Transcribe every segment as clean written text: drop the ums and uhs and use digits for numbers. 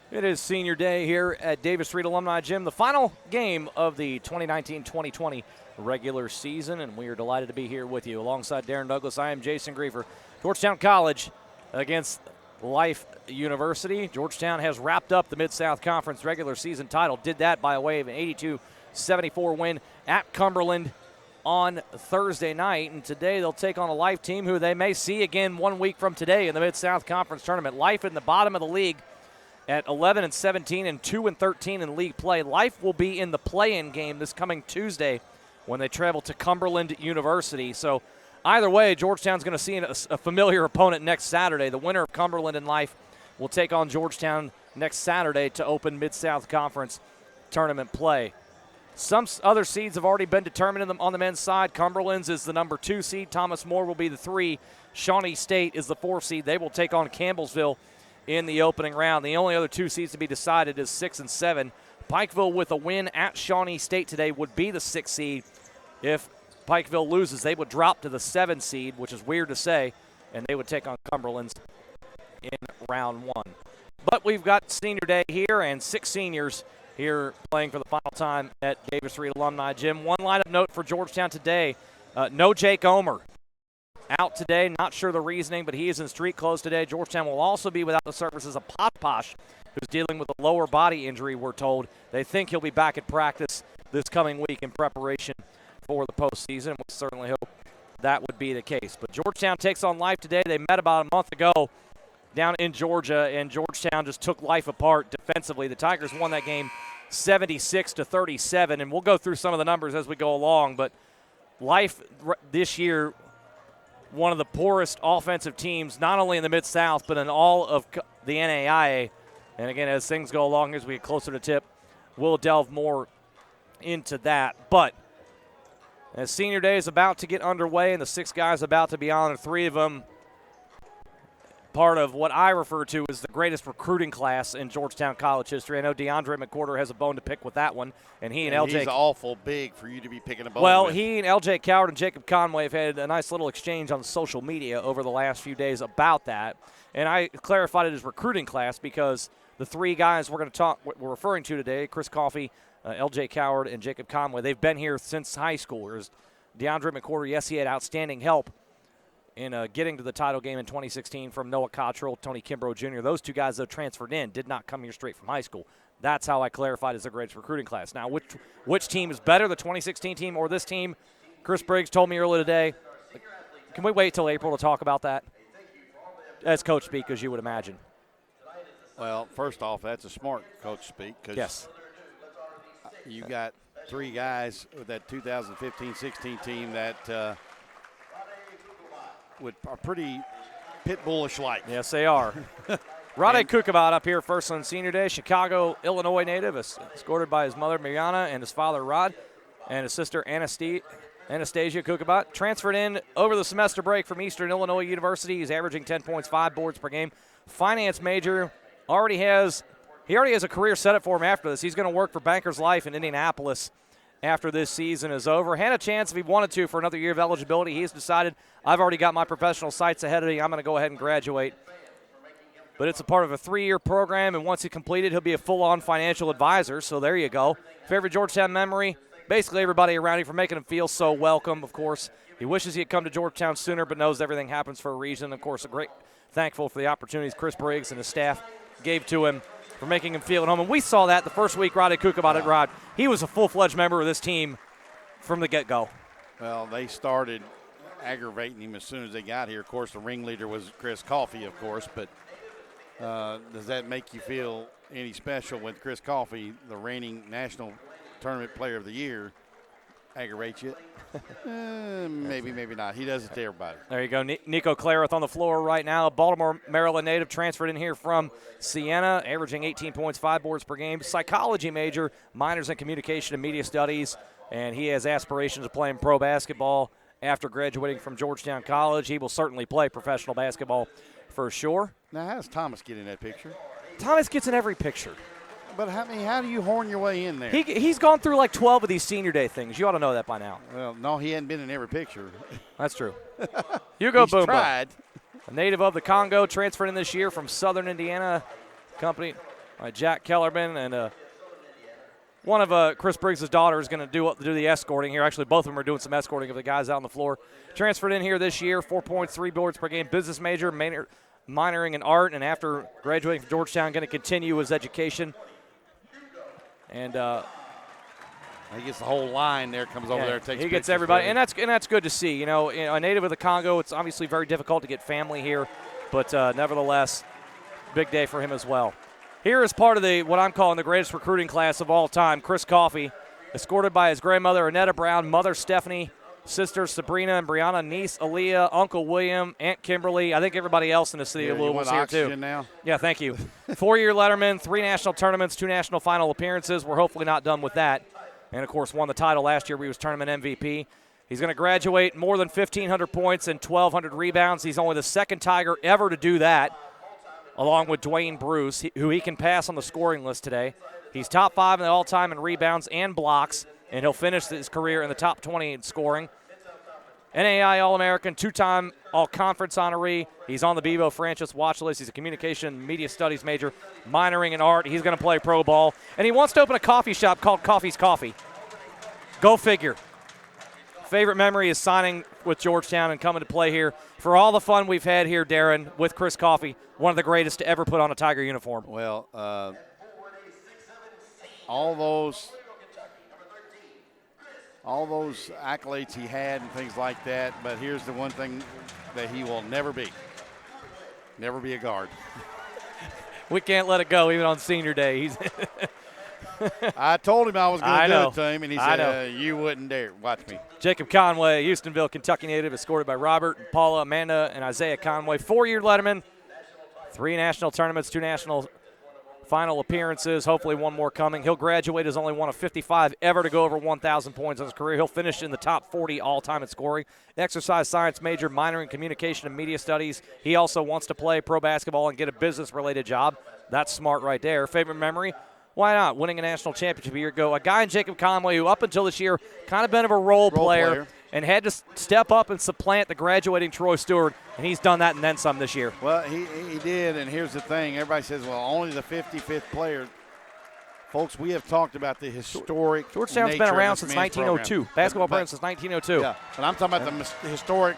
It is senior day here at Davis Street Alumni Gym, the final game of the 2019-2020 regular season, and we are delighted to be here with you. Alongside Darren Douglas, I am Jason Griefer. Georgetown College against Life University. Georgetown has wrapped up the Mid-South Conference regular season title, did that by way of an 82-74 win at Cumberland on Thursday night, and today they'll take on a Life team who they may see again 1 week from today in the Mid-South Conference tournament. Life in the bottom of the league at 11-17 and 2-13 in league play. Life will be in the play-in game this coming Tuesday when they travel to Cumberland University. So either way, Georgetown's going to see a familiar opponent next Saturday. The winner of Cumberland and Life will take on Georgetown next Saturday to open Mid-South Conference tournament play. Some other seeds have already been determined on the men's side. Cumberland's is the number 2 seed. Thomas More will be the 3. Shawnee State is the 4 seed. They will take on Campbellsville in the opening round. The only other 2 seeds to be decided is 6 and 7. Pikeville with a win at Shawnee State today would be the 6th seed. If Pikeville loses, they would drop to the 7th seed, which is weird to say, and they would take on Cumberland's in round 1. But we've got senior day here and 6 seniors here playing for the final time at Davis Street Alumni Gym. One lineup note for Georgetown today, no Jake Omer. Out today, not sure the reasoning, but he is in street clothes today. Georgetown will also be without the services of Potposh, who's dealing with a lower body injury, we're told. They think he'll be back at practice this coming week in preparation for the postseason. We certainly hope that would be the case. But Georgetown takes on Life today. They met about a month ago down in Georgia, and Georgetown just took Life apart defensively. The Tigers won that game 76-37, and we'll go through some of the numbers as we go along. But Life this year, one of the poorest offensive teams, not only in the Mid-South, but in all of the NAIA. And again, as things go along, as we get closer to tip, we'll delve more into that. But as senior day is about to get underway and the 6 guys about to be on, and 3 of them part of what I refer to as the greatest recruiting class in Georgetown College history. I know DeAndre McWhorter has a bone to pick with that one, and he and Eljay. He's awful big for you to be picking a bone. Well, with. he and Eljay Cowherd and Jacob Conway have had a nice little exchange on social media over the last few days about that, and I clarified it as recruiting class because the 3 guys we're referring to today, Chris Coffey, Eljay Cowherd, and Jacob Conway, they've been here since high school. Whereas DeAndre McWhorter, yes, he had outstanding help in getting to the title game in 2016 from Noah Cottrell, Tony Kimbrough Jr. Those 2 guys, though, transferred in, did not come here straight from high school. That's how I clarified as the greatest recruiting class. Now, which team is better, the 2016 team or this team? Chris Briggs told me earlier today. Can we wait till April to talk about that? As coach speak, as you would imagine. Well, first off, that's a smart coach speak. Cause yes. You got 3 guys with that 2015-16 team that are pretty pit bullish-like. Yes, they are. Rade Kukabat up here first on senior day, Chicago, Illinois native, escorted by his mother, Mariana, and his father, Rod, and his sister, Anastasia Kukabat. Transferred in over the semester break from Eastern Illinois University. He's averaging 10 points, 5 boards per game. Finance major, already has a career set up for him after this. He's going to work for Bankers Life in Indianapolis after this season is over. Had a chance if he wanted to for another year of eligibility. He's decided, I've already got my professional sights ahead of me. I'm going to go ahead and graduate. But it's a part of a 3-year program, and once he completed, he'll be a full-on financial advisor. So there you go. Favorite Georgetown memory, basically everybody around him for making him feel so welcome, of course. He wishes he had come to Georgetown sooner, but knows everything happens for a reason. Of course, thankful for the opportunities Chris Briggs and his staff gave to him for making him feel at home. And we saw that the first week Rade Kukabat at Rod. He was a full-fledged member of this team from the get-go. Well, they started aggravating him as soon as they got here. Of course, the ringleader was Chris Coffey, of course, but does that make you feel any special when Chris Coffey, the reigning national tournament player of the year, aggravates you? Maybe, maybe not. He does it to everybody. There you go. Nico Clarith on the floor right now. Baltimore, Maryland native, transferred in here from Siena, averaging 18 points, 5 boards per game. Psychology major, minors in communication and media studies, and he has aspirations of playing pro basketball after graduating from Georgetown College. He will certainly play professional basketball for sure. Now, how does Thomas get in that picture? Thomas gets in every picture. But how do you horn your way in there? He's gone through like 12 of these senior day things. You ought to know that by now. Well, no, he hadn't been in every picture. That's true. Hugo He's Boomba, tried. a native of the Congo, transferred in this year from Southern Indiana Company. All right, Jack Kellerman and one of Chris Briggs' daughter is going to do the escorting here. Actually, both of them are doing some escorting of the guys out on the floor. Transferred in here this year, 4.3 boards per game, business major, minoring in art, and after graduating from Georgetown, going to continue his education. And he gets the whole line there, comes over there and takes he gets everybody, and that's good to see. You know, a native of the Congo, it's obviously very difficult to get family here, but nevertheless, big day for him as well. Here is part of what I'm calling the greatest recruiting class of all time. Chris Coffey, escorted by his grandmother, Annetta Brown, mother, Stephanie, sisters, Sabrina and Brianna, niece, Aaliyah, Uncle William, Aunt Kimberly. I think everybody else in the city of Louisville is here, too. Now? Yeah, thank you. 4-year letterman, 3 national tournaments, 2 national final appearances. We're hopefully not done with that. And, of course, won the title last year where he was tournament MVP. He's going to graduate more than 1,500 points and 1,200 rebounds. He's only the second Tiger ever to do that, along with Dwayne Bruce, who he can pass on the scoring list today. He's top 5 in the all-time in rebounds and blocks, and he'll finish his career in the top 20 in scoring. NAI All-American, 2-time All-Conference honoree. He's on the Bevo franchise watch list. He's a communication and media studies major, minoring in art. He's going to play pro ball. And he wants to open a coffee shop called Coffey's Coffee. Go figure. Favorite memory is signing with Georgetown and coming to play here. For all the fun we've had here, Darren, with Chris Coffey, one of the greatest to ever put on a Tiger uniform. Well, all those accolades he had and things like that, but here's the one thing that he will never be a guard. We can't let it go even on senior day. I told him I was going to do it to him, and he said, you wouldn't dare. Watch me. Jacob Conway, Hustonville, Kentucky native, escorted by Robert, Paula, Amanda, and Isaiah Conway. 4-year letterman, 3 national tournaments, 2 national final appearances, hopefully one more coming. He'll graduate as only one of 55 ever to go over 1,000 points in his career. He'll finish in the top 40 all-time in scoring. Exercise science major, minor in communication and media studies. He also wants to play pro basketball and get a business-related job. That's smart right there. Favorite memory? Why not? Winning a national championship a year ago. A guy in Jacob Conway who up until this year kind of been of a role player and had to step up and supplant the graduating Troy Stewart, and he's done that and then some this year. Well, he did, and here's the thing. Everybody says, well, only the 55th player. Folks, we have talked about the historic Georgetown's been around since 1902. Program. Basketball program since 1902. Yeah, but I'm talking about the historic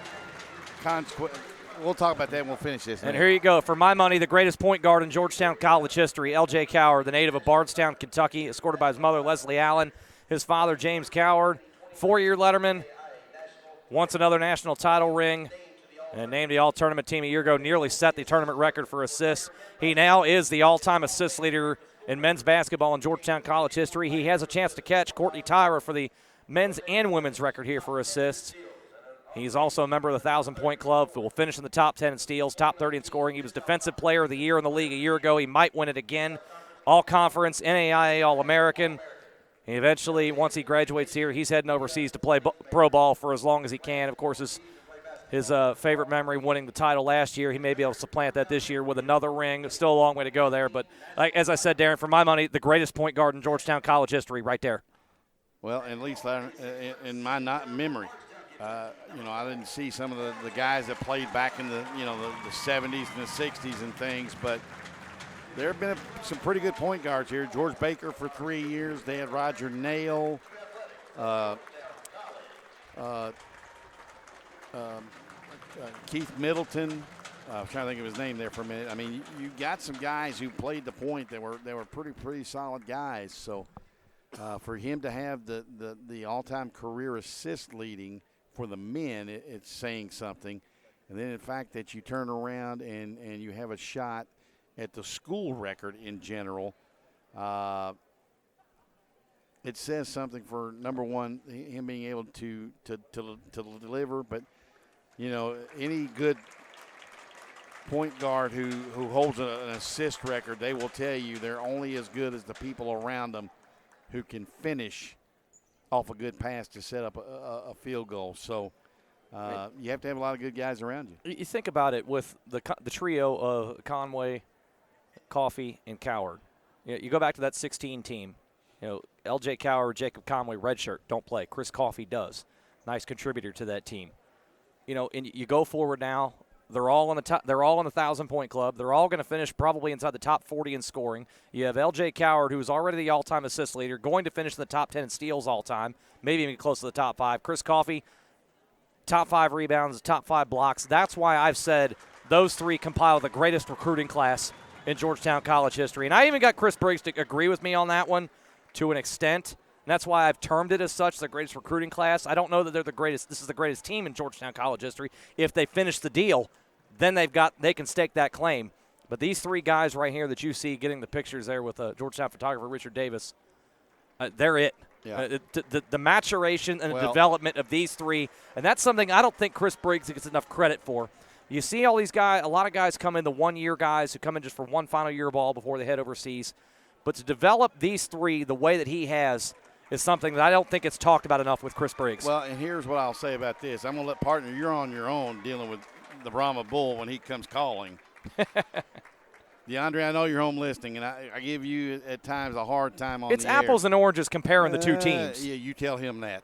consequence. We'll talk about that and we'll finish this. And here you go. For my money, the greatest point guard in Georgetown college history, Eljay Cowherd, the native of Bardstown, Kentucky, escorted by his mother, Leslie Allen, his father, James Cowherd. 4-year letterman, wants another national title ring, and named the all-tournament team a year ago, nearly set the tournament record for assists. He now is the all-time assist leader in men's basketball in Georgetown college history. He has a chance to catch Courtney Tyra for the men's and women's record here for assists. He's also a member of the 1,000-point club. Will finish in the top 10 in steals, top 30 in scoring. He was Defensive Player of the Year in the league a year ago. He might win it again. All-Conference, NAIA All-American. He eventually, once he graduates here, he's heading overseas to play pro ball for as long as he can. Of course, his favorite memory, winning the title last year. He may be able to supplant that this year with another ring. Still a long way to go there. But as I said, Darren, for my money, the greatest point guard in Georgetown college history right there. Well, at least in my memory. I didn't see some of the guys that played back in the 70s and the 60s and things, but there have been some pretty good point guards here. George Baker for 3 years. They had Roger Nail, Keith Middleton. I was trying to think of his name there for a minute. I mean, you got some guys who played the point that were pretty solid guys. So for him to have the all-time career assist leading for the men, it's saying something. And then the fact that you turn around and you have a shot at the school record in general, it says something for, number one, him being able to deliver. But, any good point guard who holds an assist record, they will tell you they're only as good as the people around them who can finish off a good pass to set up a field goal. So you have to have a lot of good guys around you. You think about it with the trio of Conway, Coffey, and Cowherd. You go back to that 16 team. Eljay Cowherd, Jacob Conway, redshirt, don't play. Chris Coffey does. Nice contributor to that team. And you go forward now, They're all in the top. They're all in the 1,000-point club. They're all going to finish probably inside the top 40 in scoring. You have Eljay Cowherd, who's already the all-time assist leader, going to finish in the top 10 in steals all time, maybe even close to the top 5. Chris Coffey, top 5 rebounds, top 5 blocks. That's why I've said those three compile the greatest recruiting class in Georgetown college history. And I even got Chris Briggs to agree with me on that one to an extent. And that's why I've termed it as such, the greatest recruiting class. I don't know that they're the greatest. This is the greatest team in Georgetown college history. If they finish the deal, then they can stake that claim. But these three guys right here that you see getting the pictures there with Georgetown photographer Richard Davis, they're it. Yeah. The maturation and the development of these three, and that's something I don't think Chris Briggs gets enough credit for. You see all these guys, a lot of guys come in, the one-year guys who come in just for one final year ball before they head overseas. But to develop these three the way that he has is something that I don't think it's talked about enough with Chris Briggs. Well, and here's what I'll say about this. I'm going to let partner, you're on your own dealing with the Brahma Bull when he comes calling. DeAndre, I know you're home listening, and I give you at times a hard time on it's the air. It's apples and oranges comparing the two teams. Yeah, you tell him that.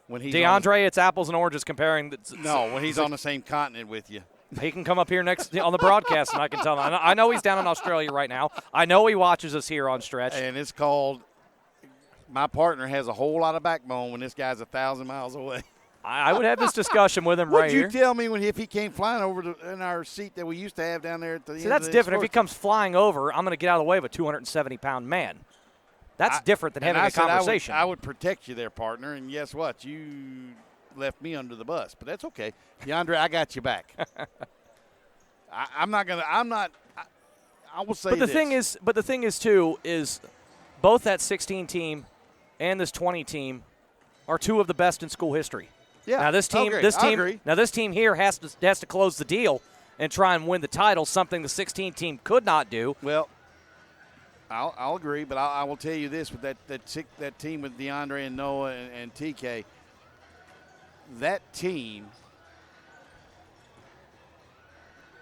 When he's DeAndre, it's apples and oranges comparing. No, when he's on the same continent with you. He can come up here next on the broadcast, and I can tell him. I know he's down in Australia right now. I know he watches us here on Stretch. And it's called my partner has a whole lot of backbone when this guy's 1,000 miles away. I would have this discussion with him right here. Would you tell me if he came flying over in our seat that we used to have down there at the end that's of different. If he comes flying over, I'm going to get out of the way of a 270-pound man. That's different than having a conversation. I would protect you there, partner. And guess what? You left me under the bus, but that's okay. DeAndre, I got you back. I will say but this. The thing is too is both that 16 team and this 20 team are two of the best in school history. Yeah. Now this team here has to close the deal and try and win the title, something the 16 team could not do. Well, I'll agree, but I will tell you this: with that team with DeAndre and Noah and TK, that team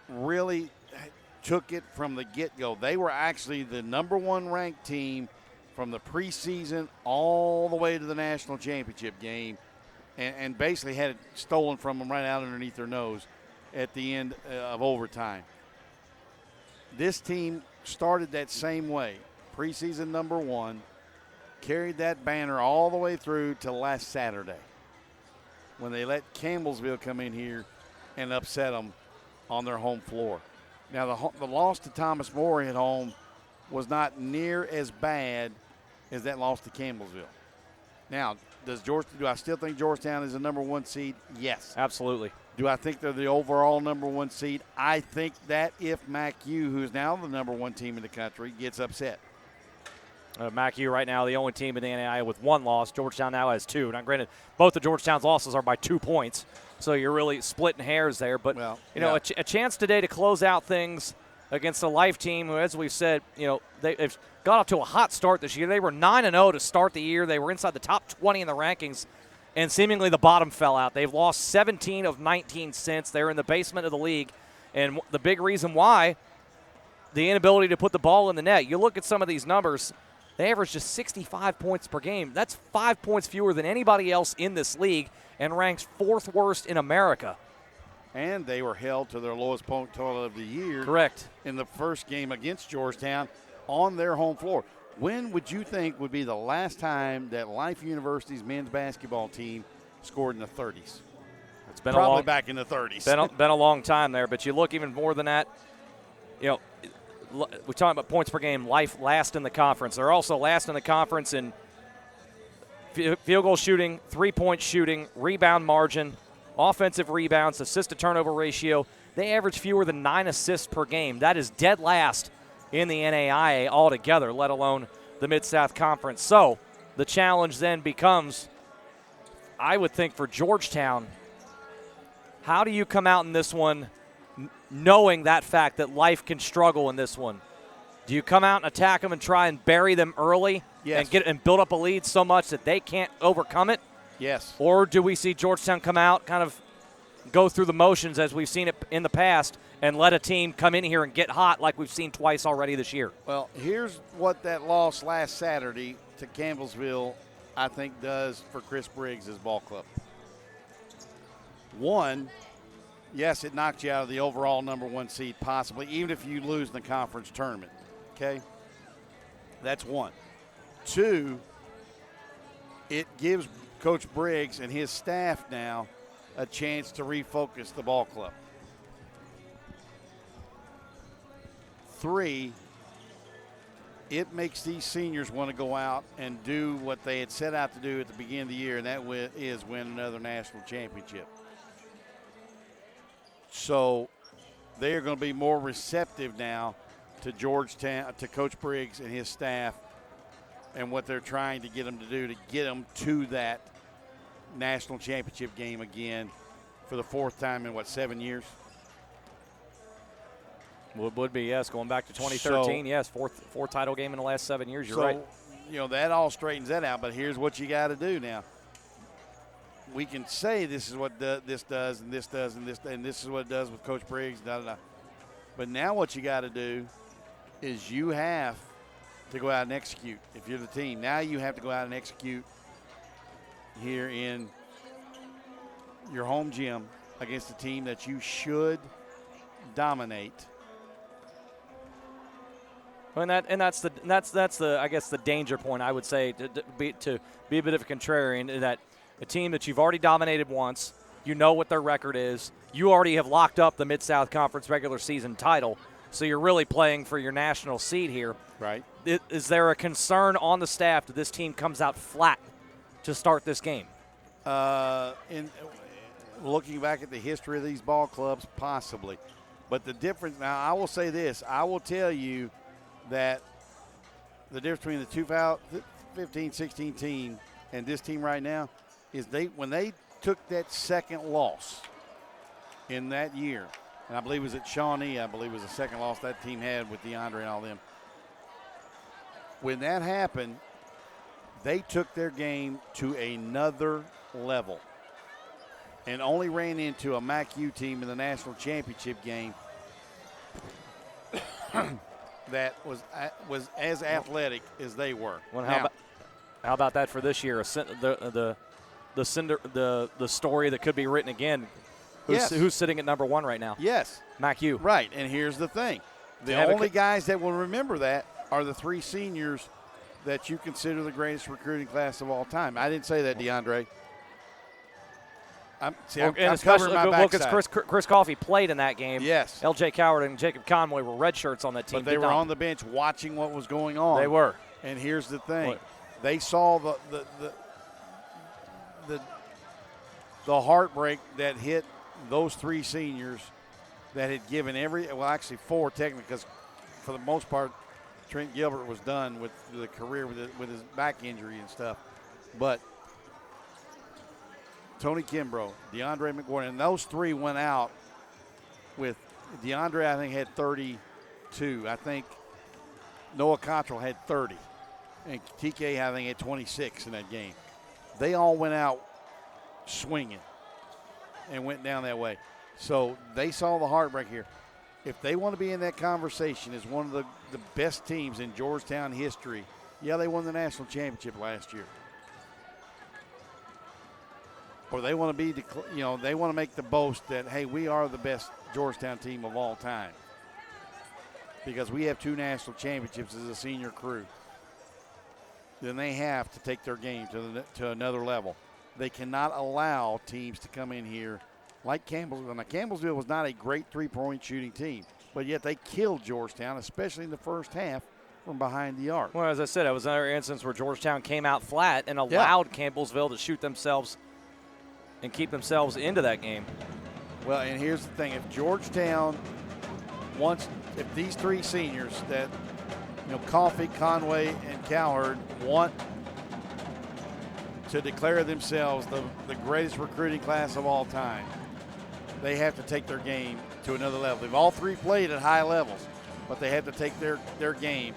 really took it from the get-go. They were actually the number 1 ranked team from the preseason all the way to the national championship game, and basically had it stolen from them right out underneath their nose at the end of overtime. This team started that same way, preseason number 1, carried that banner all the way through to last Saturday when they let Campbellsville come in here and upset them on their home floor. Now, the loss to Thomas More at home was not near as bad as that loss to Campbellsville. Now, do I still think Georgetown is the number 1 seed? Yes. Absolutely. Do I think they're the overall number 1 seed? I think that if MacU, who's now the number 1 team in the country, gets upset. MacU right now the only team in the NAIA with 1 loss. Georgetown now has 2. Now, granted, both of Georgetown's losses are by 2 points, so you're really splitting hairs there. But, a chance today to close out things against a Life team who, as we've said, they've got off to a hot start this year. They were 9-0 to start the year. They were inside the top 20 in the rankings, and seemingly the bottom fell out. They've lost 17 of 19 since. They're in the basement of the league, and the big reason why, the inability to put the ball in the net. You look at some of these numbers, they average just 65 points per game. That's 5 points fewer than anybody else in this league and ranks 4th worst in America. And they were held to their lowest point total of the year. Correct. In the first game against Georgetown on their home floor. When would you think would be the last time that Life University's men's basketball team scored in the 30s? It's been probably back in the 30s. Been a long time there, but you look even more than that. We're talking about points per game. Life last in the conference. They're also last in the conference in field goal shooting, 3-point shooting, rebound margin, offensive rebounds, assist-to-turnover ratio. They average fewer than 9 assists per game. That is dead last in the NAIA altogether, let alone the Mid-South Conference. So the challenge then becomes, I would think, for Georgetown, how do you come out in this one knowing that fact that Life can struggle in this one? Do you come out and attack them and try and bury them early and build up a lead so much that they can't overcome it? Yes. Or do we see Georgetown come out, kind of go through the motions as we've seen it in the past, and let a team come in here and get hot like we've seen twice already this year? Well, here's what that loss last Saturday to Campbellsville, I think, does for Chris Briggs' ball club. One, yes, it knocked you out of the overall number 1 seed possibly, even if you lose in the conference tournament, okay? That's 1. 2, it gives Coach Briggs and his staff now a chance to refocus the ball club. 3, it makes these seniors want to go out and do what they had set out to do at the beginning of the year, and that is win another national championship. So they are going to be more receptive now to Georgetown, to Coach Briggs and his staff, and what they're trying to get them to do to get them to that national championship game again for the 4th time in, 7 years? Would be, yes. Going back to 2013, yes. Fourth title game in the last 7 years. You're right. That all straightens that out, but here's what you got to do now. We can say this is what this does, and this does, and this is what it does with Coach Briggs, da-da-da. But now what you got to do is you have to go out and execute. If you're the team, now you have to go out and execute here in your home gym against a team that you should dominate. And that's the I guess the danger point, I would say, to be a bit of a contrarian, that a team that you've already dominated once, you know what their record is, you already have locked up the Mid-South Conference regular season title, so you're really playing for your national seed here. Right. Is there a concern on the staff that this team comes out flat to start this game? In looking back at the history of these ball clubs, possibly. But the difference, now I will say this, I will tell you that the difference between the 2015-16 team and this team right now is when they took that second loss in that year, and I believe it was at Shawnee, I believe it was the second loss that team had with DeAndre and all them. When that happened, they took their game to another level and only ran into a MAC-U team in the national championship game that was as athletic as they were. Well, how about that for this year? The story that could be written again. Who's sitting at number 1 right now? Yes, MAC-U. Right, and here's the thing: the only guys that will remember that are the 3 seniors that you consider the greatest recruiting class of all time. I didn't say that, DeAndre. I'm covering my backside. Chris Coffey played in that game. Yes. Eljay Cowherd and Jacob Conway were red shirts on that team. But they were on the bench watching what was going on. They were. And here's the thing. They saw the heartbreak that hit those 3 seniors that had given actually 4 technically, because for the most part, Trent Gilbert was done with the career with his back injury and stuff. But Tony Kimbrough, DeAndre McGuire, and those 3 went out with DeAndre, I think, had 32. I think Noah Cottrell had 30. And TK, I think, had 26 in that game. They all went out swinging and went down that way. So they saw the heartbreak here. If they want to be in that conversation as one of the best teams in Georgetown history, yeah, they won the national championship last year. Or they want to be, they want to make the boast that, hey, we are the best Georgetown team of all time because we have 2 national championships as a senior crew. Then they have to take their game to another level. They cannot allow teams to come in here like Campbellsville. Now, Campbellsville was not a great 3-point shooting team, but yet they killed Georgetown, especially in the first half, from behind the arc. Well, as I said, it was another instance where Georgetown came out flat and allowed Campbellsville to shoot themselves and keep themselves into that game. Well, and here's the thing. If Georgetown if these 3 seniors that, Coffey, Conway, and Cowherd want to declare themselves the greatest recruiting class of all time, they have to take their game to another level. They've all 3 played at high levels, but they have to take their game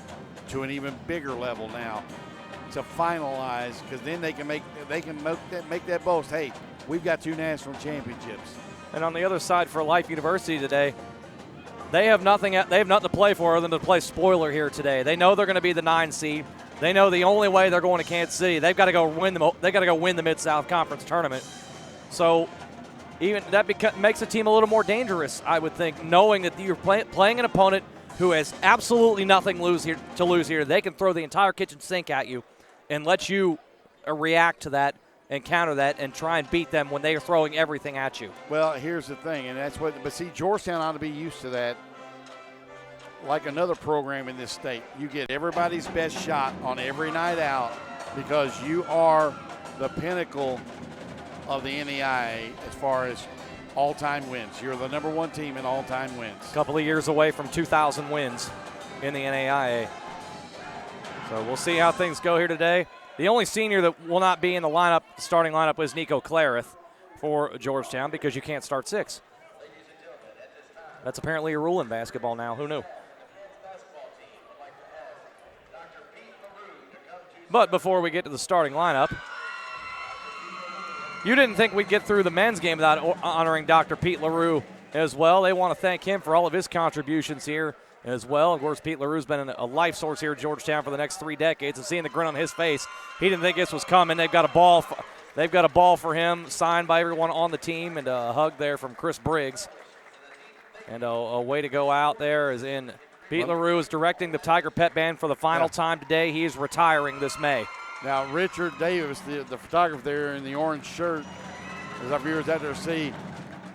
to an even bigger level now to finalize, because then they can make that boast. Hey, we've got 2 national championships. And on the other side for Life University today, they have nothing to play for other than to play spoiler here today. They know they're going to be the 9 seed. They know the only way they're going to Kansas City, they've got to go win the Mid-South Conference tournament. So even that makes the team a little more dangerous, I would think, knowing that you're playing an opponent who has absolutely nothing to lose here. They can throw the entire kitchen sink at you and let you react to that and counter that and try and beat them when they are throwing everything at you. Well, here's the thing, and that's what – but see, Georgetown ought to be used to that like another program in this state. You get everybody's best shot on every night out because you are the pinnacle of the NAIA as far as all-time wins. You're the number one team in all-time wins. A couple of years away from 2,000 wins in the NAIA. So we'll see how things go here today. The only senior that will not be in the starting lineup is Nico Clarith for Georgetown because you can't start 6. That's apparently a rule in basketball now. Who knew? But before we get to the starting lineup, you didn't think we'd get through the men's game without honoring Dr. Pete LaRue as well. They want to thank him for all of his contributions here as well. Of course, Pete LaRue's been a life source here at Georgetown for the next 3 decades, and seeing the grin on his face, he didn't think this was coming. They've got a ball for him, signed by everyone on the team, and a hug there from Chris Briggs. And a way to go out there is in Pete LaRue is directing the Tiger Pet Band for the final time today. He is retiring this May. Now, Richard Davis, the photographer there in the orange shirt, as our viewers out there see,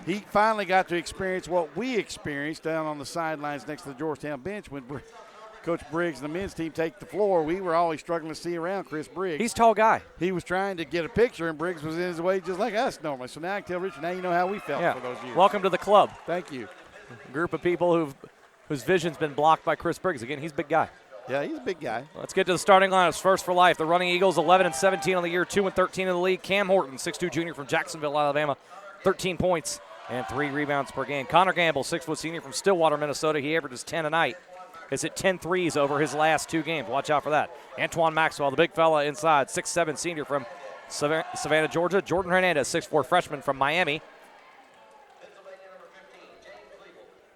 he finally got to experience what we experienced down on the sidelines next to the Georgetown bench when Coach Briggs and the men's team take the floor. We were always struggling to see around Chris Briggs. He's a tall guy. He was trying to get a picture, and Briggs was in his way just like us normally. So now I can tell Richard, now you know how we felt for those years. Welcome to the club. Thank you. A group of people whose vision's been blocked by Chris Briggs. Again, he's a big guy. Yeah, he's a big guy. Let's get to the starting lineups. First for life, the Running Eagles, 11-17 on the year, 2-13 in the league. Cam Horton, 6'2" junior from Jacksonville, Alabama, 13 points and 3 rebounds per game. Connor Gamble, 6-foot senior from Stillwater, Minnesota. He averages 10 a night. Is at 10 threes over his last 2 games. Watch out for that. Antoine Maxwell, the big fella inside, 6'7" senior from Savannah, Georgia. Jordan Hernandez, 6'4" freshman from Miami.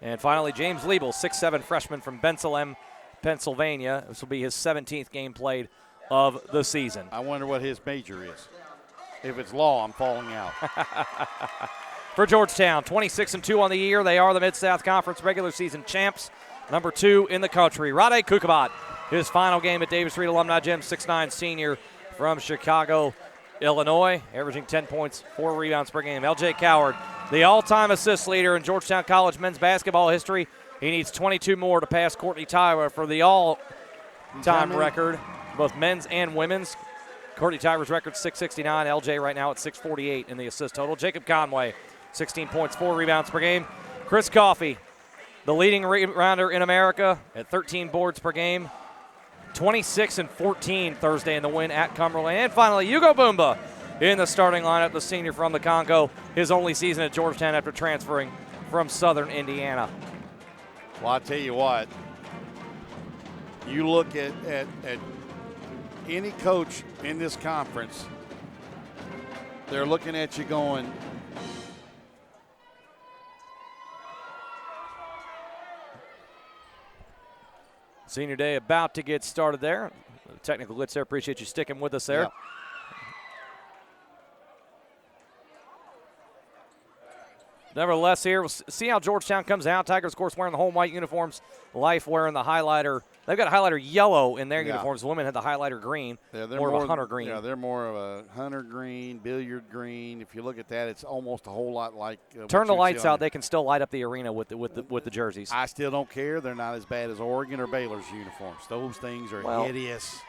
And finally, James Liebel, 6'7" freshman from Bensalem, Pennsylvania. This will be his 17th game played of the season. I wonder what his major is. If it's law, I'm falling out. For Georgetown, 26-2 on the year. They are the Mid-South Conference regular season champs, number 2 in the country. Rade Kukabat, his final game at Davis Reed Alumni Gym, 6'9" senior from Chicago, Illinois, averaging 10 points, 4 rebounds per game. Eljay Cowherd, the all-time assist leader in Georgetown College men's basketball history. He needs 22 more to pass Courtney Tyler for the all-time record, both men's and women's. Courtney Tyler's record 669. Eljay right now at 648 in the assist total. Jacob Conway, 16 points, 4 rebounds per game. Chris Coffey, the leading rebounder in America at 13 boards per game. 26-14 Thursday in the win at Cumberland. And finally, Hugo Boomba in the starting lineup, the senior from the Congo, his only season at Georgetown after transferring from Southern Indiana. Well, I'll tell you what, you look at any coach in this conference, they're looking at you going, Senior day about to get started there. Technical glitch there. Appreciate you sticking with us there. Yeah. Nevertheless, here, we'll see how Georgetown comes out. Tigers, of course, wearing the home white uniforms. Life wearing the highlighter. They've got a highlighter yellow in their uniforms. The women had the highlighter green. Yeah, they're more of a hunter green. Yeah, they're more of a hunter green, billiard green. If you look at that, it's almost a whole lot like. Turn the lights out. They can still light up the arena with the jerseys. I still don't care. They're not as bad as Oregon or Baylor's uniforms. Those things are hideous.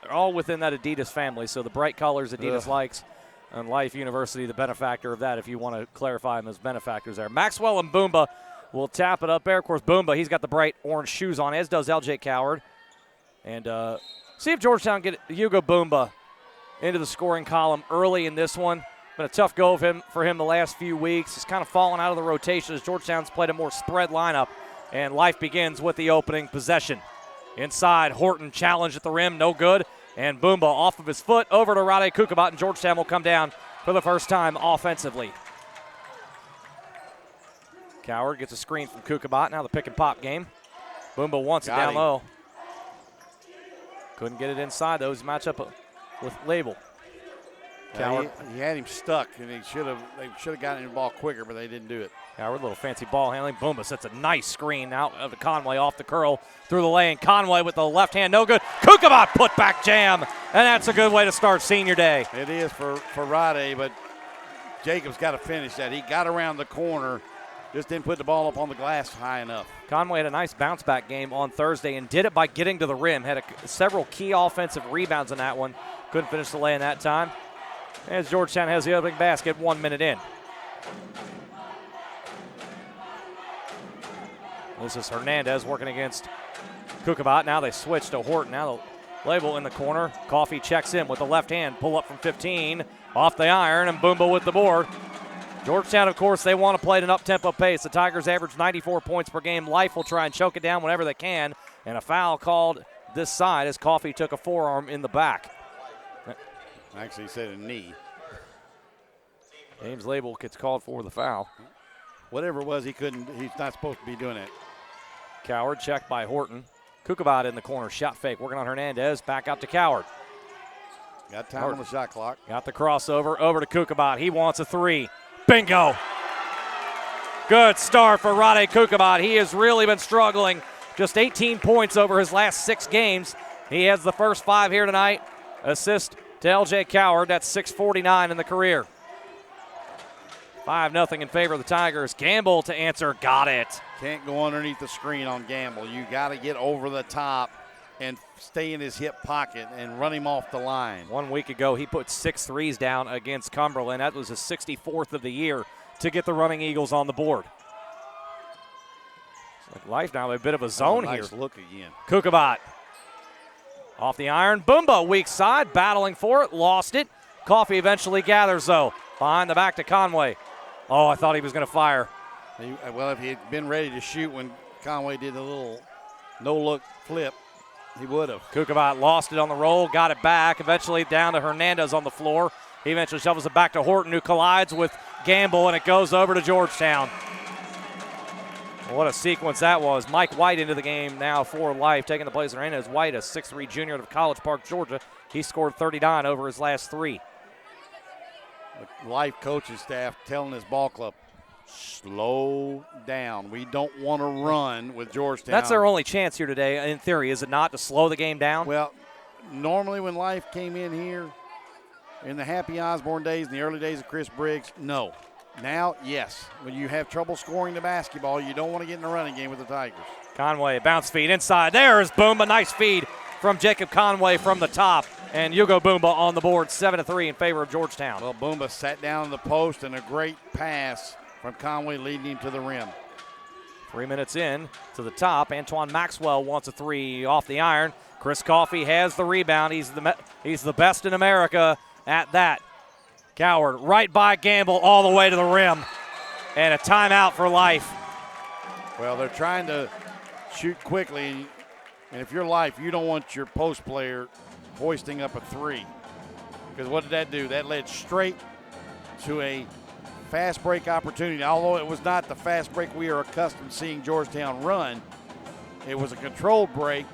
They're all within that Adidas family, so the bright colors Adidas likes. And Life University, the benefactor of that, if you want to clarify them as benefactors there. Maxwell and Boomba will tap it up there. Of course, Boomba, he's got the bright orange shoes on, as does Eljay Cowherd. And see if Georgetown get Hugo Boomba into the scoring column early in this one. Been a tough go for him the last few weeks. He's kind of fallen out of the rotation as Georgetown's played a more spread lineup. And Life begins with the opening possession. Inside, Horton challenged at the rim, no good. And Boomba off of his foot over to Rade Kukabat, and Georgetown will come down for the first time offensively. Cowherd gets a screen from Kukabat. Now the pick and pop game. Boomba wants it down low. Couldn't get it inside, though. He's match up with Label. Cowherd. He had him stuck, and they should have gotten the ball quicker, but they didn't do it. Cowherd, little fancy ball handling. Boomba sets a nice screen out of Conway off the curl through the lane. Conway with the left hand, no good. Kukabot put back jam, and that's a good way to start senior day. It is for Rade, but Jacob's got to finish that. He got around the corner, just didn't put the ball up on the glass high enough. Conway had a nice bounce back game on Thursday and did it by getting to the rim. Had several key offensive rebounds in that one. Couldn't finish the lay in that time. As Georgetown has the opening basket 1 minute in. This is Hernandez working against Kukabot. Now they switch to Horton. Now the label in the corner. Coffey checks in with the left hand. Pull up from 15. Off the iron, and Boomba with the board. Georgetown, of course, they want to play at an up-tempo pace. The Tigers average 94 points per game. Life will try and choke it down whenever they can. And a foul called this side as Coffey took a forearm in the back. Actually, he said a knee. James Label gets called for the foul. Whatever it was, he's not supposed to be doing it. Cowherd checked by Horton. Kukabot in the corner, shot fake, working on Hernandez, back out to Cowherd. Got time on the shot clock. Got the crossover, over to Kukabot. He wants a three. Bingo! Good start for Rade Kukabot. He has really been struggling. Just 18 points over his last 6 games. He has the first 5 here tonight. Assist to Eljay Cowherd. That's 6:49 in the career. 5-0 in favor of the Tigers. Gamble to answer. Got it. Can't go underneath the screen on Gamble. You got to get over the top and stay in his hip pocket and run him off the line. 1 week ago, he put 6 threes down against Cumberland. That was his 64th of the year to get the Running Eagles on the board. It's like Life now, a bit of a zone nice here. Look again. Kukabot off the iron. Boomba, weak side, battling for it, lost it. Coffey eventually gathers, though. Behind the back to Conway. Oh, I thought he was going to fire. Well, if he had been ready to shoot when Conway did the little no-look flip, he would have. Kukabot lost it on the roll, got it back, eventually down to Hernandez on the floor. He eventually shovels it back to Horton, who collides with Gamble, and it goes over to Georgetown. What a sequence that was. Mike White into the game now for Life, taking the place of Hernandez. White, a 6'3 junior out of College Park, Georgia. He scored 39 over his last 3. The Life coaching staff telling this ball club, slow down. We don't want to run with Georgetown. That's their only chance here today, in theory, is it not, to slow the game down? Well, normally when Life came in here in the Happy Osborne days, in the early days of Chris Briggs, no. Now, yes. When you have trouble scoring the basketball, you don't want to get in the running game with the Tigers. Conway, bounce feed inside. There's Boomba. Nice feed from Jacob Conway from the top. And Hugo Boomba on the board, 7-3 in favor of Georgetown. Well, Boomba sat down in the post, and a great pass from Conway leading him to the rim. 3 minutes in to the top. Antoine Maxwell wants a 3 off the iron. Chris Coffey has the rebound. He's the best in America at that. Cowherd right by Gamble all the way to the rim. And a timeout for Life. Well, they're trying to shoot quickly, and if you're Life, you don't want your post player hoisting up a 3. Because what did that do? That led straight to a fast break opportunity. Although it was not the fast break we are accustomed to seeing Georgetown run, it was a controlled break.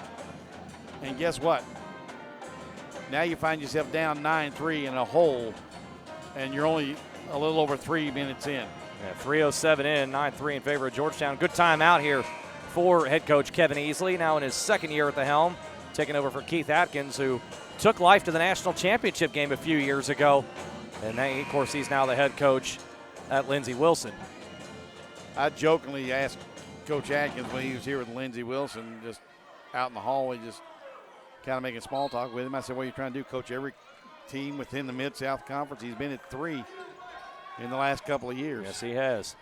And guess what? Now you find yourself down 9-3 in a hole, and you're only a little over 3 minutes in. Yeah, 3:07 in, 9-3 in favor of Georgetown. Good timeout here for head coach Kevin Easley, now in his 2nd year at the helm, taking over for Keith Atkins, who took Life to the national championship game a few years ago. And of course, he's now the head coach at Lindsey Wilson. I jokingly asked Coach Atkins when he was here with Lindsey Wilson, just out in the hallway, just kind of making small talk with him. I said, what are you trying to do, Coach? Every team within the Mid-South Conference, he's been at 3 in the last couple of years. Yes, he has.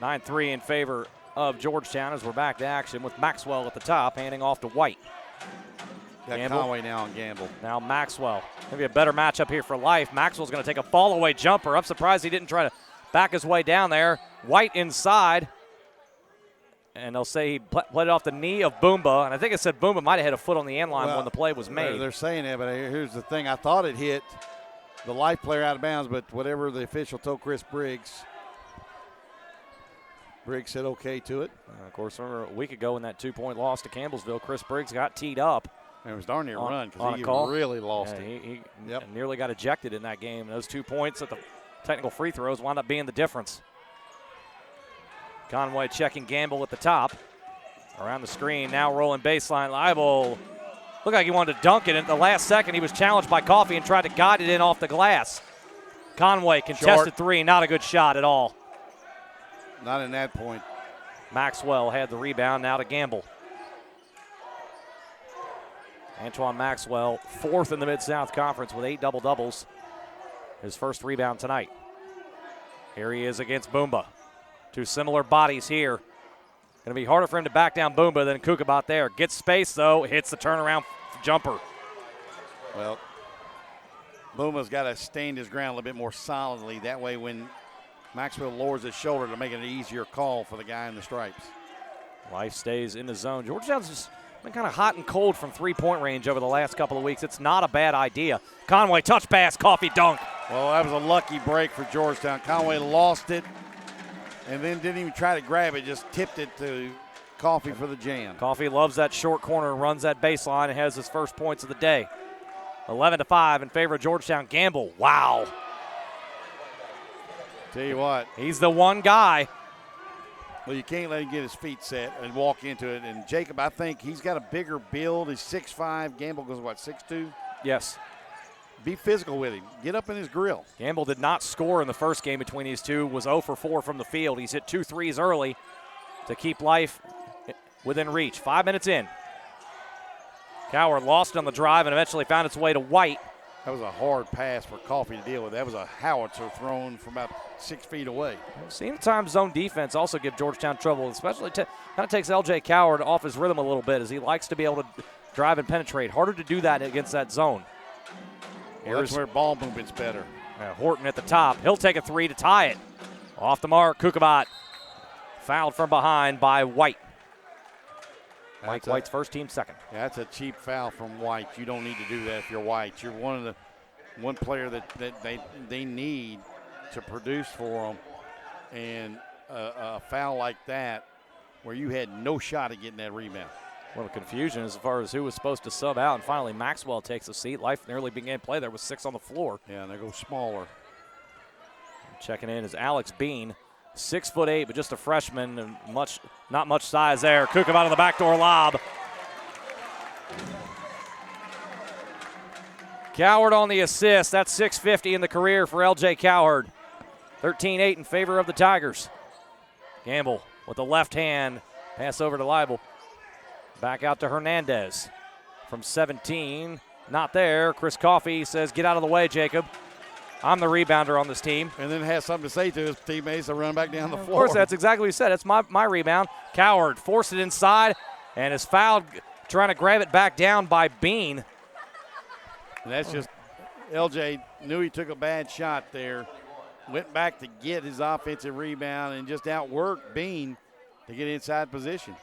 9-3 in favor of Georgetown as we're back to action with Maxwell at the top, handing off to White. Got Gamble. Conway now on Gamble. Now Maxwell. Maybe a better matchup here for Life. Maxwell's going to take a fall-away jumper. I'm surprised he didn't try to back his way down there. White inside. And they'll say he played it off the knee of Boomba. And I think it said Boomba might have had a foot on the end line when the play was made. They're saying that, but here's the thing. I thought it hit the Life player out of bounds, but whatever the official told Chris Briggs, Briggs said okay to it. Of course, remember a week ago in that 2-point loss to Campbellsville, Chris Briggs got teed up. It was darn near run because he call. really lost it. He nearly got ejected in that game. Those 2 points at the technical free throws wound up being the difference. Conway checking Gamble at the top. Around the screen, now rolling baseline. Leibel looked like he wanted to dunk it. At the last second, he was challenged by Coffey and tried to guide it in off the glass. Conway contested three, not a good shot at all. Not in that point. Maxwell had the rebound, now to Gamble. Antoine Maxwell, 4th in the Mid-South Conference with 8 double-doubles. His first rebound tonight. Here he is against Boomba. Two similar bodies here. Going to be harder for him to back down Boomba than Kukabat there. Gets space, though, hits the turnaround jumper. Well, Boomba's got to stand his ground a little bit more solidly. That way when Maxwell lowers his shoulder to make it an easier call for the guy in the stripes. Life stays in the zone. Georgetown's just been kind of hot and cold from three-point range over the last couple of weeks. It's not a bad idea. Conway, touch pass, Coffey dunk. Well, that was a lucky break for Georgetown. Conway lost it and then didn't even try to grab it, just tipped it to Coffey for the jam. Coffey loves that short corner, runs that baseline, and has his first points of the day. 11-5 in favor of Georgetown. Gamble, wow. Tell you what. He's the one guy. Well, you can't let him get his feet set and walk into it. And Jacob, I think he's got a bigger build. He's 6'5". Gamble goes, what, 6'2"? Yes. Be physical with him. Get up in his grill. Gamble did not score in the first game between these two, was 0 for 4 from the field. He's hit 2 threes early to keep life within reach. 5 minutes in. Cowherd lost on the drive and eventually found its way to White. That was a hard pass for Coffey to deal with. That was a howitzer thrown from about 6 feet away. Sometimes zone defense also give Georgetown trouble, especially kind of takes Eljay Cowherd off his rhythm a little bit as he likes to be able to drive and penetrate. Harder to do that against that zone. Well, that's where ball movement's better. Horton at the top. He'll take a three to tie it. Off the mark, Kukabat. Fouled from behind by White. White's first, team second. Yeah, that's a cheap foul from White. You don't need to do that if you're White. You're one player that they need to produce for them. And a foul like that where you had no shot at getting that rebound. A little confusion as far as who was supposed to sub out. And finally, Maxwell takes a seat. Life nearly began play. There was 6 on the floor. Yeah, and they go smaller. Checking in is Alex Bean. 6'8", but just a freshman, and not much size there. Kukabat on the backdoor lob. Cowherd on the assist. That's 650 in the career for Eljay Cowherd. 13-8 in favor of the Tigers. Gamble with the left hand. Pass over to Leibel. Back out to Hernandez. From 17, not there. Chris Coffey says, get out of the way, Jacob. I'm the rebounder on this team. And then has something to say to his teammates to run back down the floor. Of course, that's exactly what he said. It's my rebound. Cowherd forced it inside and is fouled trying to grab it back down by Bean. And that's just Eljay knew he took a bad shot there. Went back to get his offensive rebound and just outworked Bean to get inside position.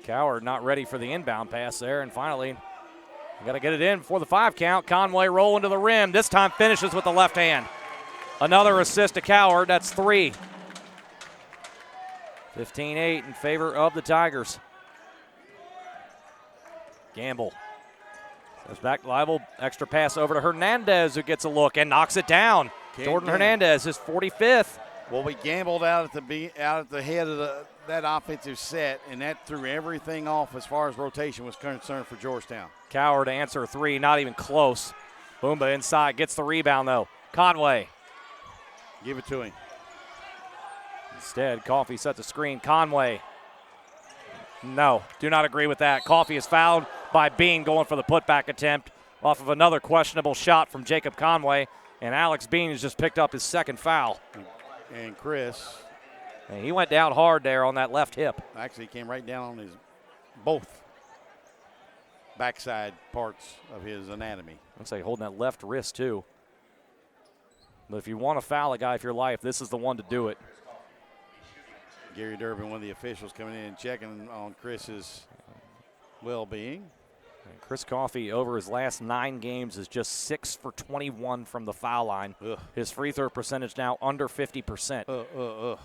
Cowherd not ready for the inbound pass there, and finally got to get it in before the 5 count. Conway rolling to the rim. This time finishes with the left hand. Another assist to Cowherd. That's 3. 15-8 in favor of the Tigers. Gamble goes back to Leibel. Extra pass over to Hernandez, who gets a look and knocks it down. Jordan Hernandez, his 45th. Well, we gambled out at the head of that offensive set, and that threw everything off as far as rotation was concerned for Georgetown. Cowherd to answer 3, not even close. Boomba inside, gets the rebound though. Conway. Give it to him. Instead, Coffey set the screen. Conway. No, do not agree with that. Coffey is fouled by Bean going for the putback attempt off of another questionable shot from Jacob Conway, and Alex Bean has just picked up his second foul. And Chris. And he went down hard there on that left hip. Actually, he came right down on his both backside parts of his anatomy. Looks like holding that left wrist too. But if you want to foul a guy for your life, this is the one to do it. Gary Durbin, one of the officials, coming in and checking on Chris's well-being. And Chris Coffey, over his last 9 games, is just 6 for 21 from the foul line. Ugh. His free throw percentage now under 50%.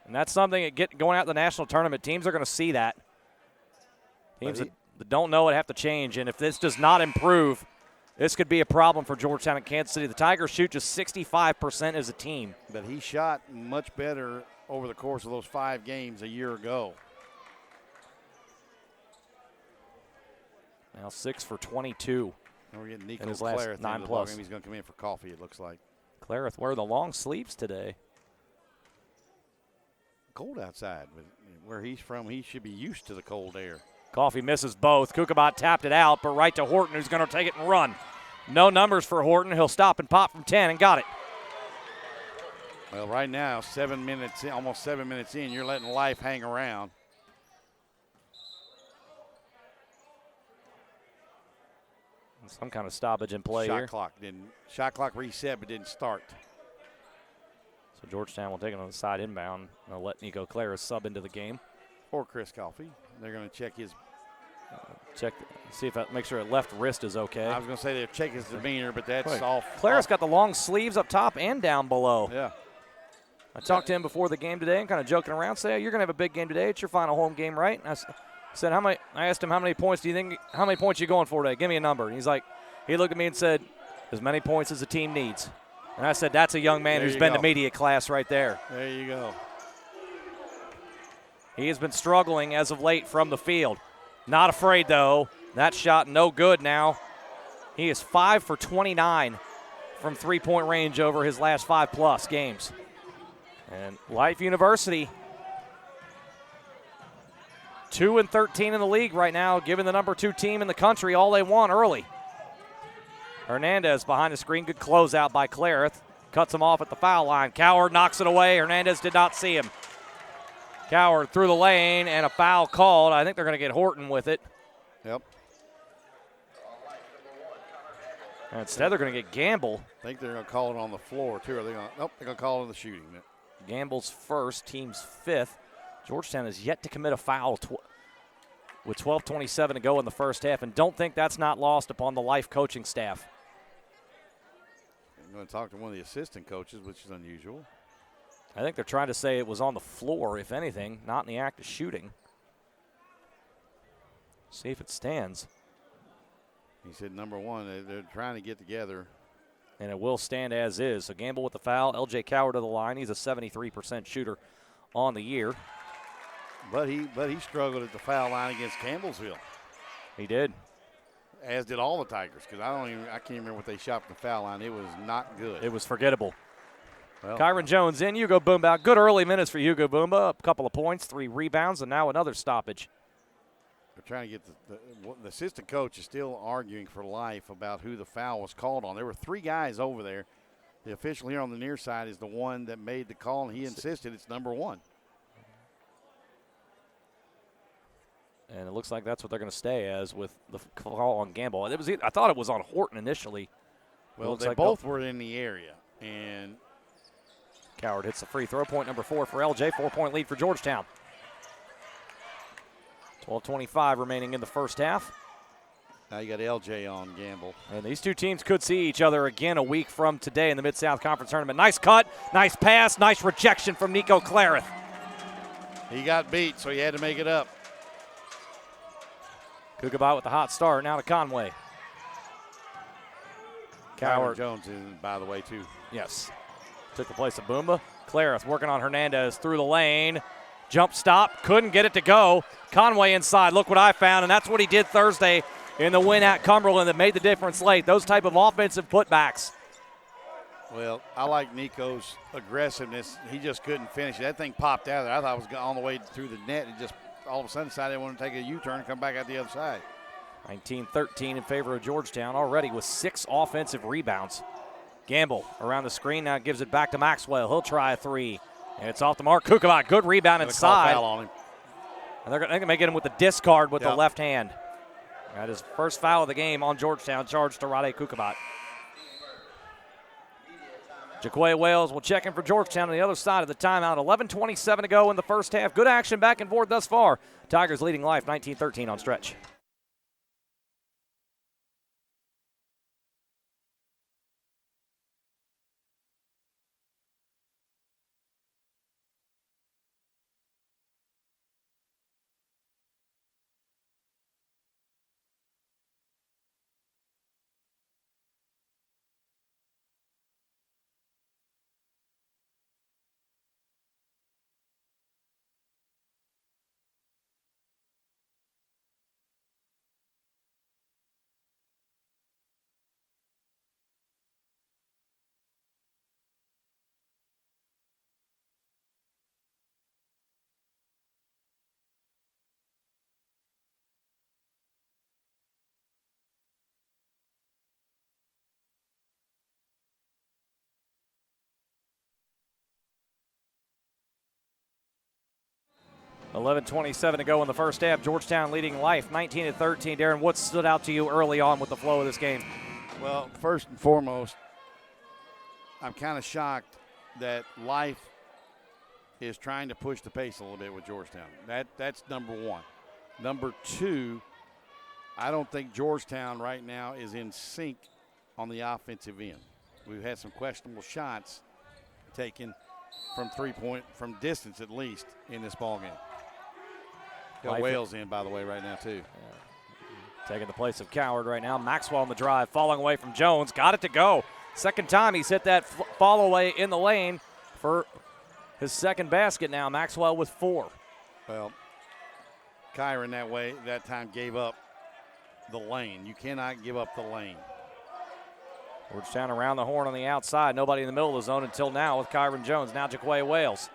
And that's something going out to the national tournament. Teams are going to see that. Teams that don't know it have to change. And if this does not improve, this could be a problem for Georgetown and Kansas City. The Tigers shoot just 65% as a team. But he shot much better over the course of those 5 games a year ago. Now 6 for 22. And we're getting Nico in his last Clareth 9+. He's going to come in for Coffey, it looks like. Clareth wear the long sleeves today. Cold outside, but where he's from, he should be used to the cold air. Coffey misses both. Kukabat tapped it out, but right to Horton, who's going to take it and run. No numbers for Horton. He'll stop and pop from 10 and got it. Well, right now, 7 minutes in, almost 7 minutes in, you're letting life hang around. Some kind of stoppage in play here. Shot clock reset, but didn't start. So Georgetown will take it on the side inbound. They'll let Nico Clareth sub into the game. Or Chris Coffey. They're going to check his. See if that make sure that left wrist is okay. I was going to say they'll check his demeanor, but that's off. Clareth's got the long sleeves up top and down below. Yeah. I talked to him before the game today and kind of joking around, say, you're going to have a big game today. It's your final home game, right? And I said, I asked him, how many points you going for today? Give me a number. And he's like, he looked at me and said, as many points as the team needs. And I said, that's a young man who's been to media class right there. There you go. He has been struggling as of late from the field. Not afraid, though. That shot no good now. He is 5 for 29 from three-point range over his last 5+ games. And Life University, 2-13 in the league right now, giving the number 2 team in the country all they want early. Hernandez behind the screen. Good closeout by Clareth. Cuts him off at the foul line. Cowherd knocks it away. Hernandez did not see him. Cowherd through the lane and a foul called. I think they're going to get Horton with it. Yep. And instead, they're going to get Gamble. I think they're going to call it on the floor, too. Are they going to? Nope, they're going to call it on the shooting. Gamble's first, team's 5th. Georgetown has yet to commit a foul with 12:27 to go in the first half, and don't think that's not lost upon the Life coaching staff. I'm going to talk to one of the assistant coaches, which is unusual. I think they're trying to say it was on the floor, if anything, not in the act of shooting. See if it stands. He said number 1, they're trying to get together. And it will stand as is. So Gamble with the foul. Eljay Cowherd to the line. He's a 73% shooter on the year. But he struggled at the foul line against Campbellsville. He did. As did all the Tigers, because I can't remember what they shot from the foul line. It was not good. It was forgettable. Well, Kyron Jones in. Hugo Boomba. Good early minutes for Hugo Boomba. A couple of points, 3 rebounds, and now another stoppage. They're trying to get the assistant coach is still arguing for life about who the foul was called on. There were 3 guys over there. The official here on the near side is the one that made the call, and he insisted it's number 1. And it looks like that's what they're going to stay as with the call on Gamble. I thought it was on Horton initially. Well, they both were in the area. And Cowherd hits the free throw. Point number 4 for LJ. 4-point lead for Georgetown. 12:25 remaining in the first half. Now you got LJ on Gamble. And these two teams could see each other again a week from today in the Mid-South Conference Tournament. Nice cut, nice pass, nice rejection from Nico Clareth. He got beat, so he had to make it up. Kukabat with the hot start, now to Conway. Cowherd Jones is, by the way, too. Yes. Took the place of Boomba. Clareth working on Hernandez through the lane. Jump stop, couldn't get it to go. Conway inside, look what I found, and that's what he did Thursday in the win at Cumberland that made the difference late. Those type of offensive putbacks. Well, I like Nico's aggressiveness. He just couldn't finish it. That thing popped out of there. I thought it was on the way through the net. It just all of a sudden decided they wanted to take a U-turn and come back out the other side. 19-13 in favor of Georgetown already with 6 offensive rebounds. Gamble around the screen now gives it back to Maxwell. He'll try a 3. And it's off the mark. Kukabat, good rebound inside. Foul on him. And they're going to make him with the discard with the left hand. That is first foul of the game on Georgetown, charged to Rade Kukabat. Jaquay Wales will check in for Georgetown on the other side of the timeout. 11:27 to go in the first half. Good action back and forth thus far. Tigers leading Life 19-13 on stretch. 11:27 to go in the first half. Georgetown leading Life 19-13. Darren, what stood out to you early on with the flow of this game? Well, first and foremost, I'm kind of shocked that Life is trying to push the pace a little bit with Georgetown. That's number one. Number two, I don't think Georgetown right now is in sync on the offensive end. We've had some questionable shots taken from from distance at least in this ball game. Got Wales in, by the way, right now too. Taking the place of Cowherd right now. Maxwell on the drive, falling away from Jones. Got it to go. Second time he's hit that fall away in the lane for his second basket now. Maxwell with 4. Well, Kyron that time gave up the lane. You cannot give up the lane. Georgetown around the horn on the outside. Nobody in the middle of the zone until now with Kyron Jones. Now Jaquay Wales.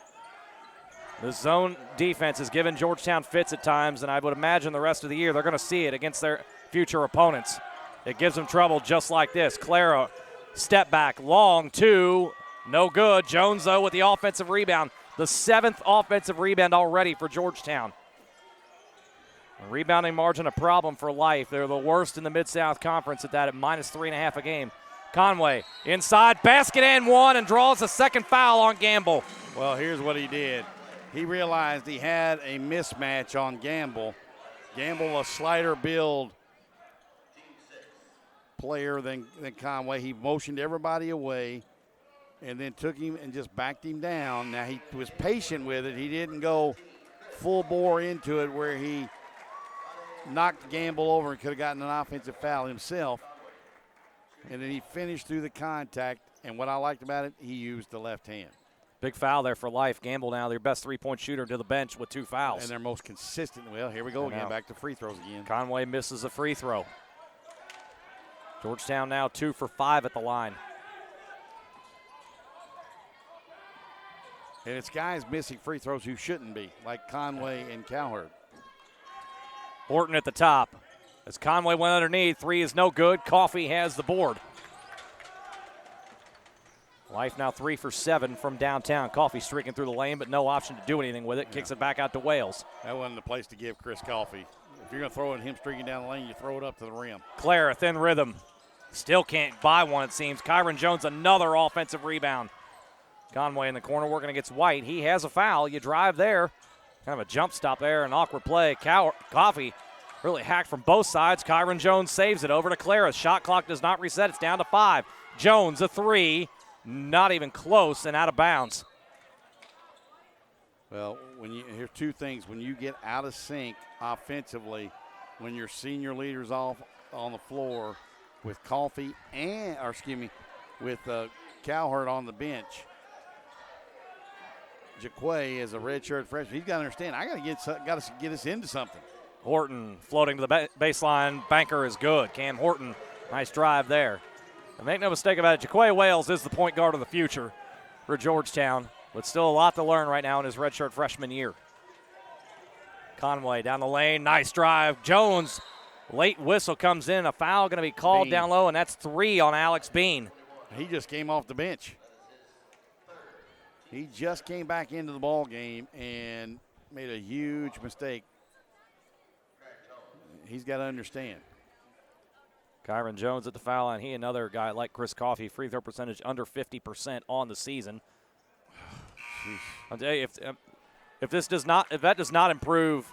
The zone defense has given Georgetown fits at times, and I would imagine the rest of the year they're going to see it against their future opponents. It gives them trouble just like this. Clara, step back, long 2, no good. Jones, though, with the offensive rebound. The 7th offensive rebound already for Georgetown. A rebounding margin a problem for Life. They're the worst in the Mid-South Conference at that at -3.5 a game. Conway inside, basket and 1, and draws a second foul on Gamble. Well, here's what he did. He realized he had a mismatch on Gamble. Gamble, a slighter build player than Conway. He motioned everybody away and then took him and just backed him down. Now, he was patient with it. He didn't go full bore into it where he knocked Gamble over and could have gotten an offensive foul himself. And then he finished through the contact, and what I liked about it, he used the left hand. Big foul there for Life. Gamble now their best three-point shooter to the bench with 2 fouls. And their most consistent. Well, here we go again, back to free throws again. Conway misses a free throw. Georgetown now 2 for 5 at the line. And it's guys missing free throws who shouldn't be, like Conway and Cowherd. Horton at the top. As Conway went underneath, 3 is no good. Coffey has the board. Life now 3 for 7 from downtown. Coffey streaking through the lane, but no option to do anything with it. Kicks it back out to Wales. That wasn't the place to give Chris Coffey. If you're going to throw it him streaking down the lane, you throw it up to the rim. Clara, thin rhythm. Still can't buy one, it seems. Kyron Jones, another offensive rebound. Conway in the corner working against White. He has a foul. You drive there. Kind of a jump stop there, an awkward play. Coffey really hacked from both sides. Kyron Jones saves it over to Clara. Shot clock does not reset. It's down to 5. Jones, a 3. Not even close and out of bounds. Well, here's 2 things. When you get out of sync offensively, when your senior leaders off on the floor with Coffey with Cowherd on the bench, Jaquay is a redshirt freshman. He's got to understand, I got to get us into something. Horton floating to the baseline. Banker is good. Cam Horton, nice drive there. And make no mistake about it, Jaquay Wales is the point guard of the future for Georgetown, but still a lot to learn right now in his redshirt freshman year. Conway down the lane, nice drive. Jones, late whistle comes in. A foul going to be called down low, and that's 3 on Alex Bean. He just came off the bench. He just came back into the ball game and made a huge mistake. He's got to understand. Kyron Jones at the foul line. He another guy like Chris Coffey, free throw percentage under 50% on the season. I'll tell you, if that does not improve,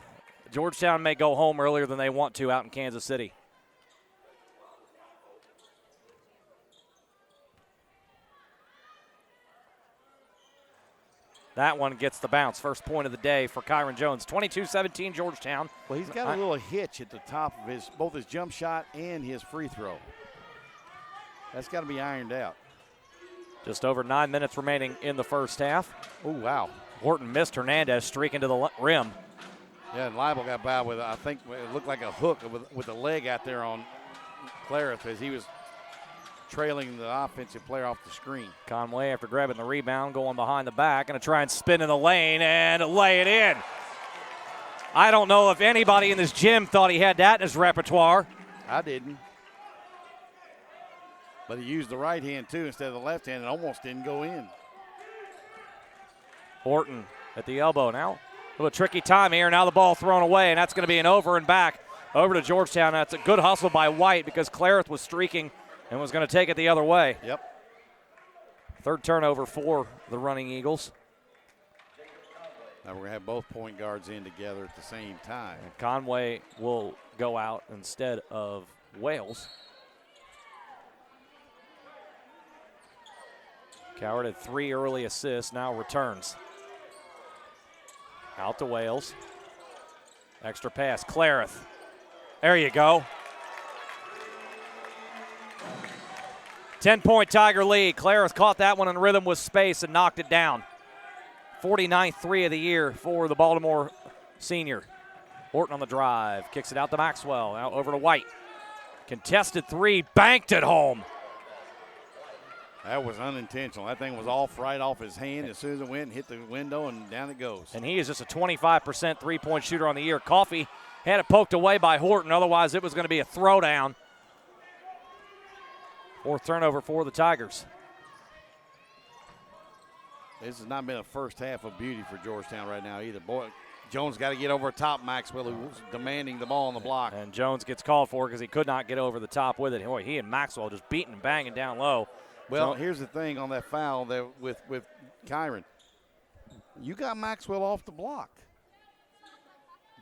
Georgetown may go home earlier than they want to out in Kansas City. That one gets the bounce. First point of the day for Kyron Jones. 22-17 Georgetown. Well, he's got a little hitch at the top of both his jump shot and his free throw. That's got to be ironed out. Just over 9 minutes remaining in the first half. Oh, wow. Horton missed Hernandez streaking to the rim. Yeah, and Leibel got by with, I think it looked like a hook with a leg out there on Clarith as he was trailing the offensive player off the screen. Conway, after grabbing the rebound, going behind the back, going to try and spin in the lane and lay it in. I don't know if anybody in this gym thought he had that in his repertoire. I didn't. But he used the right hand, too, instead of the left hand. It almost didn't go in. Horton at the elbow now. A little tricky time here. Now the ball thrown away, and that's going to be an over and back over to Georgetown. That's a good hustle by White because Clareth was streaking and was going to take it the other way. Yep. Third turnover for the running Eagles. Now we're going to have both point guards in together at the same time. And Conway will go out instead of Wales. Cowherd had 3 early assists, now returns. Out to Wales. Extra pass, Clareth. There you go. 10-point Tiger lead. Clareth caught that one in rhythm with space and knocked it down. 49th three of the year for the Baltimore senior. Horton on the drive, kicks it out to Maxwell, now over to White. Contested three, banked it home. That was unintentional. That thing was right off his hand as soon as it went and hit the window, and down it goes. And he is just a 25% three-point shooter on the year. Coffey had it poked away by Horton. Otherwise, it was going to be a throwdown. 4th turnover for the Tigers. This has not been a first half of beauty for Georgetown right now either. Boy, Jones got to get over top Maxwell, who was demanding the ball on the block. And Jones gets called for because he could not get over the top with it. Boy, he and Maxwell just beating and banging down low. Well, here's the thing on that foul there with Kyron. You got Maxwell off the block.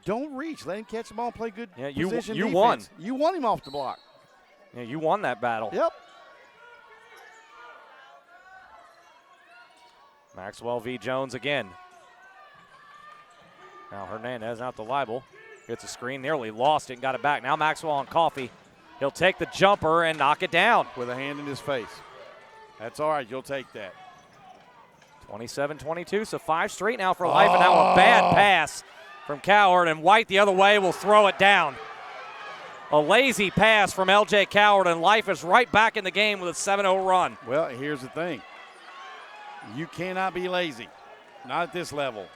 Don't reach. Let him catch the ball and play good position you defense. won. You won him off the block. Yeah, you won that battle. Yep. Maxwell v. Jones again. Now Hernandez out to Leibel. Gets a screen, nearly lost it and got it back. Now Maxwell on Coffey. He'll take the jumper and knock it down. With a hand in his face. That's all right. You'll take that. 27-22, so 5 straight now for Life, and now a bad pass from Cowherd, and White the other way will throw it down. A lazy pass from Eljay Cowherd, and Life is right back in the game with a 7-0 run. Well, here's the thing. You cannot be lazy. Not at this level.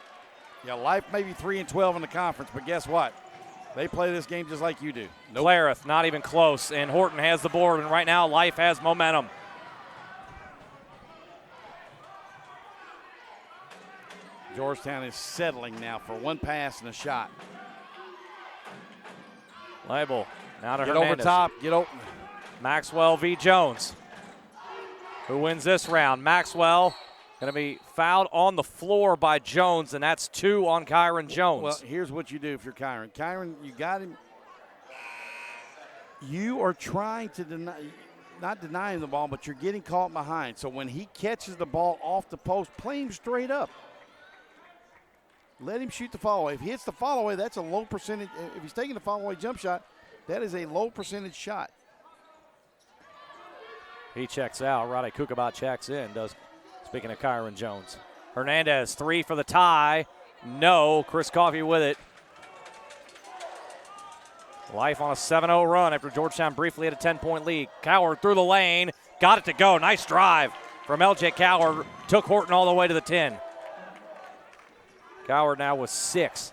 Yeah, Life may be 3-12 in the conference, but guess what? They play this game just like you do. Nope. Clareth, not even close, and Horton has the board, and right now Life has momentum. Georgetown is settling now for one pass and a shot. Leibel, now to Get Hernandez. over top, get open. Maxwell v. Jones. Who wins this round? Maxwell going to be fouled on the floor by Jones, and that's 2 on Kyron Jones. Well, here's what you do if you're Kyron. Kyron, you got him. You are trying to deny, not denying the ball, but you're getting caught behind. So when he catches the ball off the post, play him straight up. Let him shoot the follow-away. If he hits the follow-away, that's a low percentage. If he's taking the follow-away jump shot, that is a low percentage shot. He checks out. Rade Kukabat checks in. Speaking of Kyron Jones. Hernandez, 3 for the tie. No. Chris Coffey with it. Life on a 7-0 run after Georgetown briefly had a 10-point lead. Cowherd through the lane. Got it to go. Nice drive from Eljay Cowherd. Took Horton all the way to the 10. Cowherd now with 6.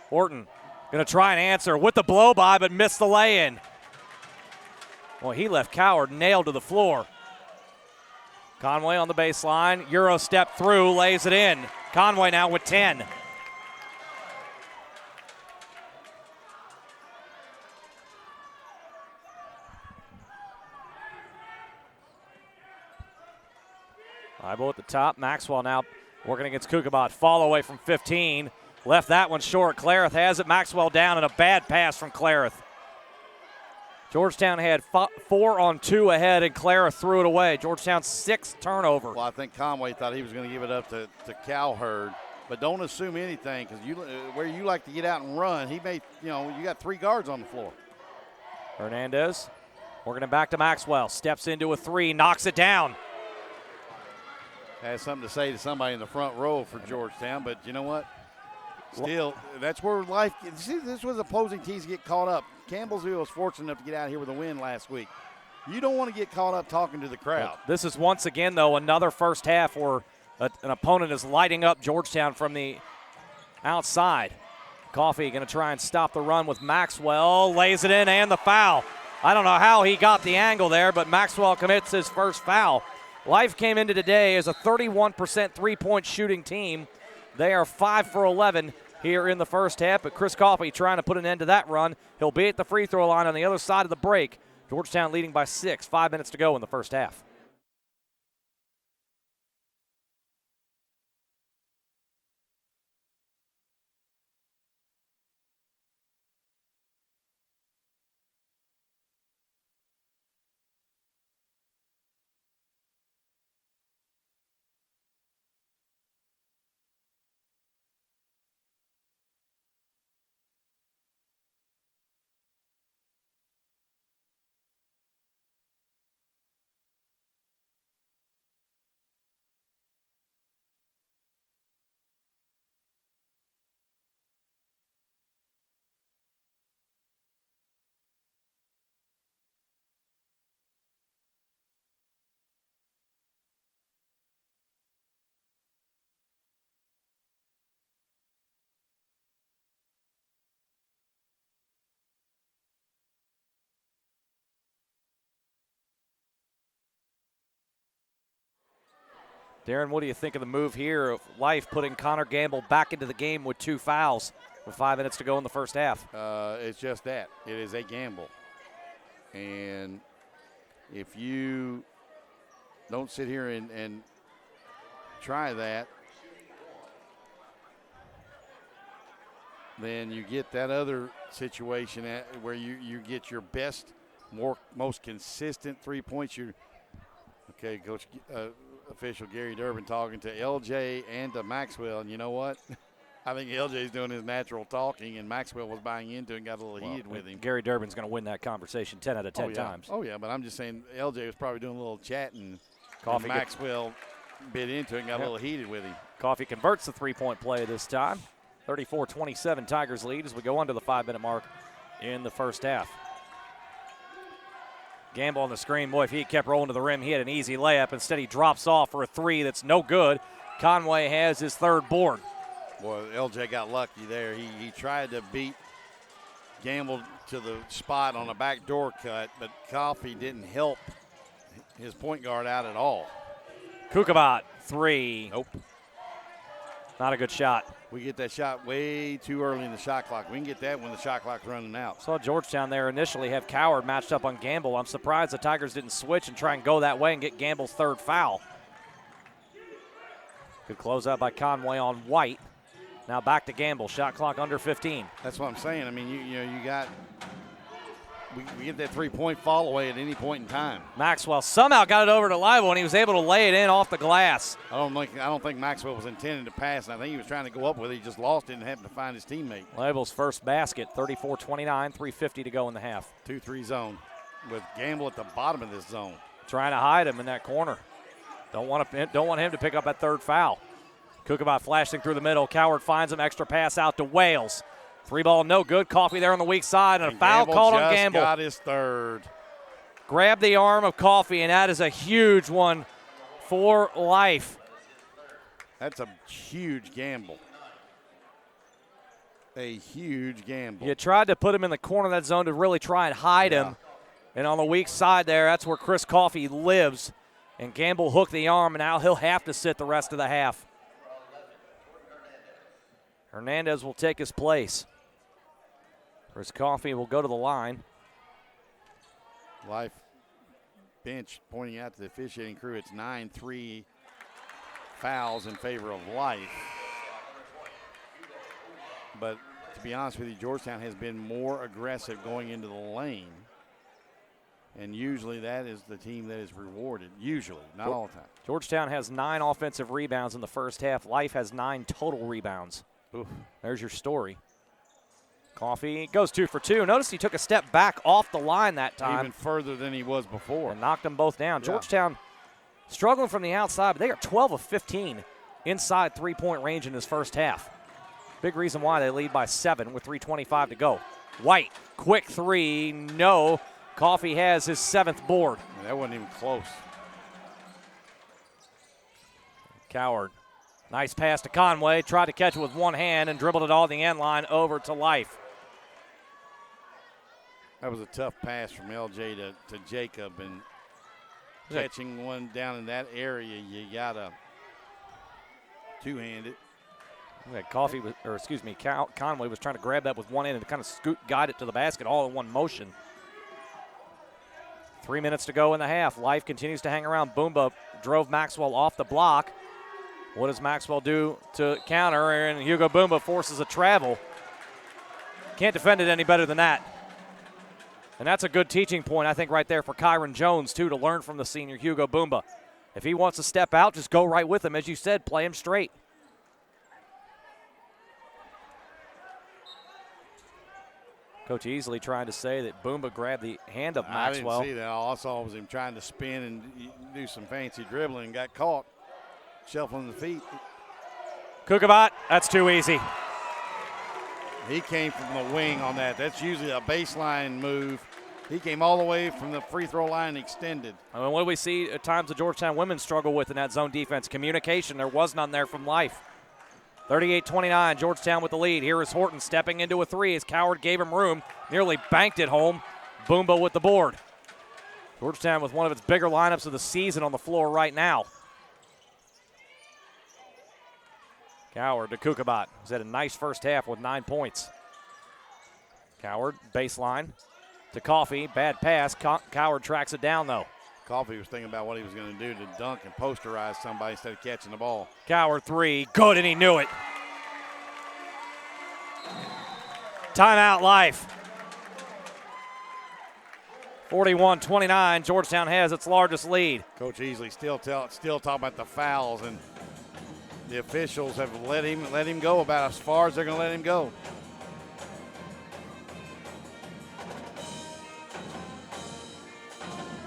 Horton going to try and answer with the blow-by, but missed the lay-in. Well, he left Cowherd nailed to the floor. Conway on the baseline. Euro step through, lays it in. Conway now with 10. Leibel at the top. Maxwell now working against Kukabat. Fall away from 15. Left that one short. Clareth has it. Maxwell down, and a bad pass from Clareth. Georgetown had 4 on 2 ahead, and Clareth threw it away. Georgetown's 6th turnover. Well, I think Conway thought he was going to give it up to Cowherd, but don't assume anything because where you like to get out and run, he may, you got 3 guards on the floor. Hernandez working it back to Maxwell. Steps into a 3, knocks it down. Has something to say to somebody in the front row for Georgetown, but you know what? Still, that's where life – see, this was opposing teams get caught up. Campbellsville was fortunate enough to get out here with a win last week. You don't want to get caught up talking to the crowd. This is once again, though, another first half where an opponent is lighting up Georgetown from the outside. Coffey going to try and stop the run with Maxwell. Lays it in and the foul. I don't know how he got the angle there, but Maxwell commits his first foul. Life came into today as a 31% three-point shooting team They are 5 for 11 here in the first half, but Chris Coffey trying to put an end to that run. He'll be at the free throw line on the other side of the break. Georgetown leading by 6, 5 minutes to go in the first half. Darren, what do you think of the move here of Life putting Connor Gamble back into the game with 2 fouls with 5 minutes to go in the first half? It's just that. It is a gamble. And if you don't sit here and try that, then you get that other situation where you get your best, most consistent 3 points. Okay, Coach, official Gary Durbin talking to Eljay and to Maxwell, and you know what? I think Eljay's doing his natural talking, and Maxwell was buying into it and got a little heated with him. Gary Durbin's going to win that conversation 10 out of 10 times. Oh, yeah, but I'm just saying Eljay was probably doing a little chatting. Coffey Maxwell bit into it and got a little heated with him. Coffey converts the three-point play this time. 34-27 Tigers lead as we go under the 5-minute mark in the first half. Gamble on the screen. Boy, if he had kept rolling to the rim, he had an easy layup. Instead, he drops off for a three that's no good. Conway has his third board. Boy, Eljay got lucky there. He tried to beat Gamble to the spot on a backdoor cut, but Coffey didn't help his point guard out at all. Kukabat, three. Nope. Not a good shot. We get that shot way too early in the shot clock. We can get that when the shot clock's running out. Saw Georgetown there initially have Cowherd matched up on Gamble. I'm surprised the Tigers didn't switch and try and go that way and get Gamble's third foul. Good closeout by Conway on White. Now back to Gamble. Shot clock under 15. That's what I'm saying. I mean, you got we get that three-point fall away at any point in time. Maxwell somehow got it over to Louisville, and he was able to lay it in off the glass. I don't think Maxwell was intending to pass, and I think he was trying to go up with it. He just lost it and happened to find his teammate. Louisville's first basket, 34-29, 3:50 to go in the half. 2-3 zone with Gamble at the bottom of this zone. Trying to hide him in that corner. Don't want him to pick up that third foul. Kukabat flashing through the middle. Cowherd finds him. Extra pass out to Wales. Three ball, no good. Coffey there on the weak side, and a foul called on Gamble. Got his third. Grabbed the arm of Coffey, and that is a huge one for Life. That's a huge gamble. A huge gamble. You tried to put him in the corner of that zone to really try and hide him. And on the weak side there, that's where Chris Coffey lives. And Gamble hooked the arm, and now he'll have to sit the rest of the half. Hernandez will take his place. Chris Coffey will go to the line. Life bench pointing out to the officiating crew, it's 9-3 fouls in favor of Life. But to be honest with you, Georgetown has been more aggressive going into the lane. And usually that is the team that is rewarded. Usually, not all the time. Georgetown has 9 offensive rebounds in the first half. Life has 9 total rebounds. Oof. There's your story. Coffey goes 2 for 2. Notice he took a step back off the line that time. Even further than he was before. And knocked them both down. Yeah. Georgetown struggling from the outside, but they are 12 of 15 inside three-point range in this first half. Big reason why they lead by 7 with 3:25 to go. White, quick three, no. Coffey has his 7th board. That wasn't even close. Cowherd. Nice pass to Conway. Tried to catch it with one hand and dribbled it all the end line over to Life. That was a tough pass from Eljay to Jacob. And catching one down in that area, you got to two-hand it. Conway was trying to grab that with one hand and kind of guide it to the basket all in one motion. 3 minutes to go in the half. Life continues to hang around. Boomba drove Maxwell off the block. What does Maxwell do to counter? And Hugo Boomba forces a travel. Can't defend it any better than that. And that's a good teaching point, I think, right there for Kyron Jones, too, to learn from the senior Hugo Boomba. If he wants to step out, just go right with him. As you said, play him straight. Coach Easley trying to say that Boomba grabbed the hand of Maxwell. I didn't see that. All I saw was him trying to spin and do some fancy dribbling and got caught shuffling the feet. Kukabat, that's too easy. He came from the wing on that. That's usually a baseline move. He came all the way from the free throw line and extended. I mean, what do we see at times the Georgetown women struggle with in that zone defense? Communication. There was none there from Life. 38-29, Georgetown with the lead. Here is Horton stepping into a three as Cowherd gave him room. Nearly banked it home. Boomba with the board. Georgetown with one of its bigger lineups of the season on the floor right now. Cowherd to Kukabat. He's had a nice first half with 9 points. Cowherd, baseline to Coffey. Bad pass. Cowherd tracks it down, though. Coffey was thinking about what he was going to do to dunk and posterize somebody instead of catching the ball. Cowherd three. Good, and he knew it. Timeout, Life. 41-29. Georgetown has its largest lead. Coach Easley still talking about the fouls, and the officials have let him go about as far as they're going to let him go.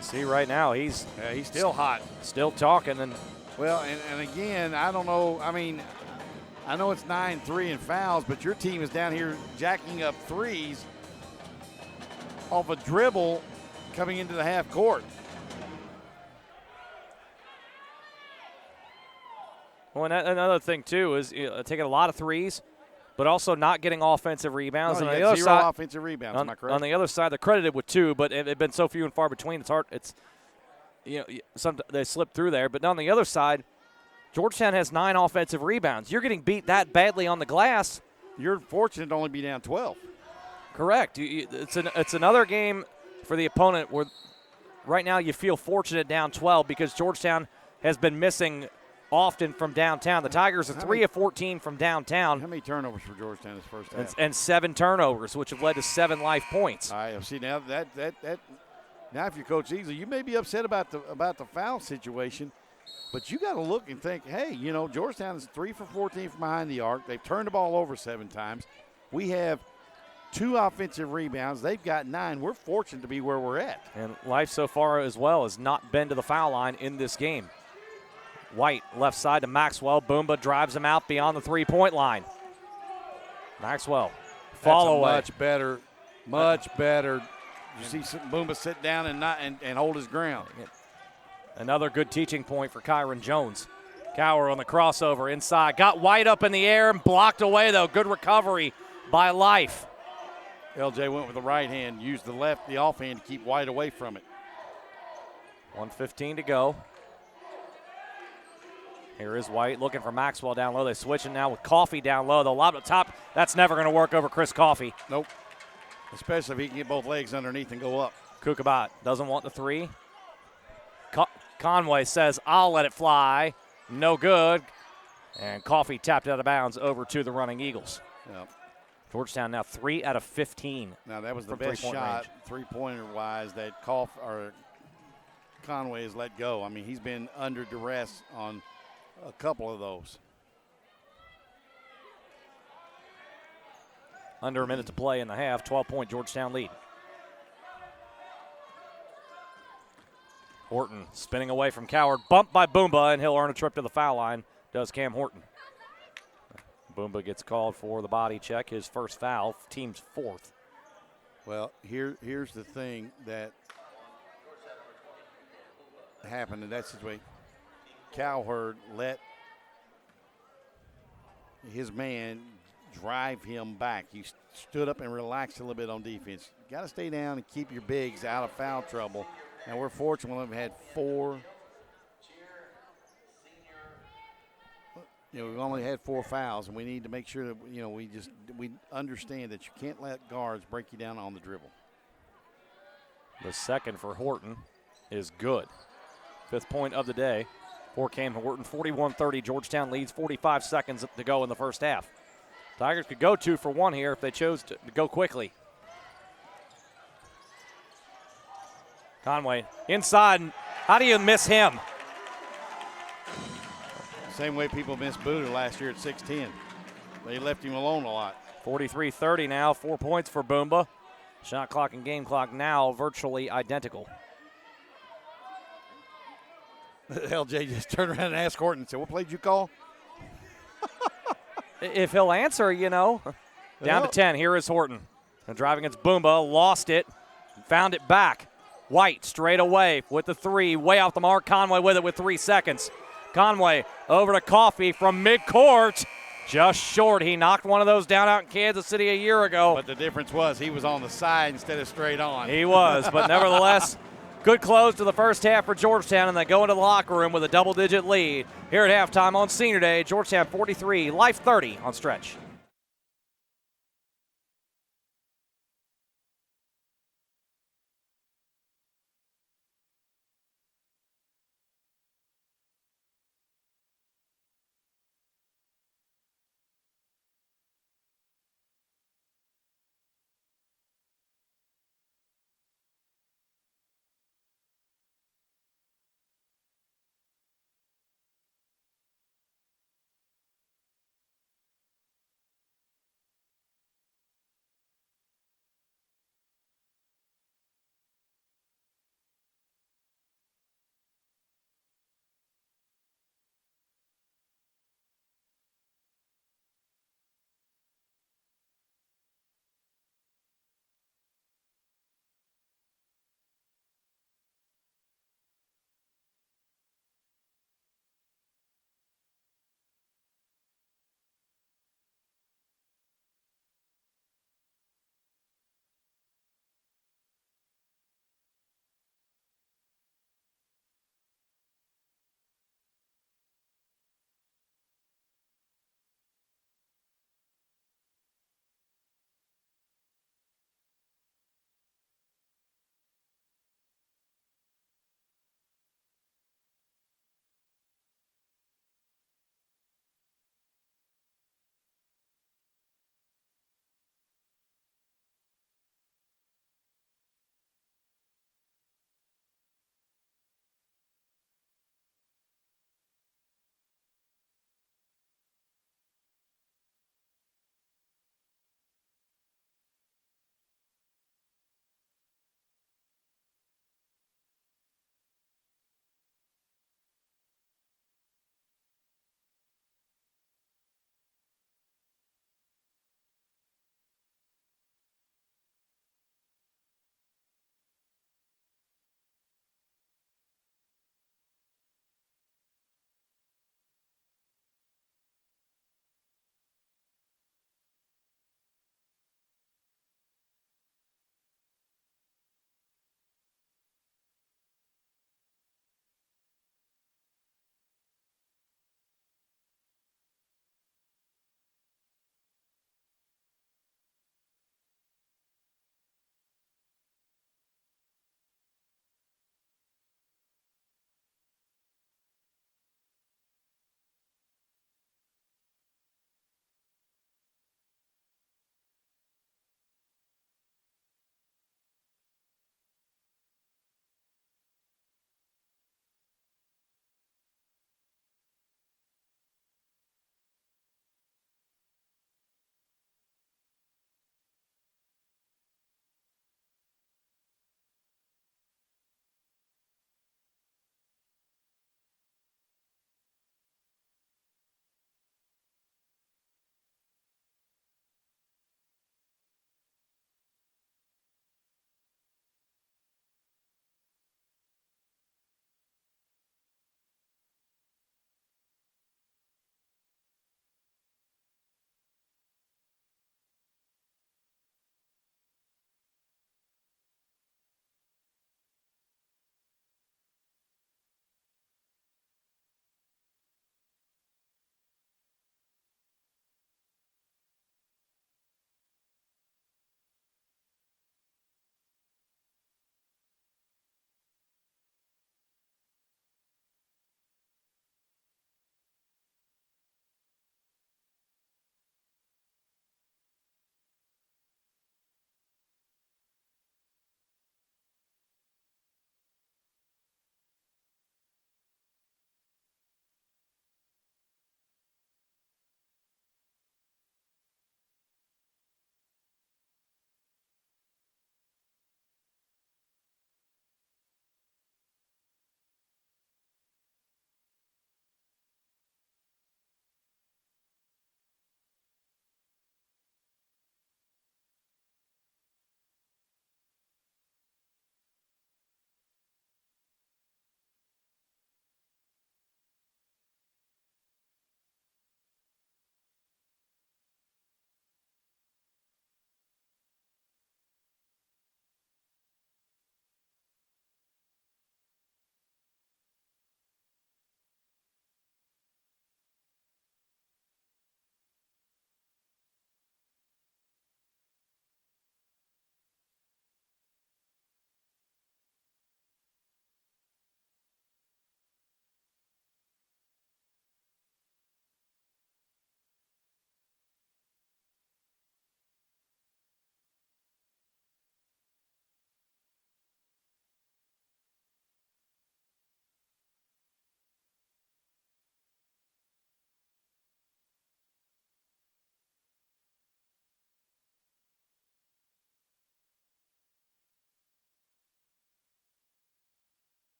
See right now, he's still hot. Still talking. And again, I don't know. I mean, I know it's 9-3 in fouls, but your team is down here jacking up threes off a dribble coming into the half court. Well, and another thing, too, is taking a lot of threes, but also not getting offensive rebounds. No, on the other zero side, offensive rebounds, am I correct? On the other side, they're credited with 2, but they've been so few and far between. It's hard. They slip through there. But on the other side, Georgetown has 9 offensive rebounds. You're getting beat that badly on the glass. You're fortunate to only be down 12. Correct. It's another game for the opponent where right now you feel fortunate down 12 because Georgetown has been missing often from downtown. The Tigers are 3 of 14 from downtown. How many turnovers for Georgetown this first half? And 7 turnovers, which have led to 7 Life points. All right. See now that now if you're Coach Easley, you may be upset about the foul situation, but you got to look and think, hey, Georgetown is 3 for 14 from behind the arc. They've turned the ball over 7 times. We have 2 offensive rebounds. They've got 9. We're fortunate to be where we're at. And Life so far as well has not been to the foul line in this game. White, left side to Maxwell. Boomba drives him out beyond the three-point line. Maxwell, follow away. Much better. You see Boomba sit down and hold his ground. Another good teaching point for Kyron Jones. Cowherd on the crossover inside. Got White up in the air and blocked away, though. Good recovery by Life. Eljay went with the right hand, used the offhand to keep White away from it. 1:15 to go. Here is White looking for Maxwell down low. They're switching now with Coffey down low. The lob up top, that's never going to work over Chris Coffey. Nope. Especially if he can get both legs underneath and go up. Kukabat doesn't want the three. Conway says, I'll let it fly. No good. And Coffey tapped out of bounds over to the running Eagles. Yep. Georgetown now 3 out of 15. Now that was the best shot, three-pointer-wise, that Conway has let go. I mean, he's been under duress on a couple of those. Under a minute to play in the half, 12-point Georgetown lead. Horton spinning away from Cowherd, bumped by Boomba, and he'll earn a trip to the foul line, does Cam Horton. Boomba gets called for the body check, his first foul, team's 4th. Well, here's the thing that happened in that situation. Cowherd let his man drive him back. He stood up and relaxed a little bit on defense. Got to stay down and keep your bigs out of foul trouble. And we're fortunate we've had 4. we've only had 4 fouls, and we need to make sure that, we understand that you can't let guards break you down on the dribble. The second for Horton is good. 5th point of the day for Cam Horton. 41-30. Georgetown leads 45 seconds to go in the first half. Tigers could go 2 for 1 here if they chose to go quickly. Conway inside. How do you miss him? Same way people missed Buda last year at 6'10". They left him alone a lot. 43-30 now. 4 points for Boomba. Shot clock and game clock now virtually identical. LJ just turned around and asked Horton and said, "What play did you call?" If he'll answer, Down to 10. Here is Horton. And driving against Boomba. Lost it. Found it back. White straight away with the 3. Way off the mark. Conway with it with 3 seconds. Conway over to Coffey from midcourt. Just short. He knocked one of those down out in Kansas City a year ago. But the difference was he was on the side instead of straight on. He was, but nevertheless, good close to the first half for Georgetown, and they go into the locker room with a double-digit lead. Here at halftime on Senior Day, Georgetown 43, Life 30 on Stretch.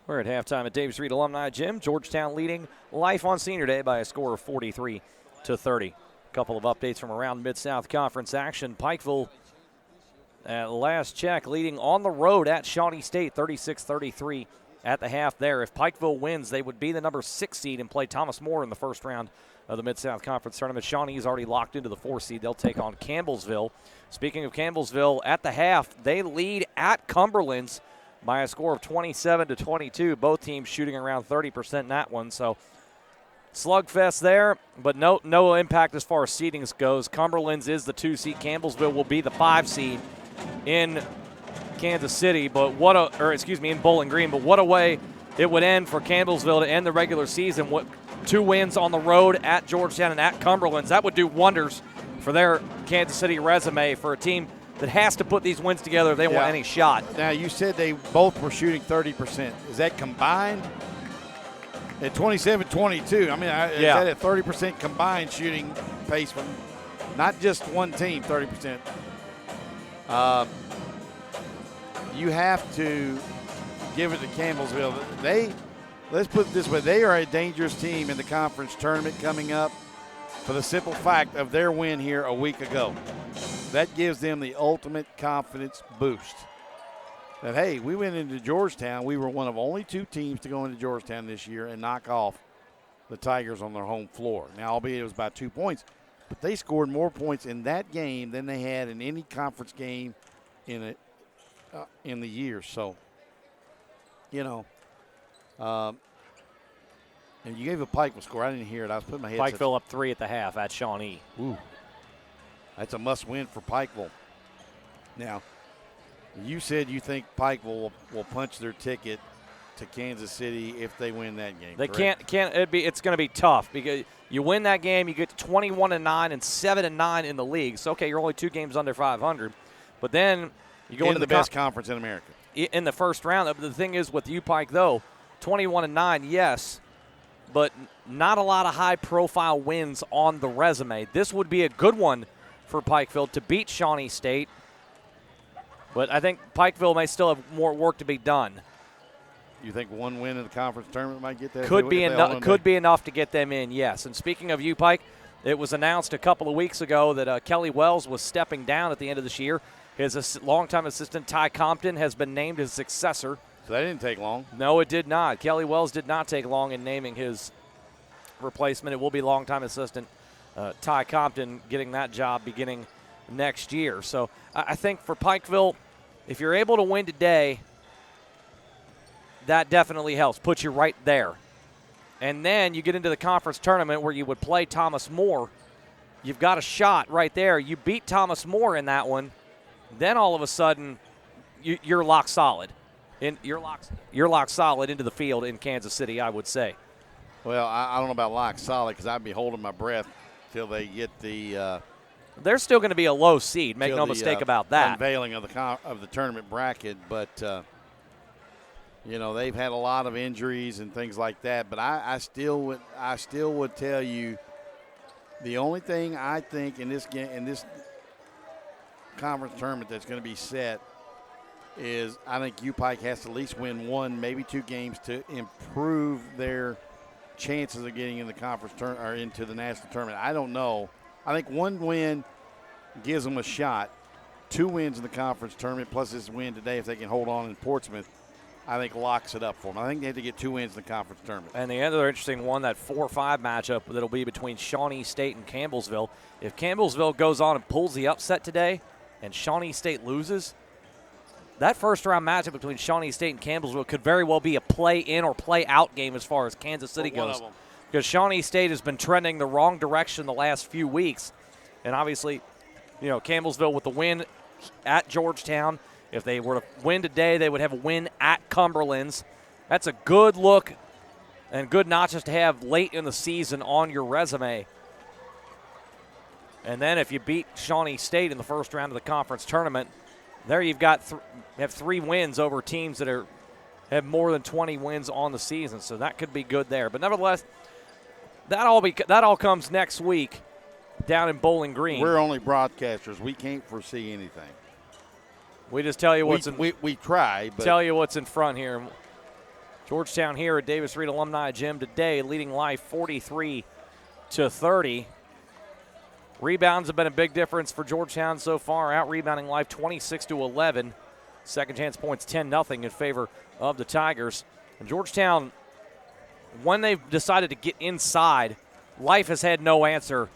We're at halftime at Davis Reed Alumni Gym. Georgetown leading Life on Senior Day by a score of 43-30. A couple of updates from around Mid-South Conference action. Pikeville, at last check, leading on the road at Shawnee State, 36-33 at the half there. If Pikeville wins, they would be the number 6 seed and play Thomas More in the first round of the Mid-South Conference tournament. Shawnee's already locked into the 4 seed. They'll take on Campbellsville. Speaking of Campbellsville, at the half, they lead at Cumberland's by a score of 27-22. Both teams shooting around 30% in that one. So slugfest there, but no impact as far as seedings goes. Cumberland's is the 2 seed. Campbellsville will be the 5 seed in Kansas City, in Bowling Green. But what a way it would end for Campbellsville to end the regular season. 2 wins on the road at Georgetown and at Cumberland's. That would do wonders for their Kansas City resume for a team that has to put these wins together if they want any shot. Now, you said they both were shooting 30%. Is that combined? At 27-22, I mean, is that a 30% combined shooting pace from not just one team, 30%? You have to give it to Campbellsville. Let's put it this way, they are a dangerous team in the conference tournament coming up for the simple fact of their win here a week ago. That gives them the ultimate confidence boost. That, hey, we went into Georgetown. We were one of only 2 teams to go into Georgetown this year and knock off the Tigers on their home floor. Now, albeit it was by 2 points, but they scored more points in that game than they had in any conference game in the year. So, and you gave a Pikeville score. I didn't hear it. I was putting my head. Pikeville up 3 at the half at Shawnee. Ooh. That's a must-win for Pikeville. Now, you said you think Pikeville will punch their ticket to Kansas City if they win that game. They correct? can't. It's going to be tough because you win that game, you get to 21-9 and 7-9 in the league. So okay, you're only 2 games under 500, but then you go into the best conference in America in the first round. The thing is with UPike though, 21-9, yes, but not a lot of high-profile wins on the resume. This would be a good one for Pikeville to beat Shawnee State, but I think Pikeville may still have more work to be done. You think one win in the conference tournament might get that? Could be enough to get them in, yes. And speaking of UPike, it was announced a couple of weeks ago that Kelly Wells was stepping down at the end of this year. His longtime assistant, Ty Compton, has been named his successor. So that didn't take long. No, it did not. Kelly Wells did not take long in naming his replacement. It will be longtime assistant Ty Compton getting that job beginning next year. So I think for Pikeville, if you're able to win today, that definitely helps. Puts you right there. And then you get into the conference tournament where you would play Thomas More. You've got a shot right there. You beat Thomas More in that one. Then all of a sudden, you're locked solid. You're locked solid into the field in Kansas City, I would say. Well, I don't know about locked solid because I'd be holding my breath till they get the They're still going to be a low seed. Make no mistake about that. Unveiling of the tournament bracket, but they've had a lot of injuries and things like that. But I still would tell you the only thing I think in this conference tournament that's going to be set is I think UPike has to at least win 1, maybe 2 games to improve their chances of getting in the conference or into the national tournament. I don't know. I think 1 win gives them a shot. 2 wins in the conference tournament plus this win today, if they can hold on in Portsmouth, I think locks it up for them. I think they have to get 2 wins in the conference tournament. And the other interesting one, that 4-5 matchup that'll be between Shawnee State and Campbellsville. If Campbellsville goes on and pulls the upset today and Shawnee State loses, that first-round matchup between Shawnee State and Campbellsville could very well be a play-in or play-out game as far as Kansas City goes. Because Shawnee State has been trending the wrong direction the last few weeks. And obviously, Campbellsville with the win at Georgetown. If they were to win today, they would have a win at Cumberland's. That's a good look and good notches to have late in the season on your resume. And then if you beat Shawnee State in the first round of the conference tournament, there you've got have 3 wins over teams that have more than 20 wins on the season. So that could be good there. But nevertheless, that all comes next week down in Bowling Green. We're only broadcasters. We can't foresee anything. We just tell you what's we try, but tell you what's in front here. Georgetown here at Davis Reed Alumni Gym today, leading Life 43-30. Rebounds have been a big difference for Georgetown so far, out-rebounding Life 26-11. Second chance points 10-0 in favor of the Tigers. And Georgetown, when they've decided to get inside, Life has had no answer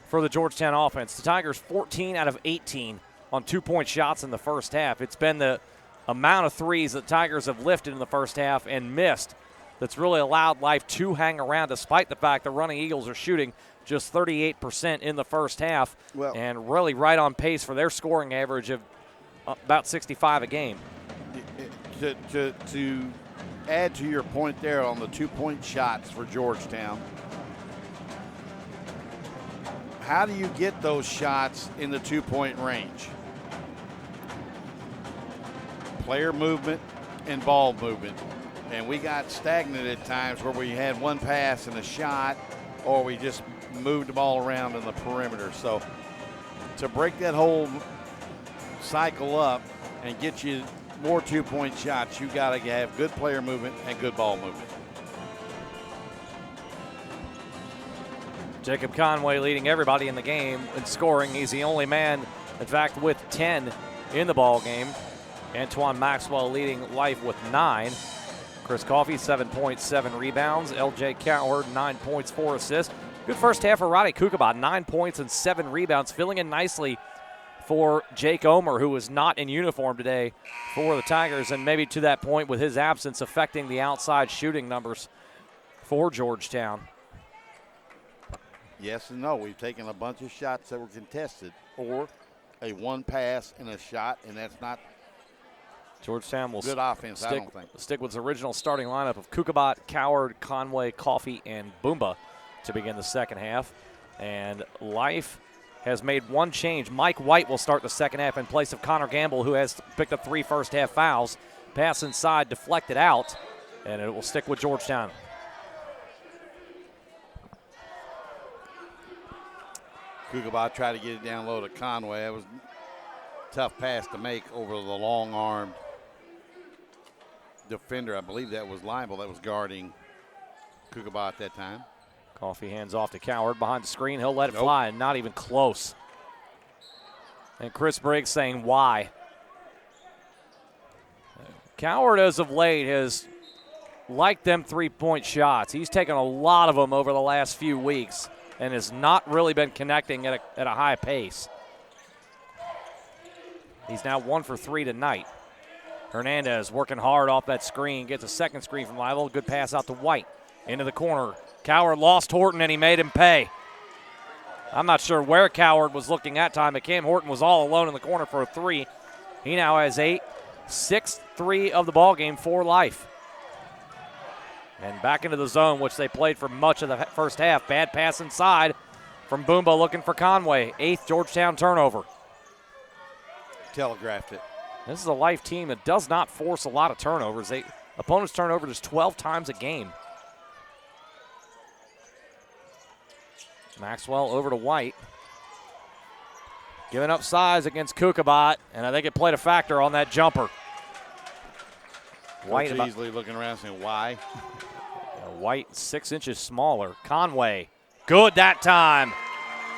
for the Georgetown offense. The Tigers 14 out of 18 on 2-point shots in the first half. It's been the amount of threes that Tigers have lifted in the first half and missed that's really allowed Life to hang around, despite the fact the Running Eagles are shooting just 38% in the first half, and really right on pace for their scoring average of about 65 a game. To add to your point there on the 2-point shots for Georgetown, how do you get those shots in the 2-point range? Player movement and ball movement. And we got stagnant at times where we had one pass and a shot, or we just moved the ball around in the perimeter. So to break that whole cycle up and get you more 2-point shots, you got to have good player movement and good ball movement. Jacob Conway leading everybody in the game in scoring. He's the only man, in fact, with 10 in the ball game. Antoine Maxwell leading Life with 9. Chris Coffey, 7 points, 7 rebounds. Eljay Cowherd, 9 points, 4 assists. Good first half for Roddy Kukabat, 9 points and 7 rebounds, filling in nicely for Jake Omer, who was not in uniform today for the Tigers, and maybe to that point with his absence affecting the outside shooting numbers for Georgetown. Yes and no. We've taken a bunch of shots that were contested, or a one pass and a shot, and that's not Georgetown will good offense, I don't think. Stick with its original starting lineup of Kukabat, Cowherd, Conway, Coffey, and Boomba to begin the second half. And Life has made one change. Mike White will start the second half in place of Connor Gamble, who has picked up 3 first-half fouls. Pass inside, deflected out, and it will stick with Georgetown. Kukabat tried to get it down low to Conway. It was a tough pass to make over the long-armed defender. I believe that was Liable that was guarding Kukabat at that time. Coffey hands off to Cowherd behind the screen. He'll let it fly, and not even close. And Chris Briggs saying why. Cowherd, as of late, has liked them 3-point shots. He's taken a lot of them over the last few weeks and has not really been connecting at a high pace. He's now 1 for 3 tonight. Hernandez working hard off that screen, gets a second screen from Liable. Good pass out to White. Into the corner. Cowherd lost Horton, and he made him pay. I'm not sure where Cowherd was looking that time, but Cam Horton was all alone in the corner for a 3. He now has 8, 6th 3 of the ball game for Life. And back into the zone, which they played for much of the first half. Bad pass inside from Boomba looking for Conway. 8th Georgetown turnover. Telegraphed it. This is a Life team that does not force a lot of turnovers. Opponents turn over just 12 times a game. Maxwell over to White. Giving up size against Kukabat, and I think it played a factor on that jumper. White easily looking around saying why. White 6 inches smaller. Conway, good that time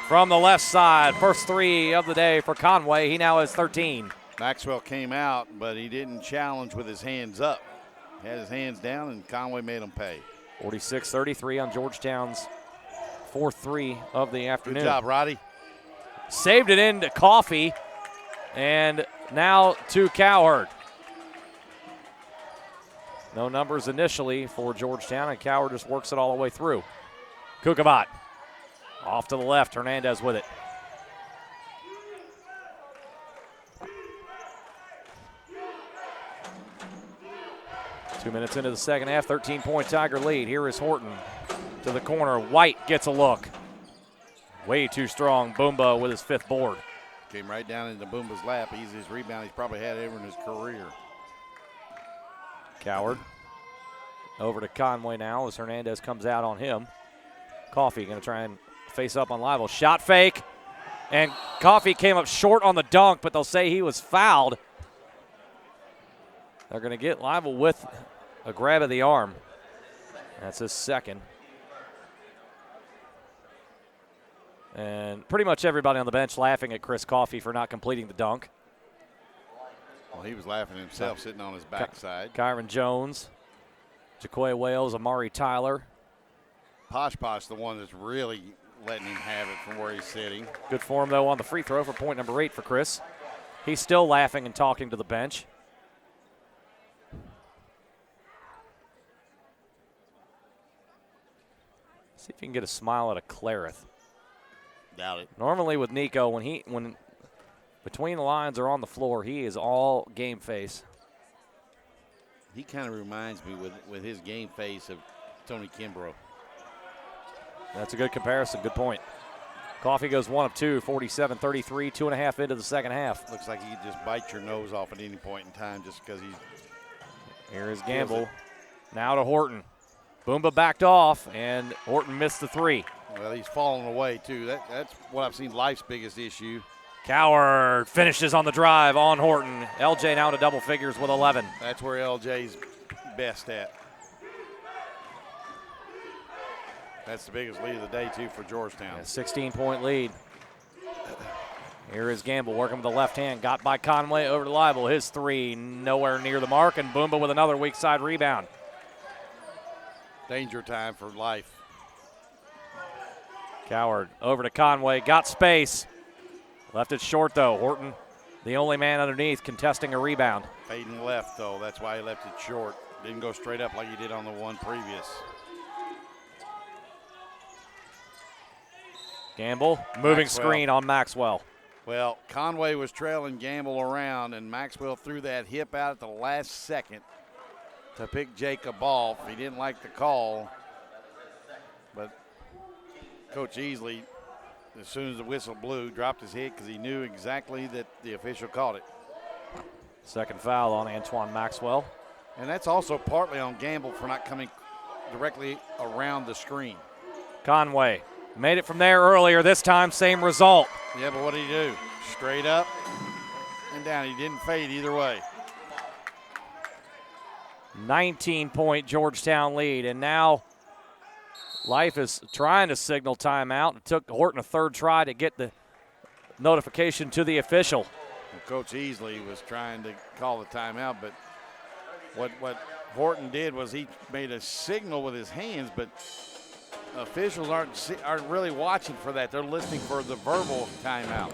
from the left side. First 3 of the day for Conway. He now has 13. Maxwell came out, but he didn't challenge with his hands up. He had his hands down, and Conway made him pay. 46-33 on Georgetown's 4th 3 of the afternoon. Good job, Roddy. Saved it into Coffey, and now to Cowherd. No numbers initially for Georgetown, and Cowherd just works it all the way through. Kukabat off to the left. Hernandez with it. Two minutes into the second half, 13-point Tiger lead. Here is Horton to the corner. White gets a look. Way too strong. Boomba with his 5th board. Came right down into Boomba's lap. Easiest rebound he's probably had ever in his career. Cowherd over to Conway now as Hernandez comes out on him. Coffey going to try and face up on Liable. Shot fake, and Coffey came up short on the dunk, but they'll say he was fouled. They're going to get Liable with a grab of the arm. That's his second. And pretty much everybody on the bench laughing at Chris Coffey for not completing the dunk. Well, he was laughing himself sitting on his backside. Kyron Jones, Jaquay Wales, Amari Tyler. Posh, the one that's really letting him have it from where he's sitting. Good form, though, on the free throw for point number 8 for Chris. He's still laughing and talking to the bench. See if you can get a smile out of Clarith. Doubt it. Normally with Nico, when between the lines or on the floor, he is all game face. He kind of reminds me with his game face of Tony Kimbrough. That's a good comparison. Good point. Coffey goes 1 of 2, 47-33, 2.5 into the second half. Looks like he could just bite your nose off at any point in time just because he's. Here is Gamble. Now to Horton. Boomba backed off, and Horton missed the 3. Well, he's falling away, too. That's what I've seen life's biggest issue. Cowherd finishes on the drive on Horton. Eljay now to double figures with 11. That's where Eljay's best at. That's the biggest lead of the day, too, for Georgetown. A 16-point lead. Here is Gamble working with the left hand. Got by Conway over to Leibel. His 3 nowhere near the mark, and Boomba with another weak side rebound. Danger time for life. Cowherd over to Conway. Got space. Left it short, though. Horton, the only man underneath, contesting a rebound. Fading left, though. That's why he left it short. Didn't go straight up like he did on the one previous. Gamble, moving Maxwell. screen on Maxwell. Well, Conway was trailing Gamble around, and Maxwell threw that hip out at the last second to pick Jacob off. He didn't like the call, but Coach Easley, as soon as the whistle blew, dropped his head because he knew exactly that the official called it. Second foul on Antoine Maxwell. And that's also partly on Gamble for not coming directly around the screen. Conway made it from there earlier. This time, same result. Yeah, but what did he do? Straight up and down. He didn't fade either way. 19-point Georgetown lead, and now Life is trying to signal timeout. It took Horton a third try to get the notification to the official. And Coach Easley was trying to call the timeout, but what Horton did was he made a signal with his hands, but officials aren't really watching for that. They're listening for the verbal timeout.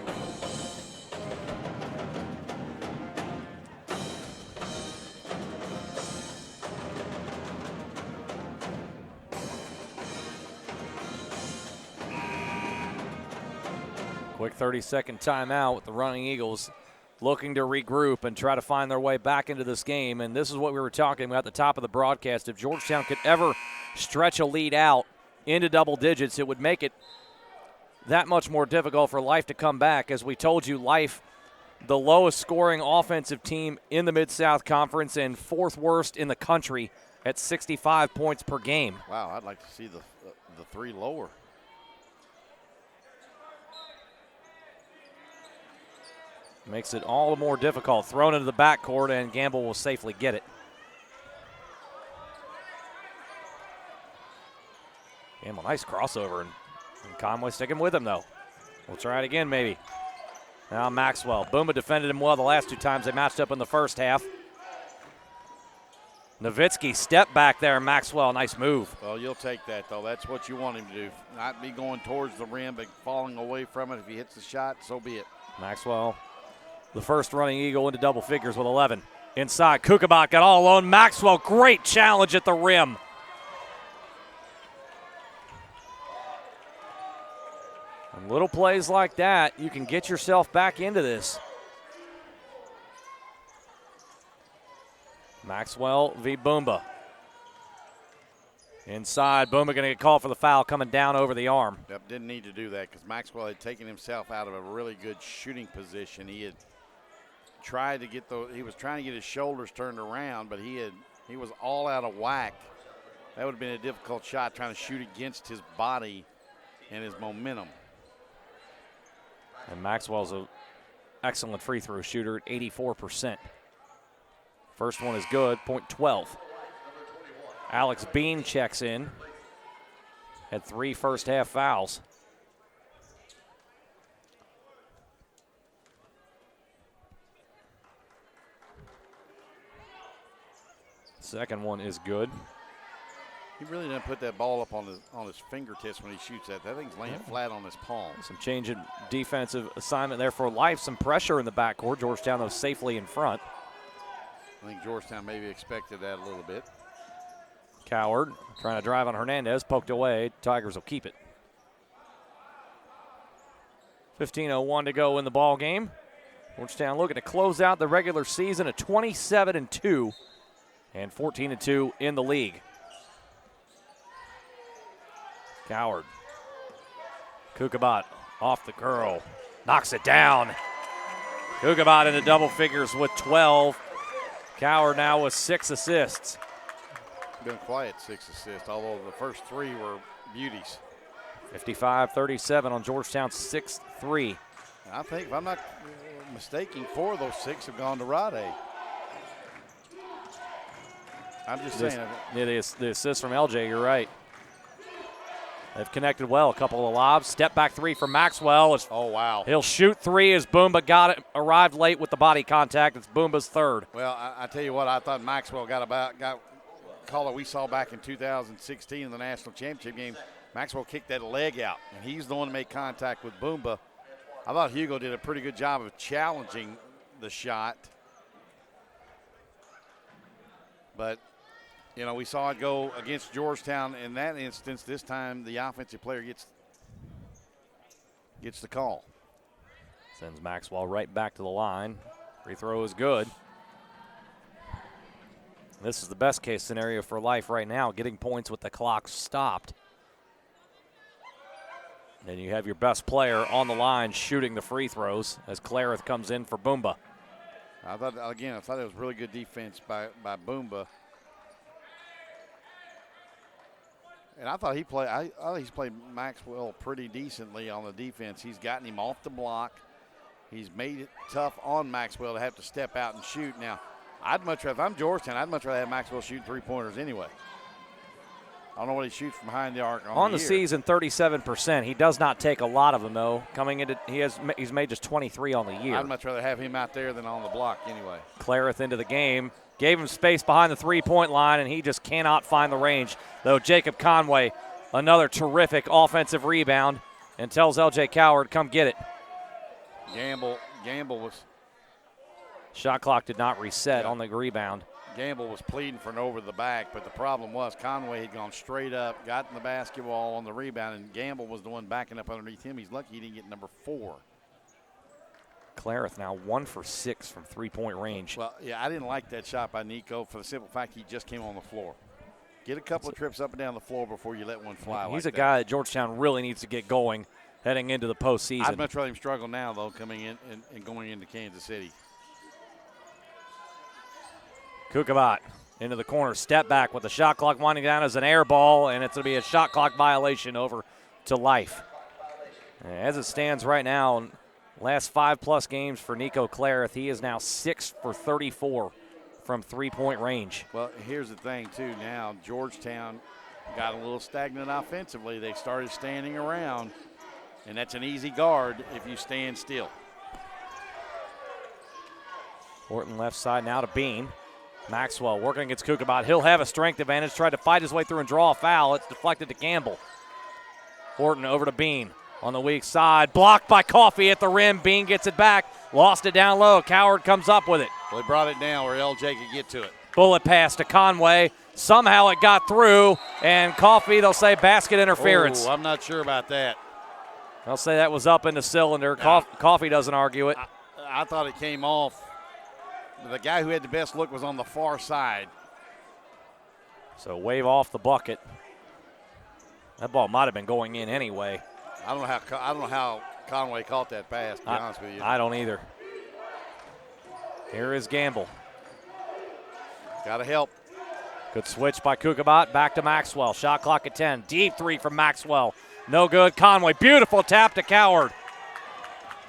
Quick 30-second timeout with the Running Eagles looking to regroup and try to find their way back into this game. And this is what we were talking about at the top of the broadcast. If Georgetown could ever stretch a lead out into double digits, it would make it that much more difficult for Life to come back. As we told you, Life, the lowest scoring offensive team in the Mid-South Conference and fourth worst in the country at 65 points per game. Wow, I'd like to see the three lower. Makes it all the more difficult. Thrown into the backcourt, and Gamble will safely get it. Gamble, nice crossover, and Conway sticking with him, though. We'll try it again, maybe. Now Maxwell. Boomba defended him well the last two times they matched up in the first half. Nowitzki step back there. Maxwell, nice move. Well, you'll take that, though. That's what you want him to do. Not be going towards the rim, but falling away from it. If he hits the shot, so be it. Maxwell, the first Running Eagle, into double figures with 11. Inside, Kukabot got all alone. Maxwell, great challenge at the rim. And little plays like that, you can get yourself back into this. Maxwell v. Boomba. Inside, Boomba going to get called for the foul coming down over the arm. Yep, didn't need to do that because Maxwell had taken himself out of a really good shooting position. He had tried to get he was trying to get his shoulders turned around, but he was all out of whack. That would have been a difficult shot, trying to shoot against his body and his momentum. And Maxwell's an excellent free throw shooter at 84%. First one is good, point 12. Alex Bean checks in. Had 3 first-half fouls. Second one is good. He really didn't put that ball up on his fingertips when he shoots that. That thing's laying flat on his palm. Some change in defensive assignment there for Life. Some pressure in the backcourt. Georgetown, though, safely in front. I think Georgetown maybe expected that a little bit. Cowherd trying to drive on Hernandez. Poked away. Tigers will keep it. 15:01 to go in the ball game. Georgetown looking to close out the regular season at 27-2 and 14-2 in the league. Cowherd. Kukabat off the curl. Knocks it down. Kukabat into double figures with 12. Cowherd now with 6 assists. Been quiet, 6 assists, although the first 3 were beauties. 55-37 on Georgetown's 6th 3. I think, if I'm not mistaken, 4 of those 6 have gone to Rade. I'm just saying. Yeah, the assist from Eljay, you're right. They've connected well. A couple of lobs. Step back 3 from Maxwell. Oh, wow. He'll shoot 3 as Boomba arrived late with the body contact. It's Boomba's 3rd. Well, I tell you what, I thought Maxwell got call that we saw back in 2016 in the national championship game. Maxwell kicked that leg out, and he's the one to make contact with Boomba. I thought Hugo did a pretty good job of challenging the shot. But, you know, we saw it go against Georgetown in that instance. This time the offensive player gets the call. Sends Maxwell right back to the line. Free throw is good. This is the best case scenario for Life right now, getting points with the clock stopped. Then you have your best player on the line shooting the free throws as Clarith comes in for Boomba. I thought it was really good defense by Boomba. And I thought he's played Maxwell pretty decently on the defense. He's gotten him off the block. He's made it tough on Maxwell to have to step out and shoot. Now, if I'm Georgetown, I'd much rather have Maxwell shoot 3-pointers anyway. I don't know what he shoots from behind the arc on the season. 37%. He does not take a lot of them though. Coming into he's made just 23 on the year. I'd much rather have him out there than on the block anyway. Clarith into the game, gave him space behind the 3-point line, and he just cannot find the range. Though Jacob Conway, another terrific offensive rebound, and tells Eljay Cowherd, "Come get it." Gamble was. Shot clock did not reset on the rebound. Gamble was pleading for an over the back, but the problem was Conway had gone straight up, gotten the basketball on the rebound, and Gamble was the one backing up underneath him. He's lucky he didn't get number 4. Clarith now 1 for 6 from 3-point range. Well, yeah, I didn't like that shot by Nico for the simple fact he just came on the floor. Get a couple of trips up and down the floor before you let one fly. He's a guy that Georgetown really needs to get going heading into the postseason. I'd much rather him struggle now, though, coming in and going into Kansas City. Kukabat into the corner, step back with the shot clock winding down as an air ball, and it's going to be a shot clock violation over to Life. As it stands right now, last 5+ games for Nico Clarith, he is now 6 for 34 from 3-point range. Well, here's the thing, too. Now Georgetown got a little stagnant offensively. They started standing around, and that's an easy guard if you stand still. Horton left side now to Bean. Maxwell working against Kukabat. He'll have a strength advantage. Tried to fight his way through and draw a foul. It's deflected to Gamble. Horton over to Bean on the weak side. Blocked by Coffey at the rim. Bean gets it back. Lost it down low. Cowherd comes up with it. Well, he brought it down where Eljay could get to it. Bullet pass to Conway. Somehow it got through. And Coffey, they'll say basket interference. Oh, I'm not sure about that. They'll say that was up in the cylinder. Coffey doesn't argue it. I thought it came off. The guy who had the best look was on the far side. So wave off the bucket. That ball might have been going in anyway. I don't know how Conway caught that pass, to be honest with you. I don't either. Here is Gamble. Got to help. Good switch by Kukabat. Back to Maxwell. Shot clock at 10. Deep 3 from Maxwell. No good. Conway. Beautiful tap to Cowherd.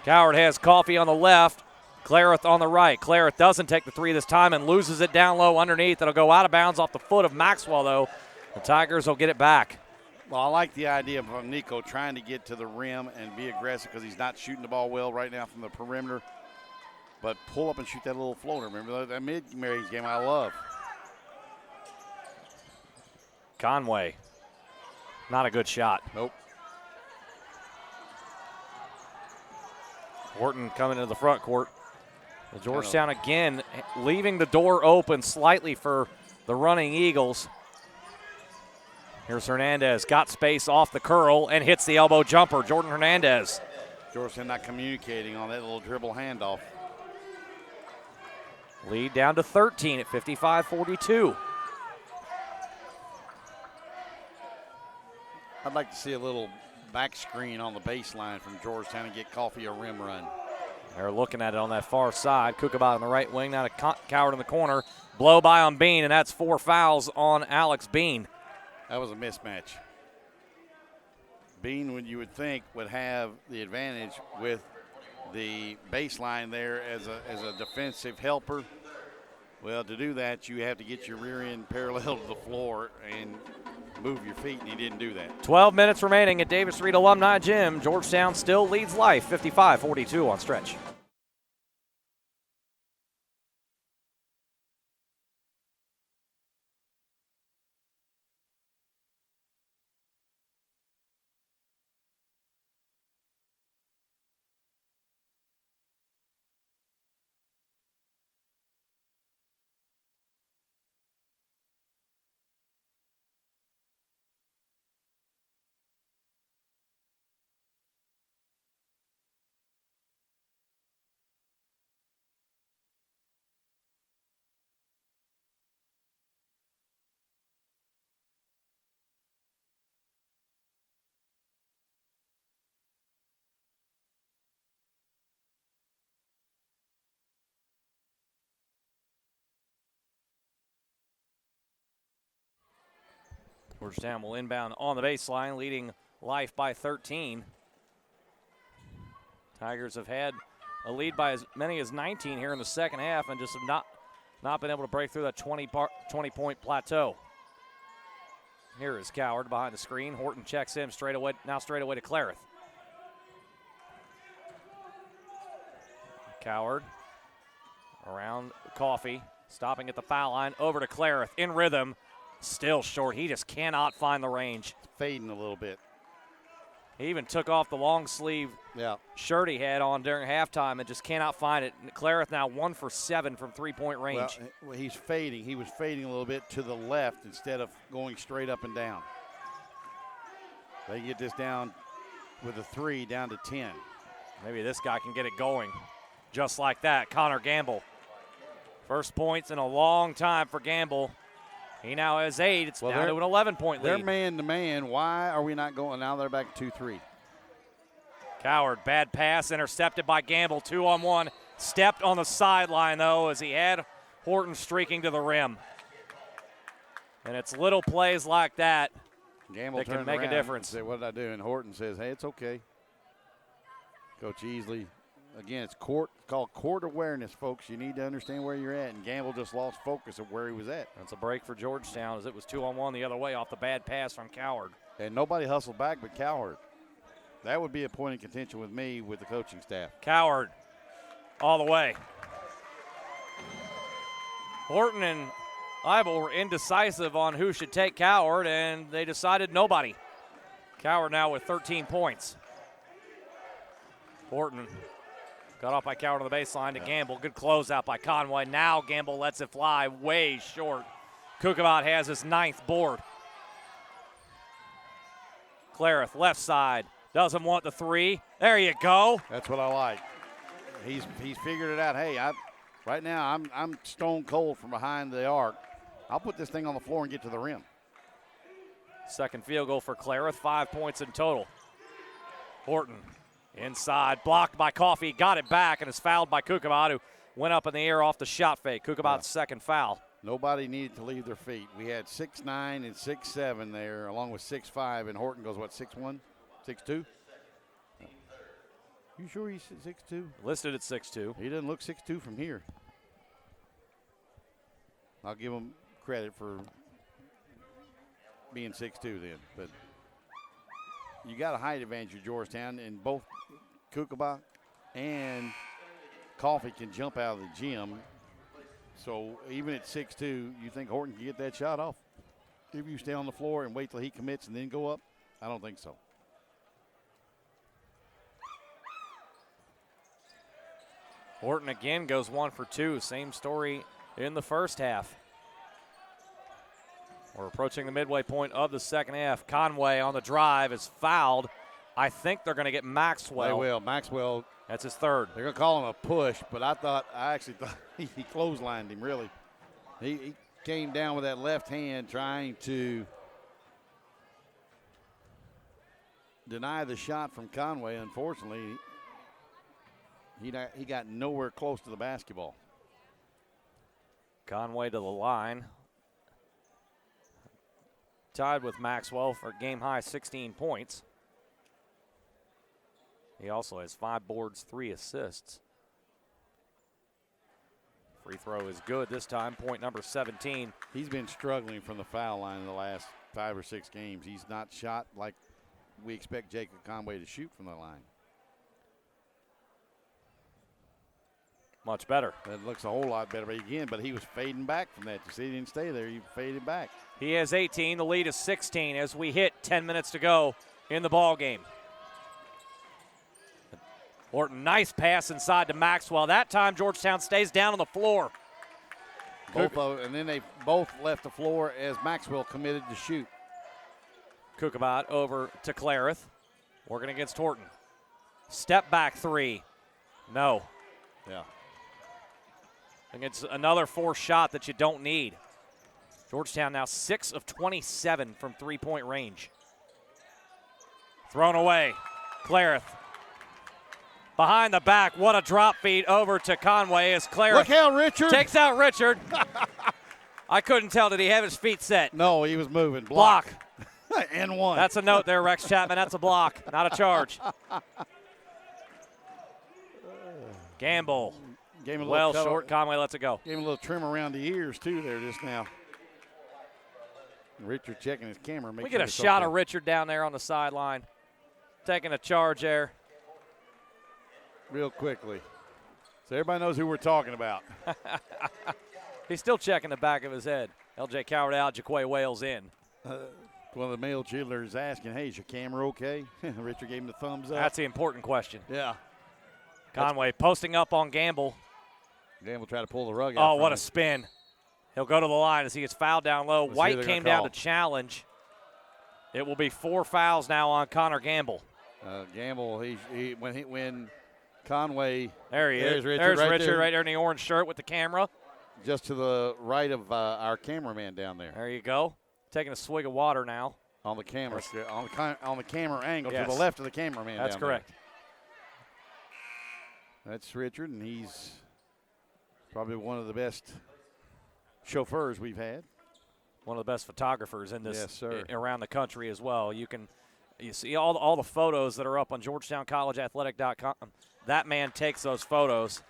Cowherd has Coffey on the left. Clareth on the right. Clareth doesn't take the three this time and loses it down low underneath. It'll go out of bounds off the foot of Maxwell, though. The Tigers will get it back. Well, I like the idea of Nico trying to get to the rim and be aggressive because he's not shooting the ball well right now from the perimeter. But pull up and shoot that little floater. Remember that mid-range game I love. Conway. Not a good shot. Nope. Horton coming into the front court. Georgetown again leaving the door open slightly for the running Eagles. Here's Hernandez, got space off the curl and hits the elbow jumper. Jordan Hernandez. Georgetown not communicating on that little dribble handoff. Lead down to 13 at 55-42. I'd like to see a little back screen on the baseline from Georgetown and get Coffey a rim run. They're looking at it on that far side. Kookabat on the right wing, now to Cowherd in the corner. Blow by on Bean, and that's 4 fouls on Alex Bean. That was a mismatch. Bean, when you would think, would have the advantage with the baseline there as a defensive helper. Well, to do that, you have to get your rear end parallel to the floor and move your feet, and he didn't do that. 12 minutes remaining at Davis Reed Alumni Gym. Georgetown still leads Life 55-42 on stretch. Georgetown will inbound on the baseline, leading Life by 13. Tigers have had a lead by as many as 19 here in the second half and just have not been able to break through that 20-point plateau. Here is Cowherd behind the screen. Horton checks him straight away to Clareth. Cowherd around Coffey, stopping at the foul line, over to Clareth, in rhythm. Still short. He just cannot find the range. Fading a little bit. He even took off the long sleeve shirt he had on during halftime and just cannot find it. Clareth now 1 for 7 from three-point range. Well, he's fading. He was fading a little bit to the left instead of going straight up and down. They get this down with a 3 down to 10. Maybe this guy can get it going just like that. Connor Gamble. First points in a long time for Gamble. He now has 8. It's down to an 11-point lead. They're man-to-man. Why are we not going? Now they're back 2-3. Cowherd, bad pass, intercepted by Gamble. 2-on-1. Stepped on the sideline, though, as he had Horton streaking to the rim. And it's little plays like that that can make a difference. Say, what did I do? And Horton says, hey, it's okay. Coach Easley. Again, it's called court awareness, folks. You need to understand where you're at. And Gamble just lost focus of where he was at. That's a break for Georgetown as it was 2-on-1 the other way off the bad pass from Cowherd. And nobody hustled back but Cowherd. That would be a point of contention with me with the coaching staff. Cowherd all the way. Horton and Eibel were indecisive on who should take Cowherd, and they decided nobody. Cowherd now with 13 points. Horton got off by Cowherd on the baseline to Gamble. Good closeout by Conway. Now Gamble lets it fly way short. Kookabat has his 9th board. Clareth, left side. Doesn't want the 3. There you go. That's what I like. He's figured it out. Hey, right now I'm stone cold from behind the arc. I'll put this thing on the floor and get to the rim. Second field goal for Clareth. 5 points in total. Horton. Inside, blocked by Coffey, got it back, and is fouled by Kookabat, who went up in the air off the shot fake. Kookabat's second foul. Nobody needed to leave their feet. We had 6'9" and 6'7" there, along with 6'5", and Horton goes, what, 6'1", 6'2"? You sure he's 6'2"? Listed at 6'2". He doesn't look 6'2" from here. I'll give him credit for being 6'2" then. But you got a height advantage at Georgetown, and both Kukaba and Coffey can jump out of the gym. So even at 6'2", you think Horton can get that shot off? If you stay on the floor and wait till he commits and then go up? I don't think so. Horton again goes 1 for 2. Same story in the first half. We're approaching the midway point of the second half. Conway on the drive is fouled. I think they're going to get Maxwell. They will. Maxwell. That's his third. They're going to call him a push, but I actually thought he clotheslined him, really. He came down with that left hand trying to deny the shot from Conway. Unfortunately, he got nowhere close to the basketball. Conway to the line. Tied with Maxwell for game-high 16 points. He also has 5 boards, 3 assists. Free throw is good this time, point number 17. He's been struggling from the foul line in the last 5 or 6 games. He's not shot like we expect Jacob Conway to shoot from the line. Much better. That looks a whole lot better. But he was fading back from that. You see, he didn't stay there. He faded back. He has 18. The lead is 16 as we hit 10 minutes to go in the ball game. Horton, nice pass inside to Maxwell. That time Georgetown stays down on the floor. And then they both left the floor as Maxwell committed to shoot. Kukabat over to Clarith, working against Horton. Step back 3. No. Yeah. Against another forced shot that you don't need. Georgetown now 6 of 27 from three-point range. Thrown away. Clarith. Behind the back, what a drop feed over to Conway as Clarith Look how Richard takes out Richard. I couldn't tell. Did he have his feet set? No, he was moving. Block. And one. That's a note there, Rex Chapman. That's a block, not a charge. Gamble. Well short. Conway lets it go. Gave him a little trim around the ears, too, there just now. Richard checking his camera. We get a shot of Richard down there on the sideline. Taking a charge there. Real quickly. So everybody knows who we're talking about. He's still checking the back of his head. Eljay Cowherd out, Jaquay Wales in. One of the male cheerleaders asking, hey, is your camera okay? Richard gave him the thumbs up. That's the important question. Yeah. Conway posting up on Gamble. Gamble tried to pull the rug out. Oh, what a spin. He'll go to the line as he gets fouled down low. White came down to challenge. It will be 4 fouls now on Connor Gamble. Gamble, when Conway. There he is. Richard There's right Richard there. right there in the orange shirt with the camera. Just to the right of our cameraman down there. There you go. Taking a swig of water now. On the camera, on the camera angle, yes. To the left of the cameraman. That's down correct. There. That's Richard, and he's probably one of the best chauffeurs we've had. One of the best photographers in this, yes, sir. Around the country as well. You see all the photos that are up on GeorgetownCollegeAthletic.com. That man takes those photos.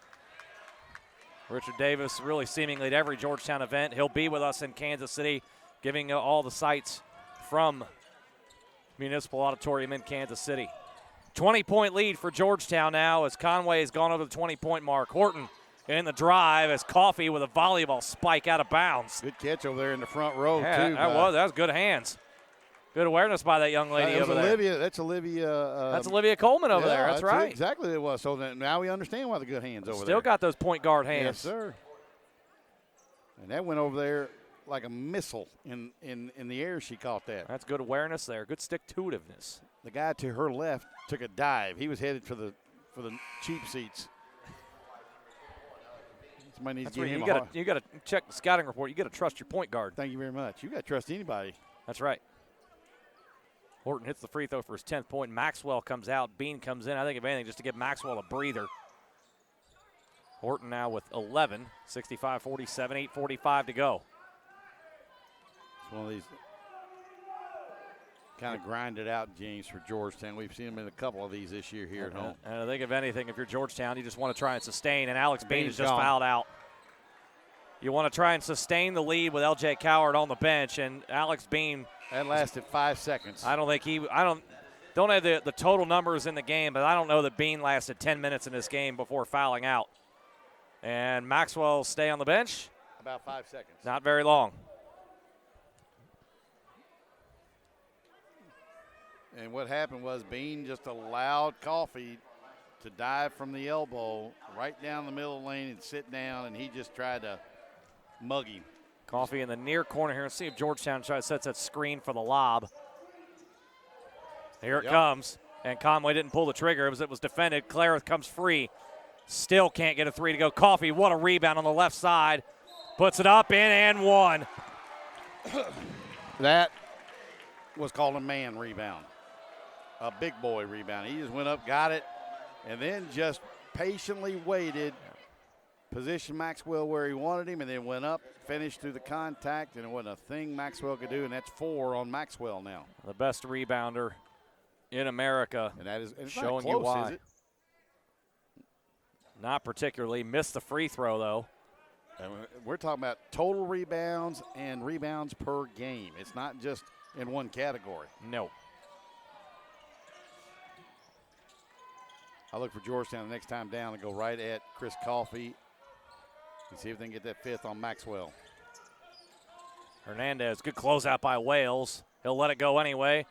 Richard Davis really seemingly at every Georgetown event. He'll be with us in Kansas City, giving all the sights from Municipal Auditorium in Kansas City. 20-point lead for Georgetown now as Conway has gone over the 20-point mark. Horton in the drive as Coffey with a volleyball spike out of bounds. Good catch over there in the front row, yeah, too. That was good hands. Good awareness by that young lady over there. That's That's Olivia Coleman over there. That's right. Exactly what it was. So now we understand why the good hands over there. Still got those point guard hands. Yes, sir. And that went over there like a missile in the air. She caught that. That's good awareness there. Good stick-to-itiveness. The guy to her left took a dive. He was headed for the cheap seats. Somebody needs to give him you got to check the scouting report. You got to trust your point guard. Thank you very much. You got to trust anybody. That's right. Horton hits the free throw for his 10th point. Maxwell comes out. Bean comes in. I think, if anything, just to give Maxwell a breather. Horton now with 11, 65-47, 8:45 to go. It's one of these. kind of grinded out games for Georgetown. We've seen them in a couple of these this year here at home. And I think, if anything, if you're Georgetown, you just want to try and sustain, and Alex Bean Bean's is just gone. fouled out. You want to try and sustain the lead with Eljay Cowherd on the bench, and Alex Bean. That lasted 5 seconds. I don't have the total numbers in the game, but I don't know that Bean lasted 10 minutes in this game before fouling out. And Maxwell will stay on the bench. About 5 seconds. Not very long. And what happened was Bean just allowed Coffey to dive from the elbow right down the middle of the lane and sit down, and he just tried to mug him. Coffey in the near corner here. Let's see if Georgetown sets that screen for the lob. Here it comes. And Conway didn't pull the trigger. It was defended. Clareth comes free. Still can't get a three to go. Coffey, what a rebound on the left side. Puts it up, in, and one. That was called a man rebound. A big boy rebound. He just went up, got it, and then just patiently waited, positioned Maxwell where he wanted him, and then went up, finished through the contact, and it wasn't a thing Maxwell could do, and that's 4 on Maxwell now. The best rebounder in America. And that is showing not close, you why. is it? Not particularly. Missed the free throw, though. And we're talking about total rebounds and rebounds per game. It's not just in one category. No. I look for Georgetown the next time down to go right at Chris Coffey and see if they can get that 5th on Maxwell. Hernandez, good closeout by Wales. He'll let it go anyway.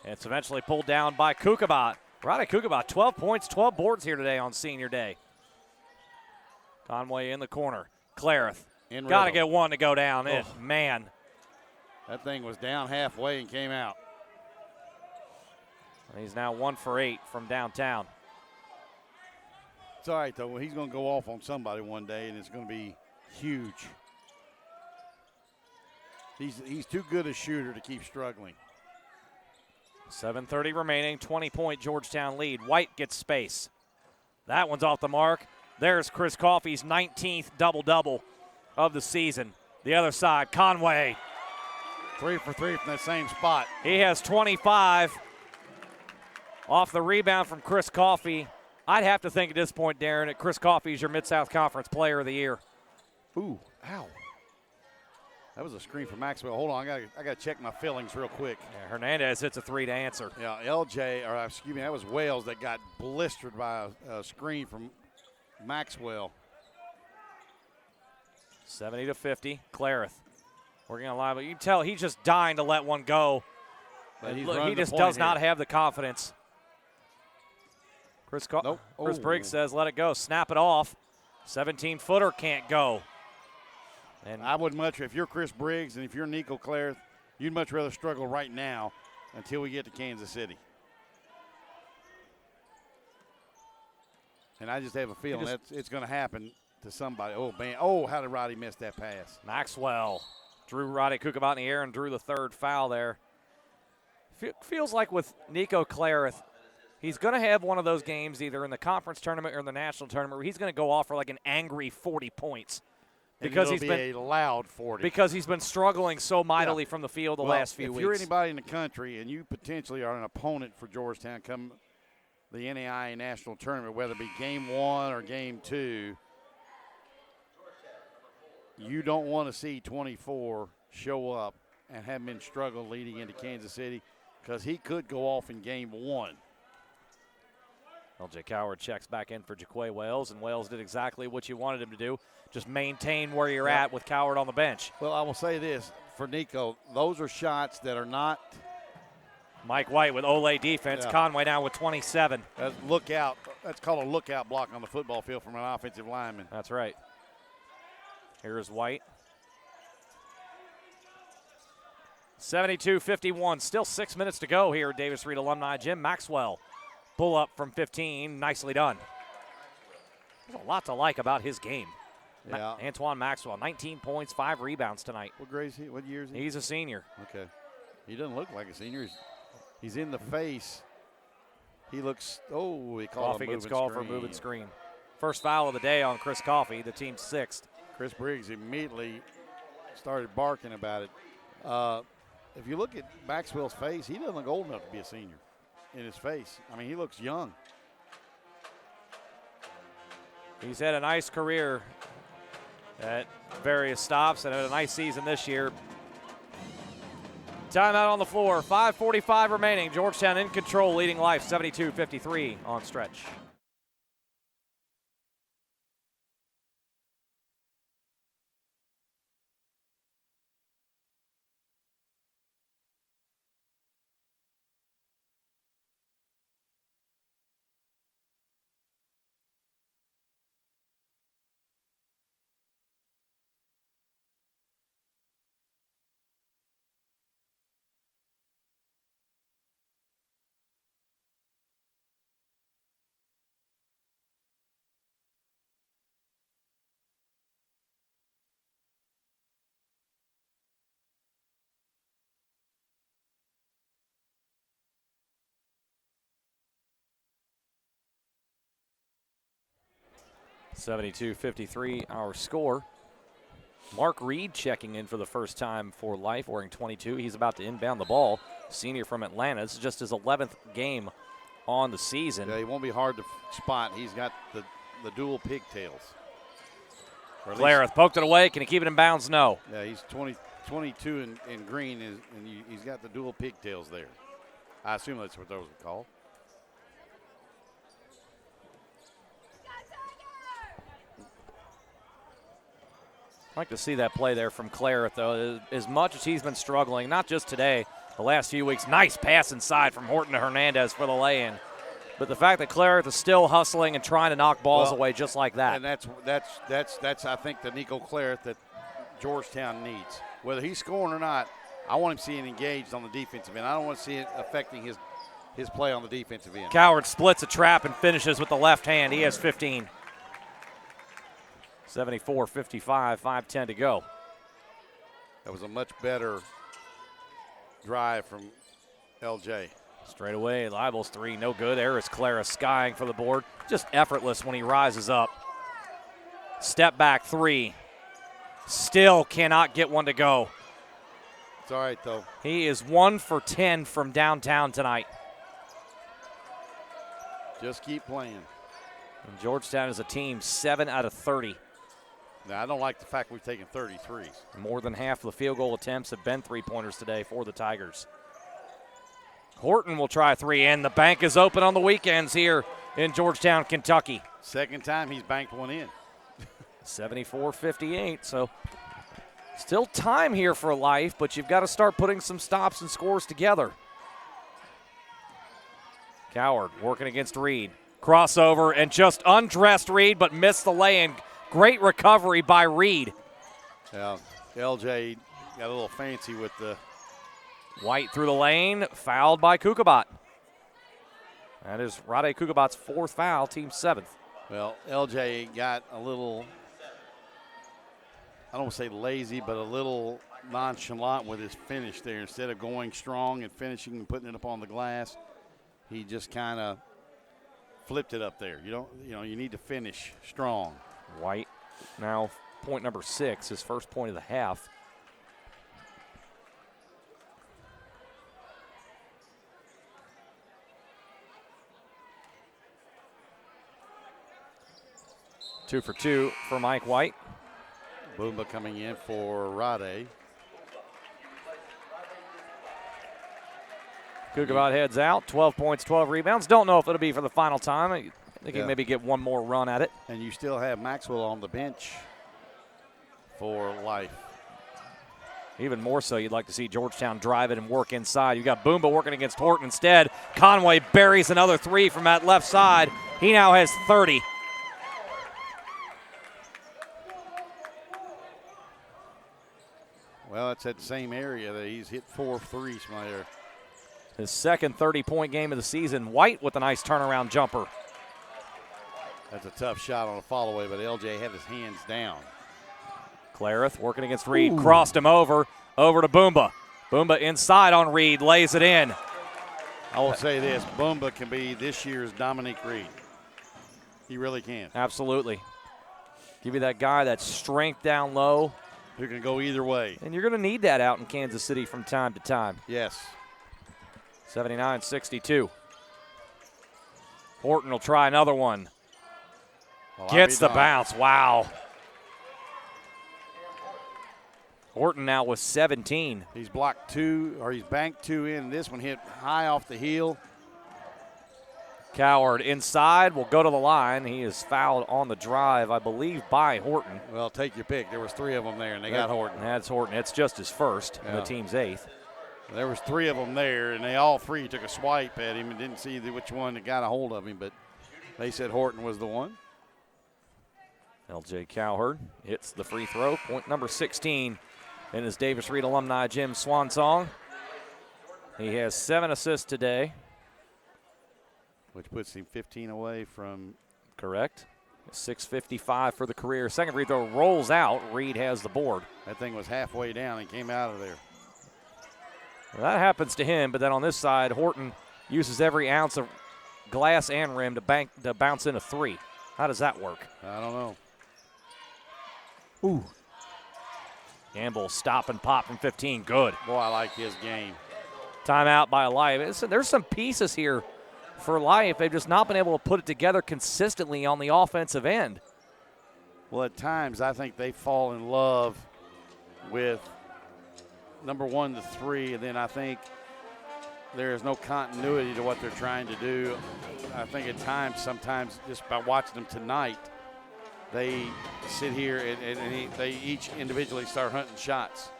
And it's eventually pulled down by Kukabat. Roddy Kukabat, 12 points, 12 boards here today on senior day. Conway in the corner. Clareth, got to get one to go down. Oh. Man. That thing was down halfway and came out. He's now 1 for 8 from downtown. It's all right, though. He's going to go off on somebody one day, and it's going to be huge. He's too good a shooter to keep struggling. 7:30 remaining, 20-point Georgetown lead. White gets space. That one's off the mark. There's Chris Coffey's 19th double-double of the season. The other side, Conway. 3 for 3 from that same spot. He has 25 off the rebound from Chris Coffey. I'd have to think at this point, Darren, that Chris Coffey is your Mid-South Conference Player of the Year. Ooh, ow. That was a screen from Maxwell. Hold on, I got to check my feelings real quick. Yeah, Hernandez hits a 3 to answer. Yeah, that was Wales that got blistered by a screen from Maxwell. 70-50, Clareth. Working on live, but you can tell he's just dying to let one go. But He just does not have the confidence. Chris Briggs says, let it go. Snap it off. 17-footer can't go. And I would much, if you're Chris Briggs and if you're Nico Clareth, you'd much rather struggle right now until we get to Kansas City. And I just have a feeling that it's going to happen to somebody. Oh, man. Oh, how did Roddy miss that pass? Maxwell drew Roddy Kukabat in the air and drew the 3rd foul there. Feels like with Nico Clareth, he's going to have one of those games either in the conference tournament or in the national tournament where he's going to go off for like an angry 40 points. Because he's been a loud 40. Because he's been struggling so mightily from the field the last few weeks. If you're anybody in the country and you potentially are an opponent for Georgetown come the NAIA National Tournament, whether it be Game 1 or Game 2, you don't want to see 24 show up and have been struggling leading into Kansas City because he could go off in Game 1. Eljay Cowherd checks back in for Jaquay Wales, and Wales did exactly what you wanted him to do. Just maintain where you're at with Cowherd on the bench. Well, I will say this for Nico, those are shots that are not. Mike White with Ole defense. Yeah. Conway now with 27. That's called a lookout block on the football field from an offensive lineman. That's right. Here's White. 72-51. Still 6 minutes to go here at Davis Reed Alumni Gym. Maxwell, pull up from 15. Nicely done. There's a lot to like about his game. Yeah. Antoine Maxwell, 19 points, 5 rebounds tonight. What grade is he? What year is he? He's a senior. Okay. He doesn't look like a senior. He's in the face. He looks, he called Coffey a gets called for a moving screen. First foul of the day on Chris Coffey, the team's 6th. Chris Briggs immediately started barking about it. if you look at Maxwell's face, he doesn't look old enough to be a senior in his face. I mean, he looks young. He's had a nice career at various stops and had a nice season this year. Timeout on the floor, 5:45 remaining. Georgetown in control, leading Life 72-53 on stretch. (72-53) our score. Mark Reed checking in for the first time for Life, wearing 22. He's about to inbound the ball. Senior from Atlanta. This is just his 11th game on the season. Yeah, he won't be hard to spot. He's got the dual pigtails. Clareth poked it away. Can he keep it in bounds? No. Yeah, he's 22 in green, and he's got the dual pigtails there. I assume that's what those are called. I'd like to see that play there from Clareth, though. As much as he's been struggling, not just today, the last few weeks, nice pass inside from Horton to Hernandez for the lay-in. But the fact that Clareth is still hustling and trying to knock balls away just like that. And that's I think the Nico Clareth that Georgetown needs. Whether he's scoring or not, I want him seeing engaged on the defensive end. I don't want to see it affecting his play on the defensive end. Cowherd splits a trap and finishes with the left hand. He has 15. 74-55, 5:10 to go. That was a much better drive from Eljay. Straight away, Libel's three, no good. There is Clara skying for the board. Just effortless when he rises up. Step back three. Still cannot get one to go. It's all right, though. He is 1 for 10 from downtown tonight. Just keep playing. And Georgetown is a team 7 out of 30. Now, I don't like the fact we've taken 33s. More than half of the field goal attempts have been three-pointers today for the Tigers. Horton will try three, and the bank is open on the weekends here in Georgetown, Kentucky. Second time he's banked one in. 74-58, so still time here for Life, but you've got to start putting some stops and scores together. Cowherd working against Reed. Crossover and just undressed Reed, but missed the lay-in. Great recovery by Reed. Yeah, Eljay got a little fancy with the White through the lane, fouled by Kukabat. That is Rade Kukabat's 4th foul, team 7th. Well, Eljay got a little, I don't want to say lazy, but a little nonchalant with his finish there. Instead of going strong and finishing and putting it up on the glass, he just kind of flipped it up there. You need to finish strong. White now point number 6, his first point of the half. Two for 2 for Mike White. Boomba coming in for Rade. Kukabat heads out, 12 points, 12 rebounds. Don't know if it'll be for the final time. I think he maybe get one more run at it. And you still have Maxwell on the bench for Life. Even more so, you'd like to see Georgetown drive it and work inside. You got Boomba working against Horton instead. Conway buries another three from that left side. He now has 30. Well, it's that same area that he's hit 4 threes from there. His second 30-point game of the season. White with a nice turnaround jumper. That's a tough shot on a follow-away, but Eljay had his hands down. Clareth working against Reed. Crossed him over to Boomba. Boomba inside on Reed, lays it in. I will say this, Boomba can be this year's Dominique Reed. He really can. Absolutely. Give you that guy, that strength down low, who can go either way. And you're going to need that out in Kansas City from time to time. Yes. 79-62. Horton will try another one. Well, Gets the bounce. Wow. Horton now with 17. He's blocked 2, or he's banked 2 in. This one hit high off the heel. Cowherd inside will go to the line. He is fouled on the drive, I believe, by Horton. Well, take your pick. There was 3 of them there, and they got Horton. That's Horton. It's just his first, and the team's 8th. There was 3 of them there, and they all 3 took a swipe at him and didn't see which one that got a hold of him, but they said Horton was the one. Eljay Cowherd hits the free throw. Point number 16 in his Davis Reed Alumni Gym swan song. He has 7 assists today. Which puts him 15 away from. Correct. 6:55 for the career. Second free throw rolls out. Reed has the board. That thing was halfway down and came out of there. Well, that happens to him, but then on this side, Horton uses every ounce of glass and rim to bounce in a 3. How does that work? I don't know. Ooh. Gamble stop and pop from 15. Good. Boy, I like his game. Timeout by Life. There's some pieces here for Life. They've just not been able to put it together consistently on the offensive end. Well, at times I think they fall in love with number 1 to 3, and then I think there is no continuity to what they're trying to do. I think at times, sometimes just by watching them tonight, they sit here and they each individually start hunting shots.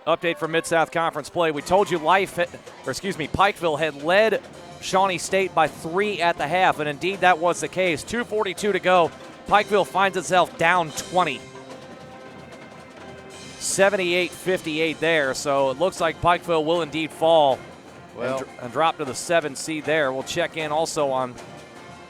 Update from Mid-South Conference play. We told you Pikeville had led Shawnee State by 3 at the half, and indeed that was the case. 2:42 to go. Pikeville finds itself down 20. 78-58 there, so it looks like Pikeville will indeed fall and drop to the 7 seed there. We'll check in also on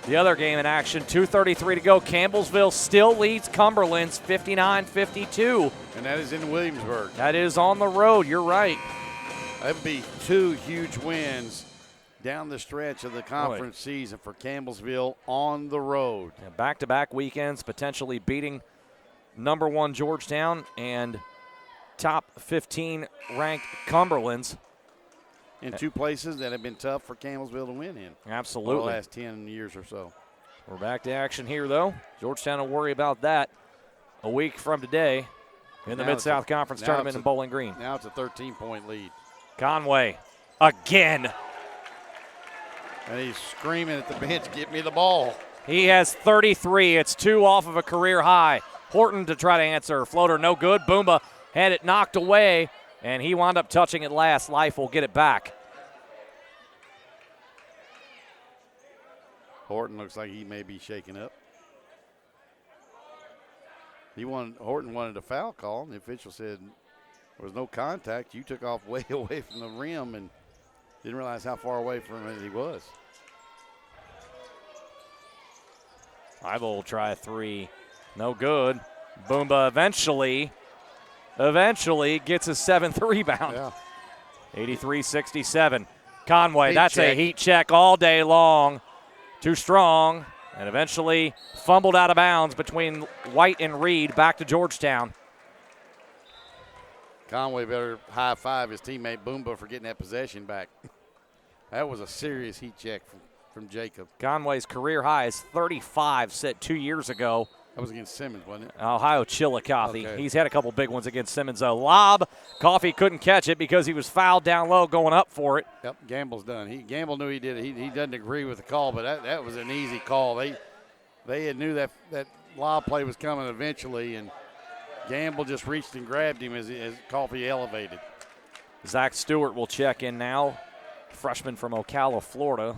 the other game in action. 2:33 to go. Campbellsville still leads Cumberland's 59-52. And that is in Williamsburg. That is on the road. You're right. That would be 2 huge wins down the stretch of the conference season for Campbellsville on the road. Yeah, back-to-back weekends, potentially beating number 1 Georgetown and top 15 ranked Cumberland's. In 2 places that have been tough for Campbellsville to win in. Absolutely. For the last 10 years or so. We're back to action here, though. Georgetown will worry about that a week from today in the Mid-South Conference tournament in Bowling Green. Now it's a 13-point lead. Conway again. And he's screaming at the bench, get me the ball. He has 33. It's 2 off of a career high. Horton to try to answer. Floater no good. Boomba had it knocked away, and he wound up touching it last. Life will get it back. Horton looks like he may be shaken up. Horton wanted a foul call, and the official said there was no contact. You took off way away from the rim and didn't realize how far away from it he was. Ivo will try a 3. No good. Boomba eventually gets his 7th rebound. Yeah. 83-67. Conway, that's check. a heat check all day long. Too strong, and eventually fumbled out of bounds between White and Reed, back to Georgetown. Conway better high-five his teammate Boomba for getting that possession back. That was a serious heat check from Jacob. Conway's career high is 35, set 2 years ago. That was against Simmons, wasn't it? Ohio Chillicothe. Okay. He's had a couple big ones against Simmons, though. Lob. Coffey couldn't catch it because he was fouled down low going up for it. Yep, Gamble's done. Gamble knew he did it. He doesn't agree with the call, but that was an easy call. They knew that lob play was coming eventually, and Gamble just reached and grabbed him as Coffey elevated. Zack Stewart will check in now. Freshman from Ocala, Florida.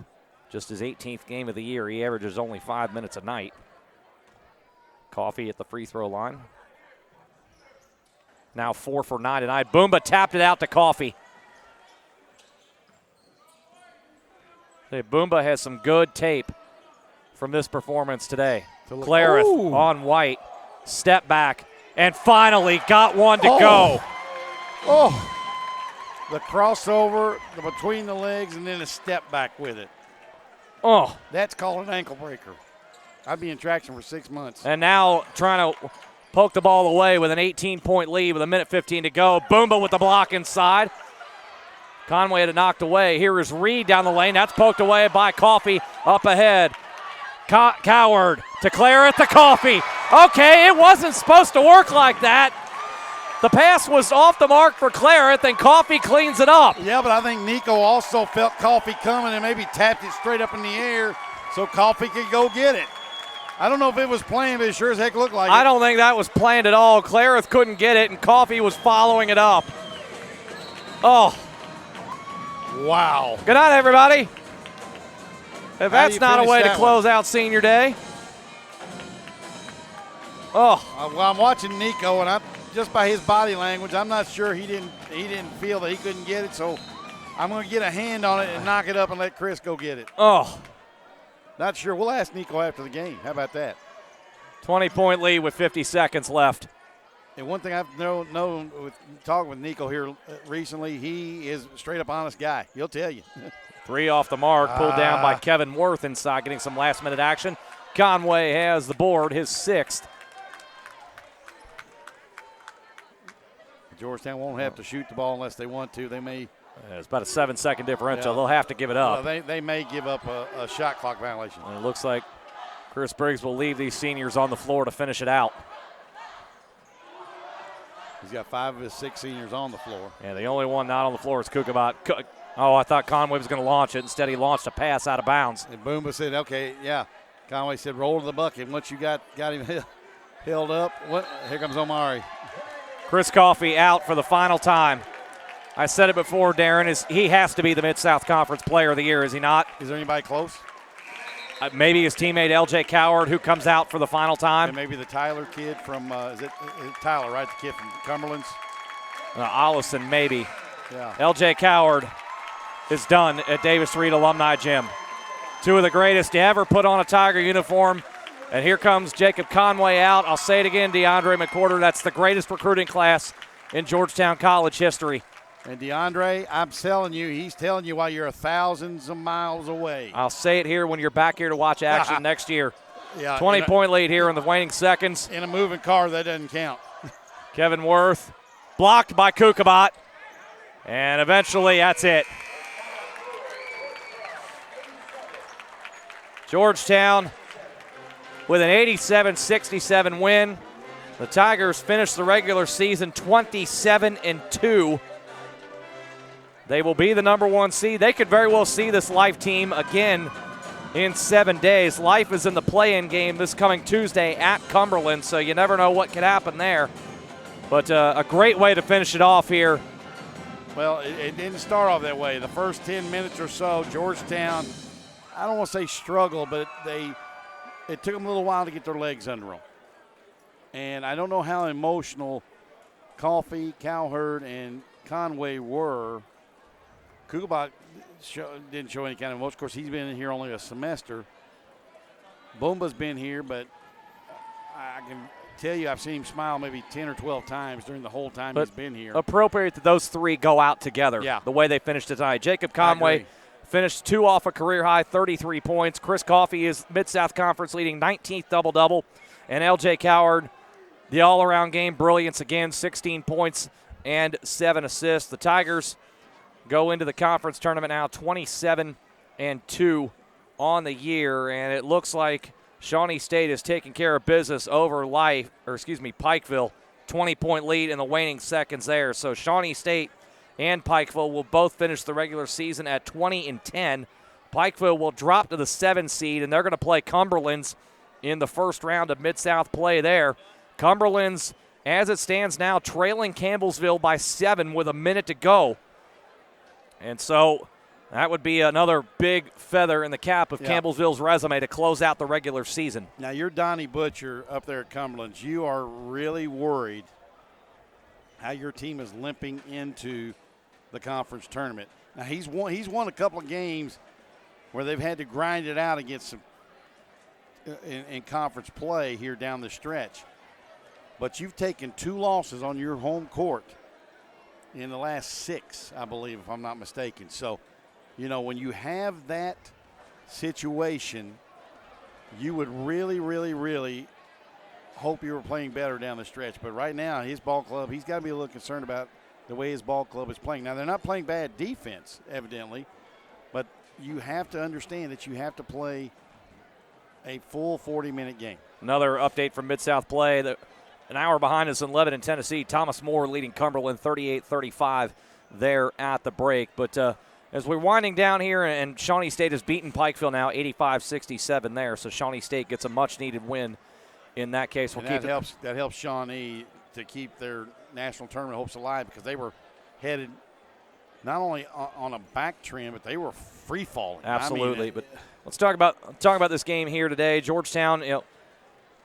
Just his 18th game of the year. He averages only 5 minutes a night. Coffey at the free throw line. Now 4 for 9 tonight. Boomba tapped it out to Coffey. Hey, Boomba has some good tape from this performance today. Clarith on White. Step back. And finally got one to go. Oh, the crossover, the between the legs, and then a step back with it. That's called an ankle breaker. I'd be in traction for 6 months. And now trying to poked the ball away with an 18-point lead with 1:15 to go. Boomba with the block inside. Conway had it knocked away. Here is Reed down the lane. That's poked away by Coffey up ahead. Cowherd to Claret to Coffey. Okay, it wasn't supposed to work like that. The pass was off the mark for Claret, and Coffey cleans it up. Yeah, but I think Nico also felt Coffey coming and maybe tapped it straight up in the air so Coffey could go get it. I don't know if it was planned, but it sure as heck looked like it. I don't think that was planned at all. Claret couldn't get it, and Coffey was following it up. Oh. Wow. Good night, everybody. If that's not a way to that close out senior day. Oh. Well, I'm watching Nico, and just by his body language, I'm not sure he didn't feel that he couldn't get it, so I'm going to get a hand on it and knock it up and let Chris go get it. Oh. Not sure. We'll ask Nico after the game. How about that? 20-point lead with 50 seconds left. And one thing I've known with talking with Nico here recently, he is a straight-up honest guy. He'll tell you. 3 off the mark, pulled down by Kevin Worth inside, getting some last-minute action. Conway has the board, his 6th. Georgetown won't have to shoot the ball unless they want to. They may. It's about a 7-second differential. Yeah. They'll have to give it up. Well, they may give up a shot clock violation. And it looks like Chris Briggs will leave these seniors on the floor to finish it out. He's got 5 of his 6 seniors on the floor. Yeah, the only one not on the floor is Kukabat. Oh, I thought Conway was going to launch it. Instead, he launched a pass out of bounds. And Boomba said, okay, yeah. Conway said, roll to the bucket. And once you got him held up, here comes Omari. Chris Coffey out for the final time. I said it before, Darren, he has to be the Mid-South Conference Player of the Year, is he not? Is there anybody close? Maybe his teammate Eljay Cowherd, who comes out for the final time. And maybe the Tyler kid from, is it Tyler, right? The kid from Cumberland's? Allison, maybe. Yeah. Eljay Cowherd is done at Davis Reed Alumni Gym. 2 of the greatest to ever put on a Tiger uniform. And here comes Jacob Conway out. I'll say it again, DeAndre McWhorter. That's the greatest recruiting class in Georgetown College history. And DeAndre, I'm telling you, he's telling you while you're thousands of miles away. I'll say it here when you're back here to watch action next year. Yeah, 20-point lead here in the waning seconds. In a moving car, that doesn't count. Kevin Worth blocked by Kukabat. And eventually, that's it. Georgetown with an 87-67 win. The Tigers finished the regular season 27-2. They will be the number 1 seed. They could very well see this Life team again in 7 days. Life is in the play-in game this coming Tuesday at Cumberland, so you never know what could happen there. But a great way to finish it off here. Well, it didn't start off that way. The first 10 minutes or so, Georgetown, I don't want to say struggle, but it took them a little while to get their legs under them. And I don't know how emotional Coffey, Cowherd, and Conway were. Kukabat didn't show any kind of emotion. Of course, he's been in here only a semester. Boomba's been here, but I can tell you I've seen him smile maybe 10 or 12 times during the whole time he's been here. Appropriate that those 3 go out together, yeah, the way they finished tonight. Jacob Conway finished 2 off a career-high, 33 points. Chris Coffey is Mid-South Conference leading 19th double-double. And Eljay Cowherd, the all-around game brilliance again, 16 points and 7 assists. The Tigers go into the conference tournament now 27-2 on the year, and it looks like Shawnee State is taking care of business over Pikeville. 20-point lead in the waning seconds there. So Shawnee State and Pikeville will both finish the regular season at 20-10. Pikeville will drop to the 7 seed, and they're going to play Cumberland's in the first round of Mid-South play there. Cumberland's, as it stands now, trailing Campbellsville by 7 with a minute to go. And so that would be another big feather in the cap of Campbellsville's resume to close out the regular season. Now, you're Donnie Butcher up there at Cumberland's. You are really worried how your team is limping into the conference tournament. Now, he's won a couple of games where they've had to grind it out against some in conference play here down the stretch. But you've taken 2 losses on your home court in the last 6, I believe, if I'm not mistaken. So, when you have that situation, you would really, really, really hope you were playing better down the stretch. But right now, his ball club, he's got to be a little concerned about the way his ball club is playing. Now, they're not playing bad defense, evidently, but you have to understand that you have to play a full 40-minute game. Another update from Mid-South play. An hour behind us in Lebanon and Tennessee. Thomas More leading Cumberland 38-35 there at the break. But as we're winding down here, and Shawnee State has beaten Pikeville now 85-67 there, so Shawnee State gets a much-needed win in that case. That helps Shawnee to keep their national tournament hopes alive, because they were headed not only on a back trend, but they were free falling. Absolutely. But let's talk about this game here today. Georgetown,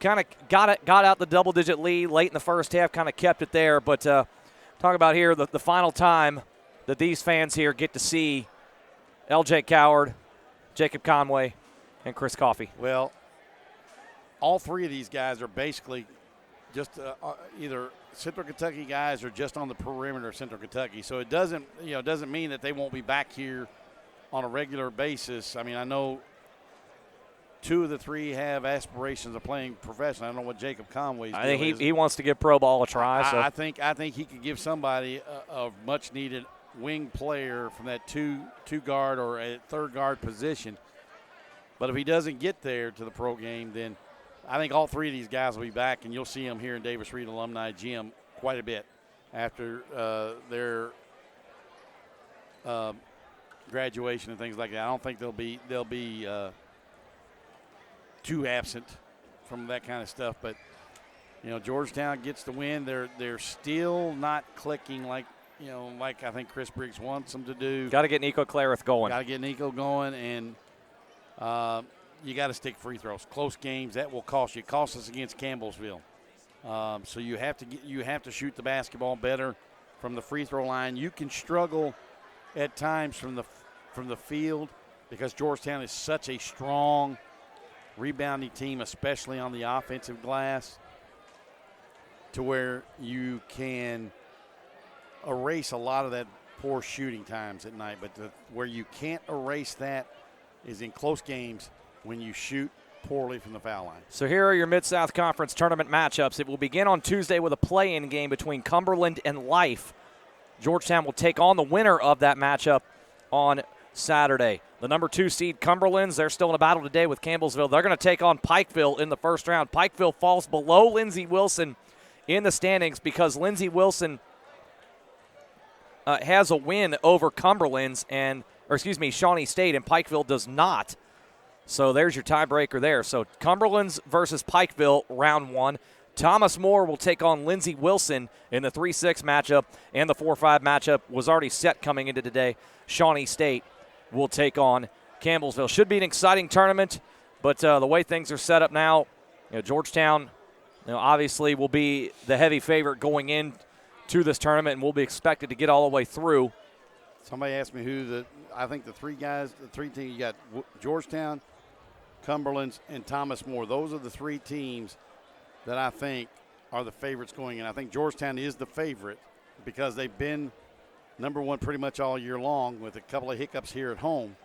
kind of got out the double-digit lead late in the first half, kind of kept it there. But talk about here the final time that these fans here get to see Eljay Cowherd, Jacob Conway, and Chris Coffey. Well, all three of these guys are basically just either Central Kentucky guys or just on the perimeter of Central Kentucky. So it doesn't mean that they won't be back here on a regular basis. I mean, I know two of the three have aspirations of playing professionally. I don't know what Jacob Conway's doing. I think he wants to give pro ball a try. I think he could give somebody a much-needed wing player from that two guard or a third guard position. But if he doesn't get there to the pro game, then I think all three of these guys will be back, and you'll see them here in Davis Reed Alumni Gym quite a bit after their graduation and things like that. I don't think they'll be too absent from that kind of stuff. But Georgetown gets the win. They're still not clicking like I think Chris Briggs wants them to do. Got to get Nico Clarith going. Got to get Nico going, and you got to stick free throws. Close games, that will cost you. It cost us against Campbellsville. So you have to shoot the basketball better from the free throw line. You can struggle at times from the field because Georgetown is such a strong rebounding team, especially on the offensive glass, to where you can erase a lot of that poor shooting times at night. But where you can't erase that is in close games when you shoot poorly from the foul line. So here are your Mid-South Conference tournament matchups. It will begin on Tuesday with a play-in game between Cumberland and Life. Georgetown will take on the winner of that matchup on Saturday. The number 2 seed Cumberlands, they're still in a battle today with Campbellsville. They're going to take on Pikeville in the first round. Pikeville falls below Lindsey Wilson in the standings because Lindsey Wilson has a win over Cumberlands Shawnee State, and Pikeville does not. So there's your tiebreaker there. So Cumberlands versus Pikeville, round 1. Thomas More will take on Lindsey Wilson in the 3-6 matchup, and the 4-5 matchup was already set coming into today. Shawnee State will take on Campbellsville. Should be an exciting tournament, but the way things are set up now, Georgetown obviously will be the heavy favorite going into this tournament and will be expected to get all the way through. Somebody asked me I think the three teams, you got Georgetown, Cumberlands, and Thomas More. Those are the three teams that I think are the favorites going in. I think Georgetown is the favorite because they've been number one pretty much all year long with a couple of hiccups here at home.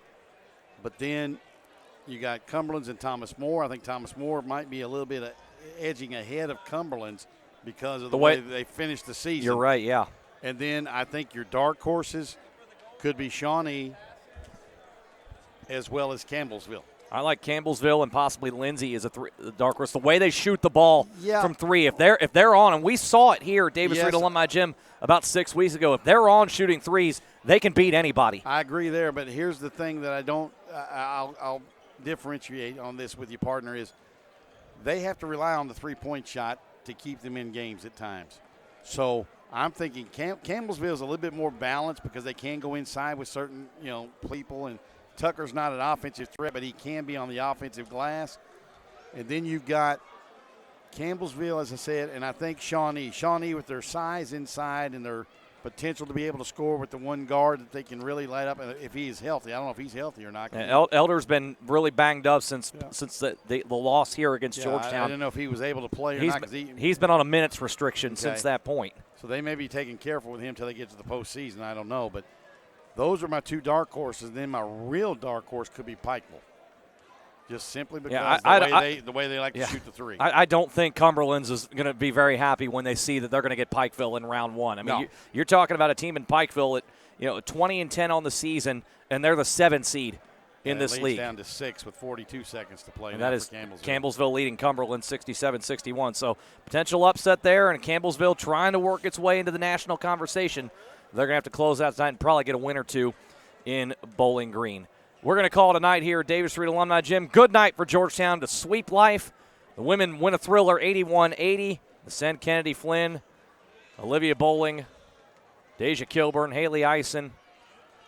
But then you got Cumberlands and Thomas More. I think Thomas More might be a little bit edging ahead of Cumberlands because of the way they finished the season. You're right, yeah. And then I think your dark horses could be Shawnee as well as Campbellsville. I like Campbellsville and possibly Lindsey as a dark horse. The way they shoot the ball from three, if they're on, and we saw it here at Davis Reed Alumni Gym about 6 weeks ago. If they're on shooting threes, they can beat anybody. I agree there, but here's the thing that I'll differentiate on this with your partner is they have to rely on the three-point shot to keep them in games at times. So I'm thinking Campbellsville is a little bit more balanced because they can go inside with certain people, and Tucker's not an offensive threat, but he can be on the offensive glass. And then you've got Campbellsville, as I said, and I think Shawnee. Shawnee with their size inside and their potential to be able to score with the one guard that they can really light up if he is healthy. I don't know if he's healthy or not. Elder's been really banged up since the loss here against Georgetown. I didn't know if he was able to play or not. He's been on a minutes restriction since that point. So they may be taking careful with him until they get to the postseason. I don't know, but those are my two dark horses. Then my real dark horse could be Pikeville. just simply because the way they like to shoot the three. I don't think Cumberland's is going to be very happy when they see that they're going to get Pikeville in round one. I mean, you're talking about a team in Pikeville at 20-10 on the season, and they're the 7th seed in this league. Down to 6 with 42 seconds to play. And that is Campbellsville leading Cumberland 67-61. So potential upset there, and Campbellsville trying to work its way into the national conversation. They're going to have to close out tonight and probably get a win or two in Bowling Green. We're going to call it a night here at Davis Reed Alumni Gym. Good night for Georgetown to sweep life. The women win a thriller 81-80. The send Kennedy Flynn, Olivia Bowling, Deja Kilburn, Haley Eisen,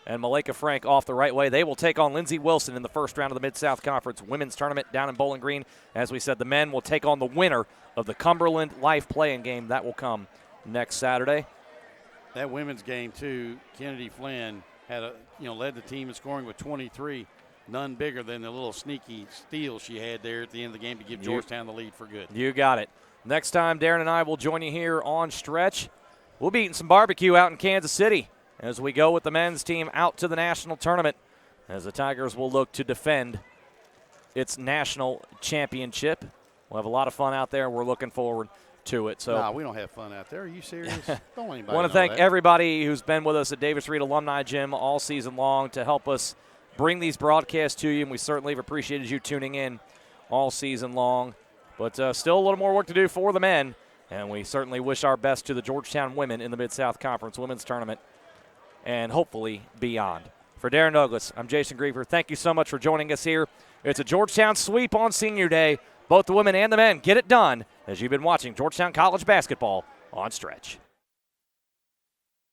and Malika Frank off the right way. They will take on Lindsey Wilson in the first round of the Mid-South Conference Women's Tournament down in Bowling Green. As we said, the men will take on the winner of the Cumberland Life play-in game. That will come next Saturday. That women's game, too, Kennedy Flynn had led the team in scoring with 23, none bigger than the little sneaky steal she had there at the end of the game to give Georgetown the lead for good. You got it. Next time, Darren and I will join you here on Stretch. We'll be eating some barbecue out in Kansas City as we go with the men's team out to the national tournament, as the Tigers will look to defend its national championship. We'll have a lot of fun out there. We're looking forward to it. So nah, we don't have fun out there. Are you serious? Don't anybody I want to thank that. everybody who's been with us at Davis Reed Alumni Gym all season long to help us bring these broadcasts to you, and we certainly have appreciated you tuning in all season long. But still a little more work to do for the men, and we certainly wish our best to the Georgetown women in the Mid-South Conference Women's Tournament and hopefully beyond. For Darren Douglas, I'm Jason Griever. Thank you so much for joining us here. It's a Georgetown sweep on Senior Day. Both the women and the men get it done as you've been watching Georgetown College basketball on Stretch.